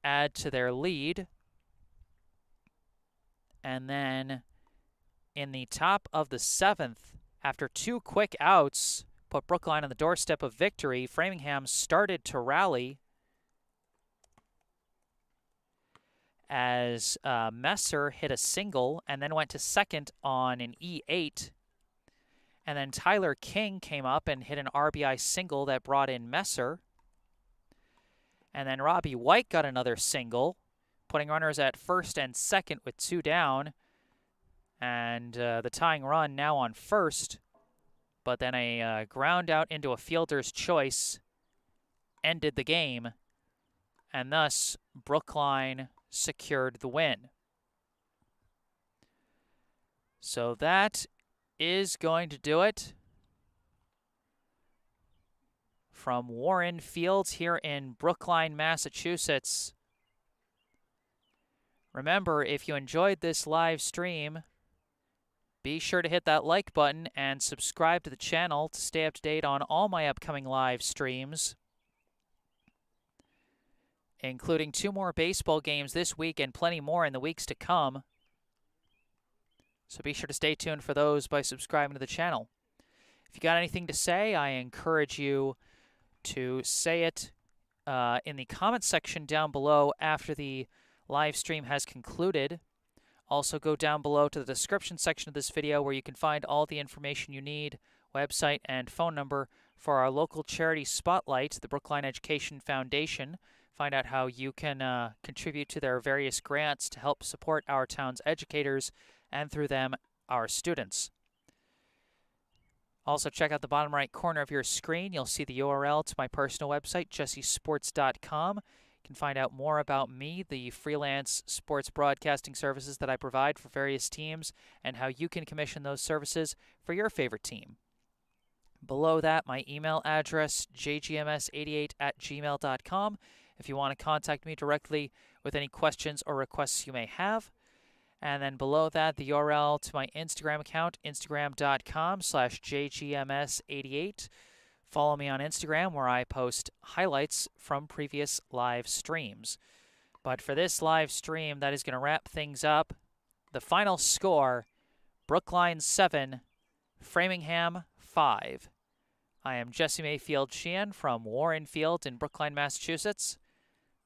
add to their lead. And then in the top of the seventh, after 2 quick outs, put Brookline on the doorstep of victory. Framingham started to rally as Messer hit a single and then went to second on an E8. And then Tyler King came up and hit an RBI single that brought in Messer. And then Robbie White got another single, putting runners at first and second with 2 down. And the tying run now on first. But then a ground out into a fielder's choice ended the game. And thus, Brookline secured the win. So that is going to do it from Warren Fields here in Brookline, Massachusetts. Remember, if you enjoyed this live stream, be sure to hit that like button and subscribe to the channel to stay up to date on all my upcoming live streams, including 2 more baseball games this week and plenty more in the weeks to come. So be sure to stay tuned for those by subscribing to the channel. If you got anything to say, I encourage you to say it in the comments section down below after the live stream has concluded. Also, go down below to the description section of this video where you can find all the information you need, website and phone number for our local charity spotlight, the Brookline Education Foundation. Find out how you can contribute to their various grants to help support our town's educators and through them, our students. Also, check out the bottom right corner of your screen. You'll see the URL to my personal website, jessesports.com. You can find out more about me, the freelance sports broadcasting services that I provide for various teams, and how you can commission those services for your favorite team. Below that, my email address, jgms88@gmail.com, if you want to contact me directly with any questions or requests you may have. And then below that, the URL to my Instagram account, instagram.com/jgms88. Follow me on Instagram where I post highlights from previous live streams. But for this live stream, that is going to wrap things up. The final score, Brookline 7, Framingham 5. I am Jesse Mayfield-Sheehan from Warren Field in Brookline, Massachusetts.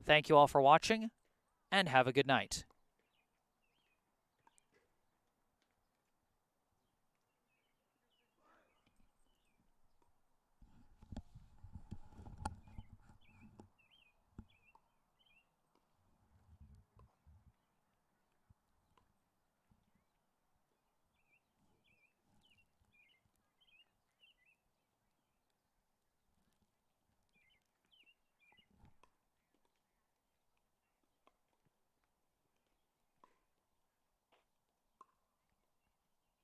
Thank you all for watching, and have a good night.